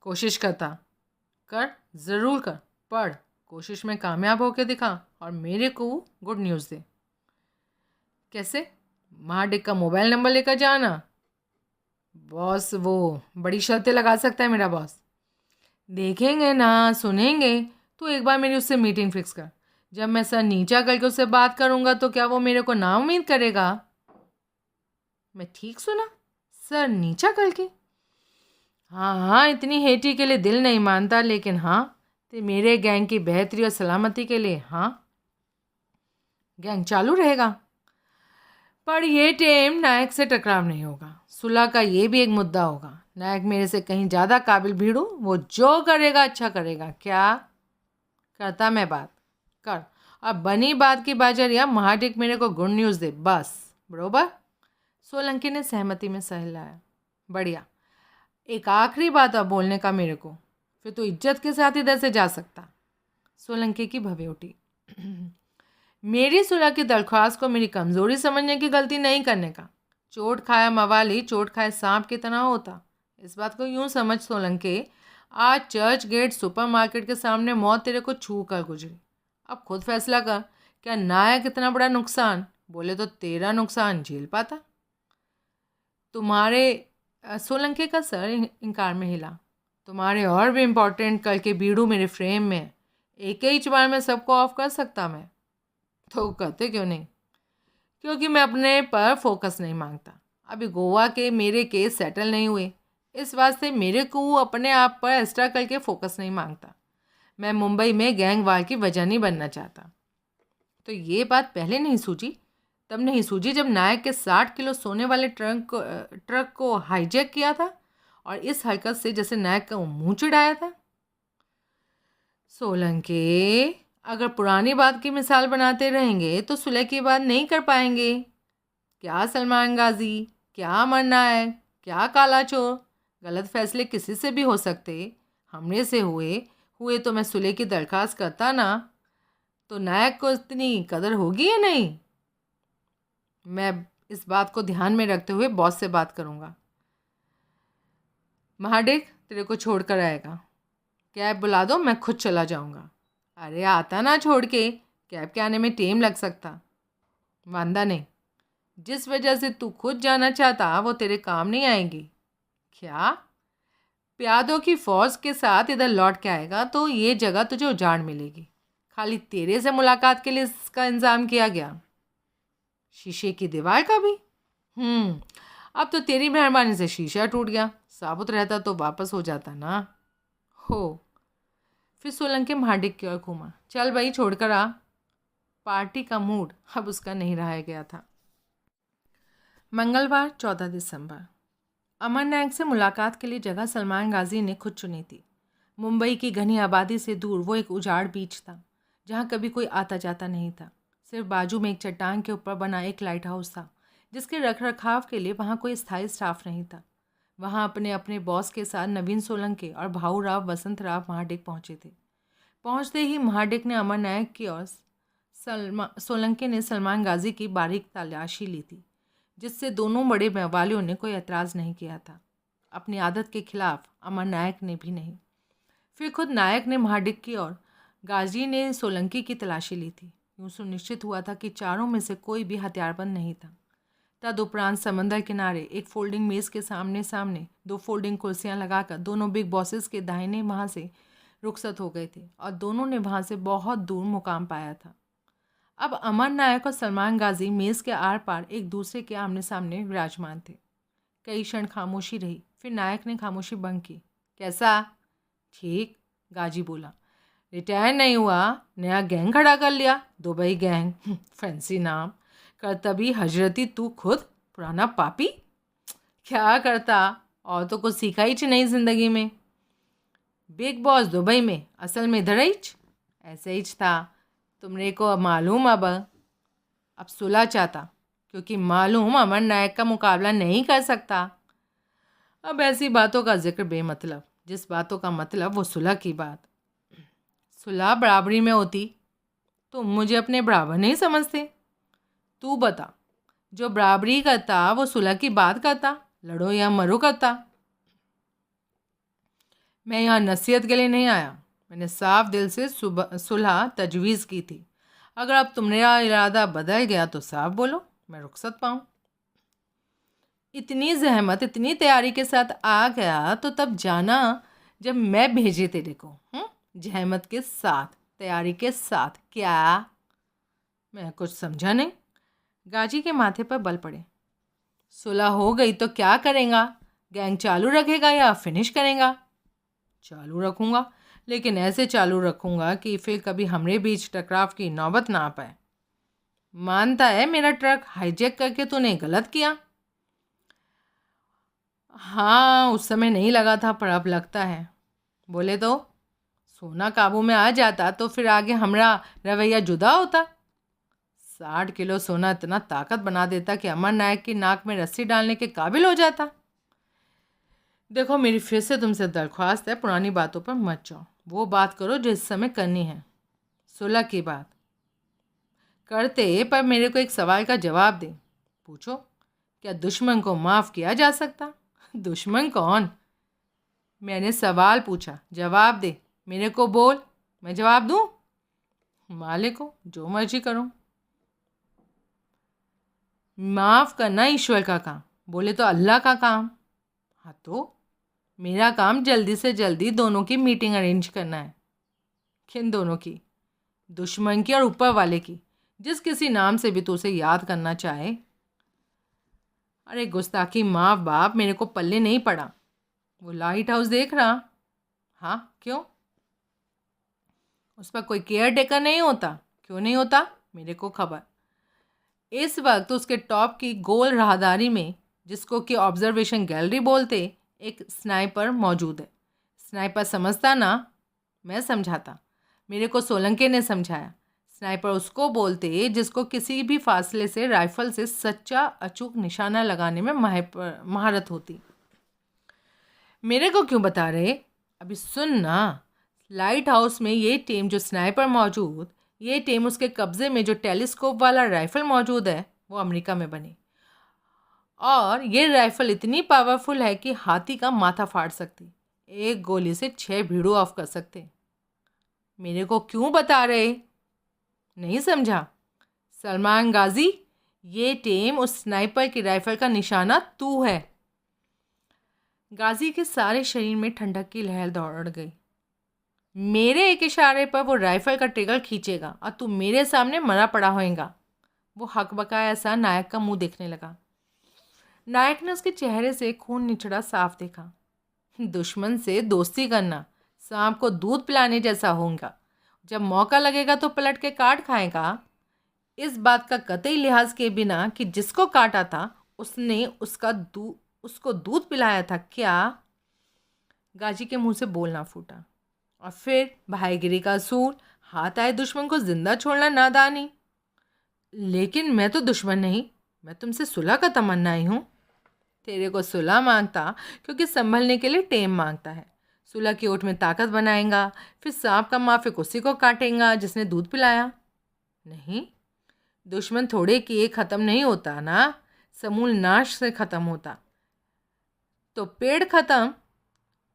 कोशिश करता कर, ज़रूर कर, पढ़, कोशिश में कामयाब होकर दिखा और मेरे को गुड न्यूज़ दे। कैसे? महाडिक का मोबाइल नंबर लेकर जाना। बॉस वो बड़ी शर्तें लगा सकता है मेरा बॉस। देखेंगे ना, सुनेंगे। तू एक बार मेरी उससे मीटिंग फिक्स कर। जब मैं सर नीचा करके उससे बात करूँगा तो क्या वो मेरे को ना उम्मीद करेगा? मैं ठीक सुना? सर नीचा करके? हाँ हाँ, इतनी हेटी के लिए दिल नहीं मानता, लेकिन हाँ, तो मेरे गैंग की बेहतरी और सलामती के लिए हाँ, गैंग चालू रहेगा। पर यह टेम नायक से टकराव नहीं होगा। सुलह का ये भी एक मुद्दा होगा। नायक मेरे से कहीं ज़्यादा काबिल भीड़ू, वो जो करेगा अच्छा करेगा। क्या करता? मैं बात कर। अब बनी बात की बाजरिया, महाडिक मेरे को गुड न्यूज़ दे बस। बरोबर? सोलंकी ने सहमति में सर हिलाया। बढ़िया। एक आखिरी बात अब बोलने का मेरे को, फिर तो इज्जत के साथ इधर से जा सकता। सोलंकी की भवें उठी। मेरी सुलह की दरख्वास्त को मेरी कमज़ोरी समझने की गलती नहीं करने का। चोट खाया मवाली चोट खाए सांप की तरह होता। इस बात को यूं समझ सोलंके, आज चर्च गेट सुपरमार्केट के सामने मौत तेरे को छू कर गुजरी। अब खुद फैसला कर, क्या नायक इतना बड़ा नुकसान, बोले तो तेरा नुकसान झेल पाता? तुम्हारे सोलंके का सर इनकार में हिला। तुम्हारे और भी इम्पोर्टेंट कल के बीड़ू मेरे फ्रेम में, एक ही बार में सबको ऑफ कर सकता मैं। तो करते क्यों नहीं? क्योंकि मैं अपने पर फोकस नहीं मांगता। अभी गोवा के मेरे केस सेटल नहीं हुए, इस वास्ते मेरे को अपने आप पर एक्स्ट्रा करके फोकस नहीं मांगता। मैं मुंबई में गैंग वार की वजह नहीं बनना चाहता। तो ये बात पहले नहीं सूझी? तब नहीं सूझी जब नायक के 60 किलो सोने वाले ट्रक को हाईजैक किया था और इस हरकत से जैसे नायक का मुंह चिढ़ाया था। सोलंके, अगर पुरानी बात की मिसाल बनाते रहेंगे तो सुलह की बात नहीं कर पाएंगे। क्या सलमान गाजी, क्या अमर नायक, क्या काला चोर, गलत फैसले किसी से भी हो सकते। हमने से हुए तो मैं सुलह की दरख्वास्त करता ना, तो नायक को इतनी कदर होगी या नहीं। मैं इस बात को ध्यान में रखते हुए बॉस से बात करूँगा। महाडिक तेरे को छोड़ कर आएगा। कैब बुला दो, मैं खुद चला जाऊँगा। अरे आता ना छोड़ के, कैब के आने में टाइम लग सकता। वांदा नहीं, जिस वजह से तू खुद जाना चाहता वो तेरे काम नहीं आएगी। क्या? प्यादों की फौज के साथ इधर लौट के आएगा तो ये जगह तुझे उजाड़ मिलेगी। खाली तेरे से मुलाकात के लिए इसका इंतजाम किया गया। शीशे की दीवार का भी? अब तो तेरी मेहरबानी से शीशा टूट गया, साबुत रहता तो वापस हो जाता ना। हो। फिर सोलंके महाडिक की ओर घूमा। चल भाई, छोड़कर आ। पार्टी का मूड अब उसका नहीं रहा गया था। मंगलवार 14 दिसंबर। अमर नायक से मुलाकात के लिए जगह सलमान गाजी ने खुद चुनी थी। मुंबई की घनी आबादी से दूर वो एक उजाड़ बीच था जहाँ कभी कोई आता जाता नहीं था। सिर्फ बाजू में एक चट्टान के ऊपर बना एक लाइट हाउस था जिसके रखरखाव के लिए वहाँ कोई स्थायी स्टाफ नहीं था। वहाँ अपने अपने बॉस के साथ नवीन सोलंके और भाऊ राव वसंत राव महाडिक पहुँचे थे। पहुँचते ही महाडिक ने अमर नायक की और सोलंके ने सलमान गाजी की बारीक तलाशी ली थी, जिससे दोनों बड़े वालियों ने कोई एतराज़ नहीं किया था। अपनी आदत के खिलाफ अमर नायक ने भी नहीं। फिर खुद नायक ने महाडिक की और गाजी ने सोलंकी की तलाशी ली थी। यूँ सुनिश्चित हुआ था कि चारों में से कोई भी हथियारबंद नहीं था। तदुपरांत समंदर किनारे एक फोल्डिंग मेज़ के सामने सामने 2 फोल्डिंग कुर्सियां लगाकर दोनों बिग बॉसेस के दाहिने वहाँ से रुखसत हो गए थे और दोनों ने वहाँ से बहुत दूर मुकाम पाया था। अब अमर नायक और सलमान गाजी मेज़ के आर पार एक दूसरे के आमने सामने विराजमान थे। कई क्षण खामोशी रही, फिर नायक ने खामोशी भंग की। कैसा? ठीक, गाजी बोला। रिटायर नहीं हुआ, नया गैंग खड़ा कर लिया। दुबई गैंग, फैंसी नाम। करतबी हजरती तू खुद, पुराना पापी। क्या करता, और तो कुछ सीखा ही नहीं जिंदगी में। बिग बॉस दुबई में, असल में इधर ही ऐसे ही था। तुमने को मालूम अब सुलह चाहता, क्योंकि मालूम अमर नायक का मुकाबला नहीं कर सकता। अब ऐसी बातों का जिक्र बेमतलब, जिस बातों का मतलब वो सुलह की बात। सुलह बराबरी में होती, तुम मुझे अपने बराबर नहीं समझते। तू बता, जो बराबरी करता वो सुलह की बात करता, लड़ो या मरो करता। मैं यहाँ नसीहत के लिए नहीं आया, मैंने साफ दिल से सुलह तजवीज़ की थी। अगर अब तुम्हारा इरादा बदल गया तो साफ बोलो, मैं रुखसत पाऊँ। इतनी जहमत, इतनी तैयारी के साथ आ गया तो तब जाना जब मैं भेजे तेरे को। जहमत के साथ, तैयारी के साथ। क्या? मैं कुछ समझा नहीं। गाजी के माथे पर बल पड़े। सुलह हो गई तो क्या करेगा? गैंग चालू रखेगा या फिनिश करेगा? चालू रखूँगा, लेकिन ऐसे चालू रखूँगा कि फिर कभी हमारे बीच टकराव की नौबत ना आ पाए। मानता है मेरा ट्रक हाईजैक करके तूने गलत किया? हाँ, उस समय नहीं लगा था, पर अब लगता है। बोले तो सोना काबू में आ जाता तो फिर आगे हमारा रवैया जुदा होता। 60 किलो सोना इतना ताकत बना देता कि अमर नायक की नाक में रस्सी डालने के काबिल हो जाता। देखो, मेरी फिर से तुमसे दरख्वास्त है, पुरानी बातों पर मत जाओ। वो बात करो जो इस समय करनी है, सुलह की बात। करते, पर मेरे को एक सवाल का जवाब दे। पूछो। क्या दुश्मन को माफ़ किया जा सकता? दुश्मन कौन? मैंने सवाल पूछा, जवाब दे। मेरे को बोल, मैं जवाब दूँ? मालिक हो, जो मर्जी करो। माफ़ करना ईश्वर का काम, बोले तो अल्लाह का काम। हाँ तो मेरा काम जल्दी से जल्दी दोनों की मीटिंग अरेंज करना है। किन दोनों की? दुश्मन की और ऊपर वाले की, जिस किसी नाम से भी तो उसे याद करना चाहे। अरे गुस्ताखी माँ बाप, मेरे को पल्ले नहीं पड़ा। वो लाइट हाउस देख रहा? हाँ, क्यों? उस पर कोई केयर टेकर नहीं होता? क्यों नहीं होता? मेरे को खबर। इस वक्त उसके टॉप की गोल राहदारी में, जिसको कि ऑब्जर्वेशन गैलरी बोलते, एक स्नाइपर मौजूद है। स्नाइपर समझता ना? मैं समझाता। मेरे को सोलंके ने समझाया। स्नाइपर उसको बोलते जिसको किसी भी फासले से राइफल से सच्चा अचूक निशाना लगाने में महारत होती। मेरे को क्यों बता रहे? अभी सुन ना। लाइट हाउस में ये टीम जो स्नाइपर मौजूद, ये टीम उसके कब्जे में जो टेलीस्कोप वाला राइफल मौजूद है वो अमेरिका में बनी, और ये राइफल इतनी पावरफुल है कि हाथी का माथा फाड़ सकती, एक गोली से 6 भीड़ू ऑफ कर सकते। मेरे को क्यों बता रहे? नहीं समझा? सलमान गाजी, ये टीम उस स्नाइपर की राइफल का निशाना तू है। गाजी के सारे शरीर में ठंडक की लहर दौड़ गई। मेरे एक इशारे पर वो राइफल का ट्रिगर खींचेगा और तू मेरे सामने मरा पड़ा होएगा। वो हकबकाया सा नायक का मुंह देखने लगा। नायक ने उसके चेहरे से खून निचड़ा साफ देखा। दुश्मन से दोस्ती करना सांप को दूध पिलाने जैसा होगा। जब मौका लगेगा तो पलट के काट खाएगा। इस बात का कतई लिहाज के बिना कि जिसको काटा था उसने उसको दूध पिलाया था क्या? गाजी के मुंह से बोलना फूटा। और फिर भाईगिरी का असूल, हाथ आए दुश्मन को जिंदा छोड़ना नादानी। लेकिन मैं तो दुश्मन नहीं, मैं तुमसे सुलह का तमन्नाई हूँ। तेरे को सुलह मांगता क्योंकि संभलने के लिए टेम मांगता है। सुलह की ओट में ताकत बनाएगा, फिर सांप का माफिक उसी को काटेगा जिसने दूध पिलाया। नहीं, दुश्मन थोड़े किए ख़त्म नहीं होता ना, समूल नाश से ख़त्म होता। तो पेड़ ख़त्म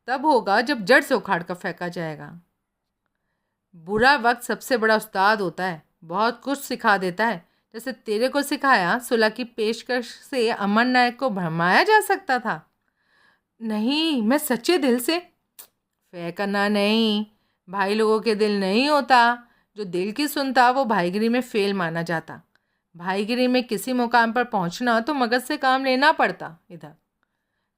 तब होगा जब जड़ से उखाड़ कर फेंका जाएगा। बुरा वक्त सबसे बड़ा उस्ताद होता है, बहुत कुछ सिखा देता है। जैसे तेरे को सिखाया सुलह की पेशकश से अमन नायक को भरमाया जा सकता था। नहीं, मैं सच्चे दिल से। फेंकना नहीं, भाई लोगों के दिल नहीं होता। जो दिल की सुनता वो भाईगिरी में फेल माना जाता। भाईगिरी में किसी मुकाम पर पहुंचना तो मगज से काम लेना पड़ता। इधर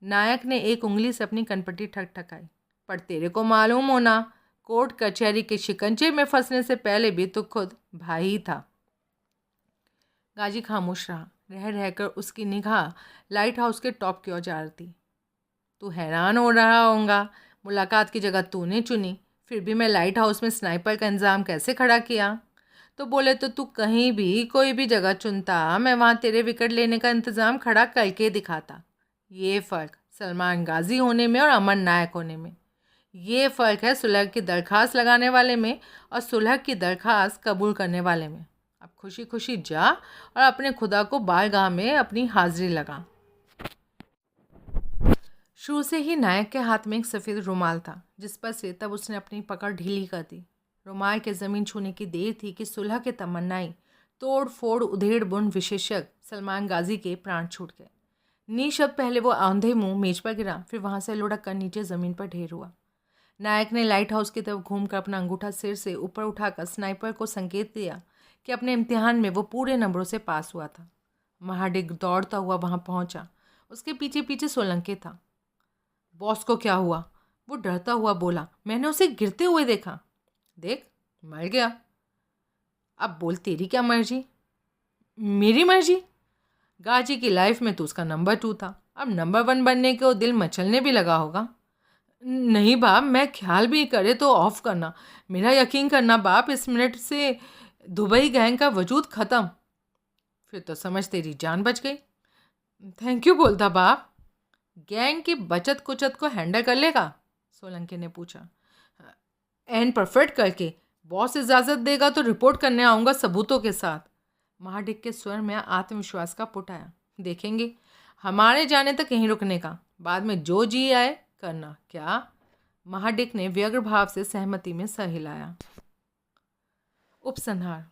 नायक ने एक उंगली से अपनी कनपट्टी ठकठकाई। पर तेरे को मालूम होना, कोर्ट कचहरी के शिकंजे में फंसने से पहले भी तो खुद भाई ही था। गाजी खामोश रहा। रह रहकर उसकी निगाह लाइट हाउस के टॉप की ओर जा रही थी। तू हैरान हो रहा होगा, मुलाकात की जगह तूने चुनी, फिर भी मैं लाइट हाउस में स्नाइपर का इंतज़ाम कैसे खड़ा किया? तो बोले तो तू कहीं भी कोई भी जगह चुनता, मैं वहाँ तेरे विकेट लेने का इंतज़ाम खड़ा करके दिखाता। ये फ़र्क सलमान गाजी होने में और अमन नायक होने में। ये फ़र्क है सुलह की दरख्वास्त लगाने वाले में और सुलह की दरख्वास्त कबूल करने वाले में। अब खुशी खुशी जा और अपने खुदा को बारगाह में अपनी हाजिरी लगा। शुरू से ही नायक के हाथ में एक सफ़ेद रुमाल था, जिस पर से तब उसने अपनी पकड़ ढीली कर दी। रुमाल के ज़मीन छूने की देर थी कि सुलह के तमन्नाई तोड़ फोड़ उधेड़ बुन विशेषज्ञ सलमान गाजी के प्राण छूट गए। निशब्द पहले वो आंधे मुंह मेज पर गिरा, फिर वहाँ से लुढ़क कर नीचे ज़मीन पर ढेर हुआ। नायक ने लाइट हाउस की तरफ घूमकर अपना अंगूठा सिर से ऊपर उठाकर स्नाइपर को संकेत दिया कि अपने इम्तिहान में वो पूरे नंबरों से पास हुआ था। महाडिक दौड़ता हुआ वहाँ पहुँचा। उसके पीछे पीछे सोलंके था। बॉस को क्या हुआ? वो डरता हुआ बोला। मैंने उसे गिरते हुए देखा। देख, मर गया। अब बोल, तेरी क्या मर्जी? मेरी मर्जी? गाजी की लाइफ में तो उसका नंबर 2 था, अब नंबर 1 बनने को दिल मचलने भी लगा होगा। नहीं बाप, मैं ख्याल भी करे तो ऑफ करना। मेरा यकीन करना बाप, इस मिनट से दुबई गैंग का वजूद ख़त्म। फिर तो समझ तेरी जान बच गई। थैंक यू बोलता बाप। गैंग की बचत कुचत को हैंडल कर लेगा? सोलंके ने पूछा। एंड परफेक्ट करके। बॉस इजाज़त देगा तो रिपोर्ट करने आऊँगा सबूतों के साथ। महाडिक के स्वर में आत्मविश्वास का पुट आया। देखेंगे, हमारे जाने तक यहीं रुकने का, बाद में जो जी आए करना। क्या? महाडिक ने व्यग्र भाव से सहमति में सर हिलाया। उपसंहार।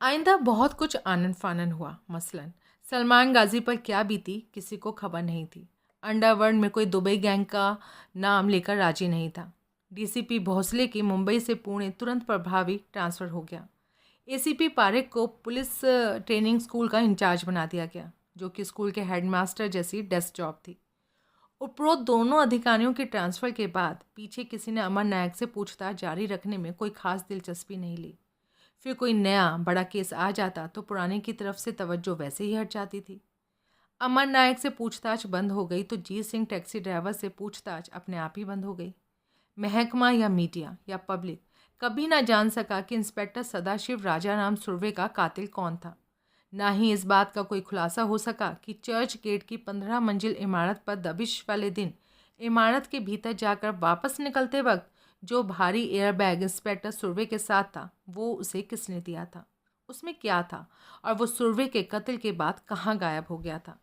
आइंदा बहुत कुछ आनन फानन हुआ। मसलन सलमान गाजी पर क्या बीती किसी को खबर नहीं थी। अंडरवर्ल्ड में कोई दुबई गैंग का नाम लेकर राजी नहीं था। डीसीपी भोसले की मुंबई से पुणे तुरंत प्रभावी ट्रांसफ़र हो गया। एसीपी पारेख को पुलिस ट्रेनिंग स्कूल का इंचार्ज बना दिया गया, जो कि स्कूल के हेडमास्टर जैसी डेस्क जॉब थी। उपरोक्त दोनों अधिकारियों के ट्रांसफ़र के बाद पीछे किसी ने अमर नायक से पूछताछ जारी रखने में कोई खास दिलचस्पी नहीं ली। फिर कोई नया बड़ा केस आ जाता तो पुराने की तरफ से तवज्जो वैसे ही हट जाती थी। अमर नायक से पूछताछ बंद हो गई तो जीत सिंह टैक्सी ड्राइवर से पूछताछ अपने आप ही बंद हो गई। महकमा या मीडिया या पब्लिक कभी ना जान सका कि इंस्पेक्टर सदाशिव राजाराम सुर्वे का कातिल कौन था। ना ही इस बात का कोई खुलासा हो सका कि चर्च गेट की 15 मंजिल इमारत पर दबिश वाले दिन इमारत के भीतर जाकर वापस निकलते वक्त जो भारी एयरबैग इंस्पेक्टर सुर्वे के साथ था वो उसे किसने दिया था, उसमें क्या था, और वो सुर्वे के कत्ल के बाद कहाँ गायब हो गया था।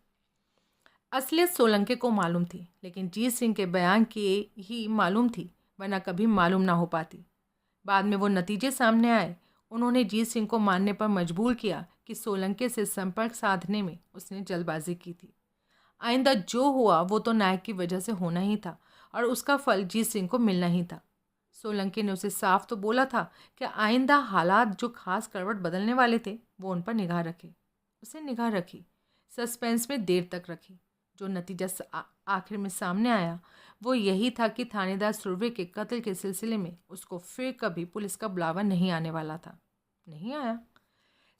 असलियत सोलंके को मालूम थी, लेकिन जीत सिंह के बयान की ही मालूम थी, वरना कभी मालूम ना हो पाती। बाद में वो नतीजे सामने आए। उन्होंने जीत सिंह को मानने पर मजबूर किया कि सोलंके से संपर्क साधने में उसने जल्दबाजी की थी। आइंदा जो हुआ वो तो नायक की वजह से होना ही था और उसका फल जीत सिंह को मिलना ही था। सोलंके ने उसे साफ तो बोला था कि आइंदा हालात जो खास करवट बदलने वाले थे वो उन पर निगाह रखे। उसे निगाह रखी, सस्पेंस में देर तक रखी। जो नतीजा आखिर में सामने आया वो यही था कि थानेदार सुर्वे के कत्ल के सिलसिले में उसको फिर कभी पुलिस का बुलावा नहीं आने वाला था। नहीं आया।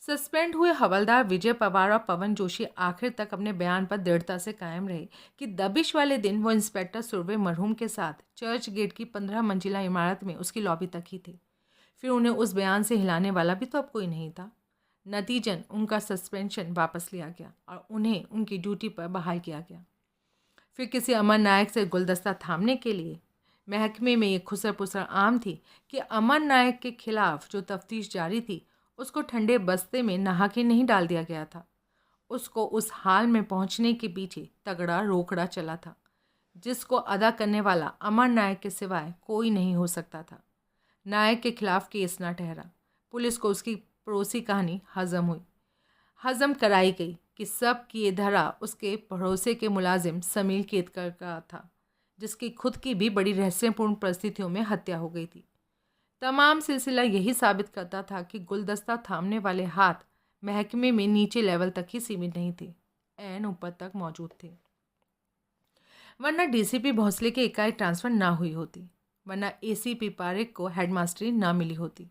सस्पेंड हुए हवलदार विजय पवार और पवन जोशी आखिर तक अपने बयान पर दृढ़ता से कायम रहे कि दबिश वाले दिन वो इंस्पेक्टर सुर्वे मरहूम के साथ चर्च गेट की 15 मंजिला इमारत में उसकी लॉबी तक ही थे। फिर उन्हें उस बयान से हिलाने वाला भी तो अब कोई नहीं था। नतीजन उनका सस्पेंशन वापस लिया गया और उन्हें उनकी ड्यूटी पर बहाल किया गया। फिर किसी अमर नायक से गुलदस्ता थामने के लिए महकमे में ये खुसर पुसर आम थी कि अमर नायक के खिलाफ जो तफ्तीश जारी थी उसको ठंडे बस्ते में नहा के नहीं डाल दिया गया था। उसको उस हाल में पहुंचने के पीछे तगड़ा रोकड़ा चला था जिसको अदा करने वाला अमर नायक के सिवाय कोई नहीं हो सकता था। नायक के खिलाफ केस ना ठहरा। पुलिस को उसकी पड़ोसी कहानी हजम कराई गई कि सब किए धरा उसके पड़ोसे के मुलाजिम समील केतकर का था, जिसकी खुद की भी बड़ी रहस्यपूर्ण परिस्थितियों में हत्या हो गई थी। तमाम सिलसिला यही साबित करता था कि गुलदस्ता थामने वाले हाथ महकमे में नीचे लेवल तक ही सीमित नहीं थे, एन ऊपर तक मौजूद थे। वरना डीसीपी भोसले के इकाई ट्रांसफ़र ना हुई होती, वरना एसीपी पारेख को हेडमास्टरी ना मिली होती।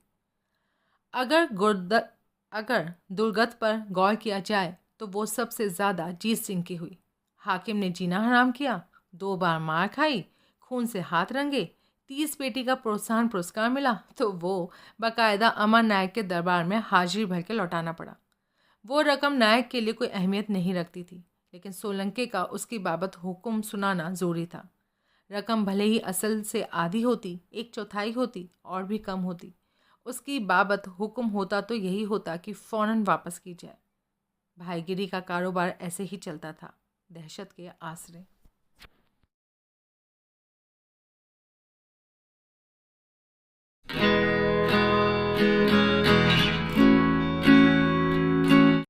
अगर दुर्गत पर गौर किया जाए तो वो सबसे ज़्यादा जीत सिंह की हुई। हाकिम ने जीना हराम किया, 2 बार मार खाई, खून से हाथ रंगे, 30 पेटी का प्रोत्साहन पुरस्कार मिला तो वो बाकायदा अमर नायक के दरबार में हाजिरी भर के लौटाना पड़ा। वो रकम नायक के लिए कोई अहमियत नहीं रखती थी, लेकिन सोलंके का उसकी बाबत हुक्म सुनाना ज़रूरी था। रकम भले ही असल से आधी होती, 1/4 होती और भी कम होती, उसकी बाबत हुक्म होता तो यही होता कि फ़ौरन वापस की जाए। भाईगिरी का कारोबार ऐसे ही चलता था, दहशत के आसरे।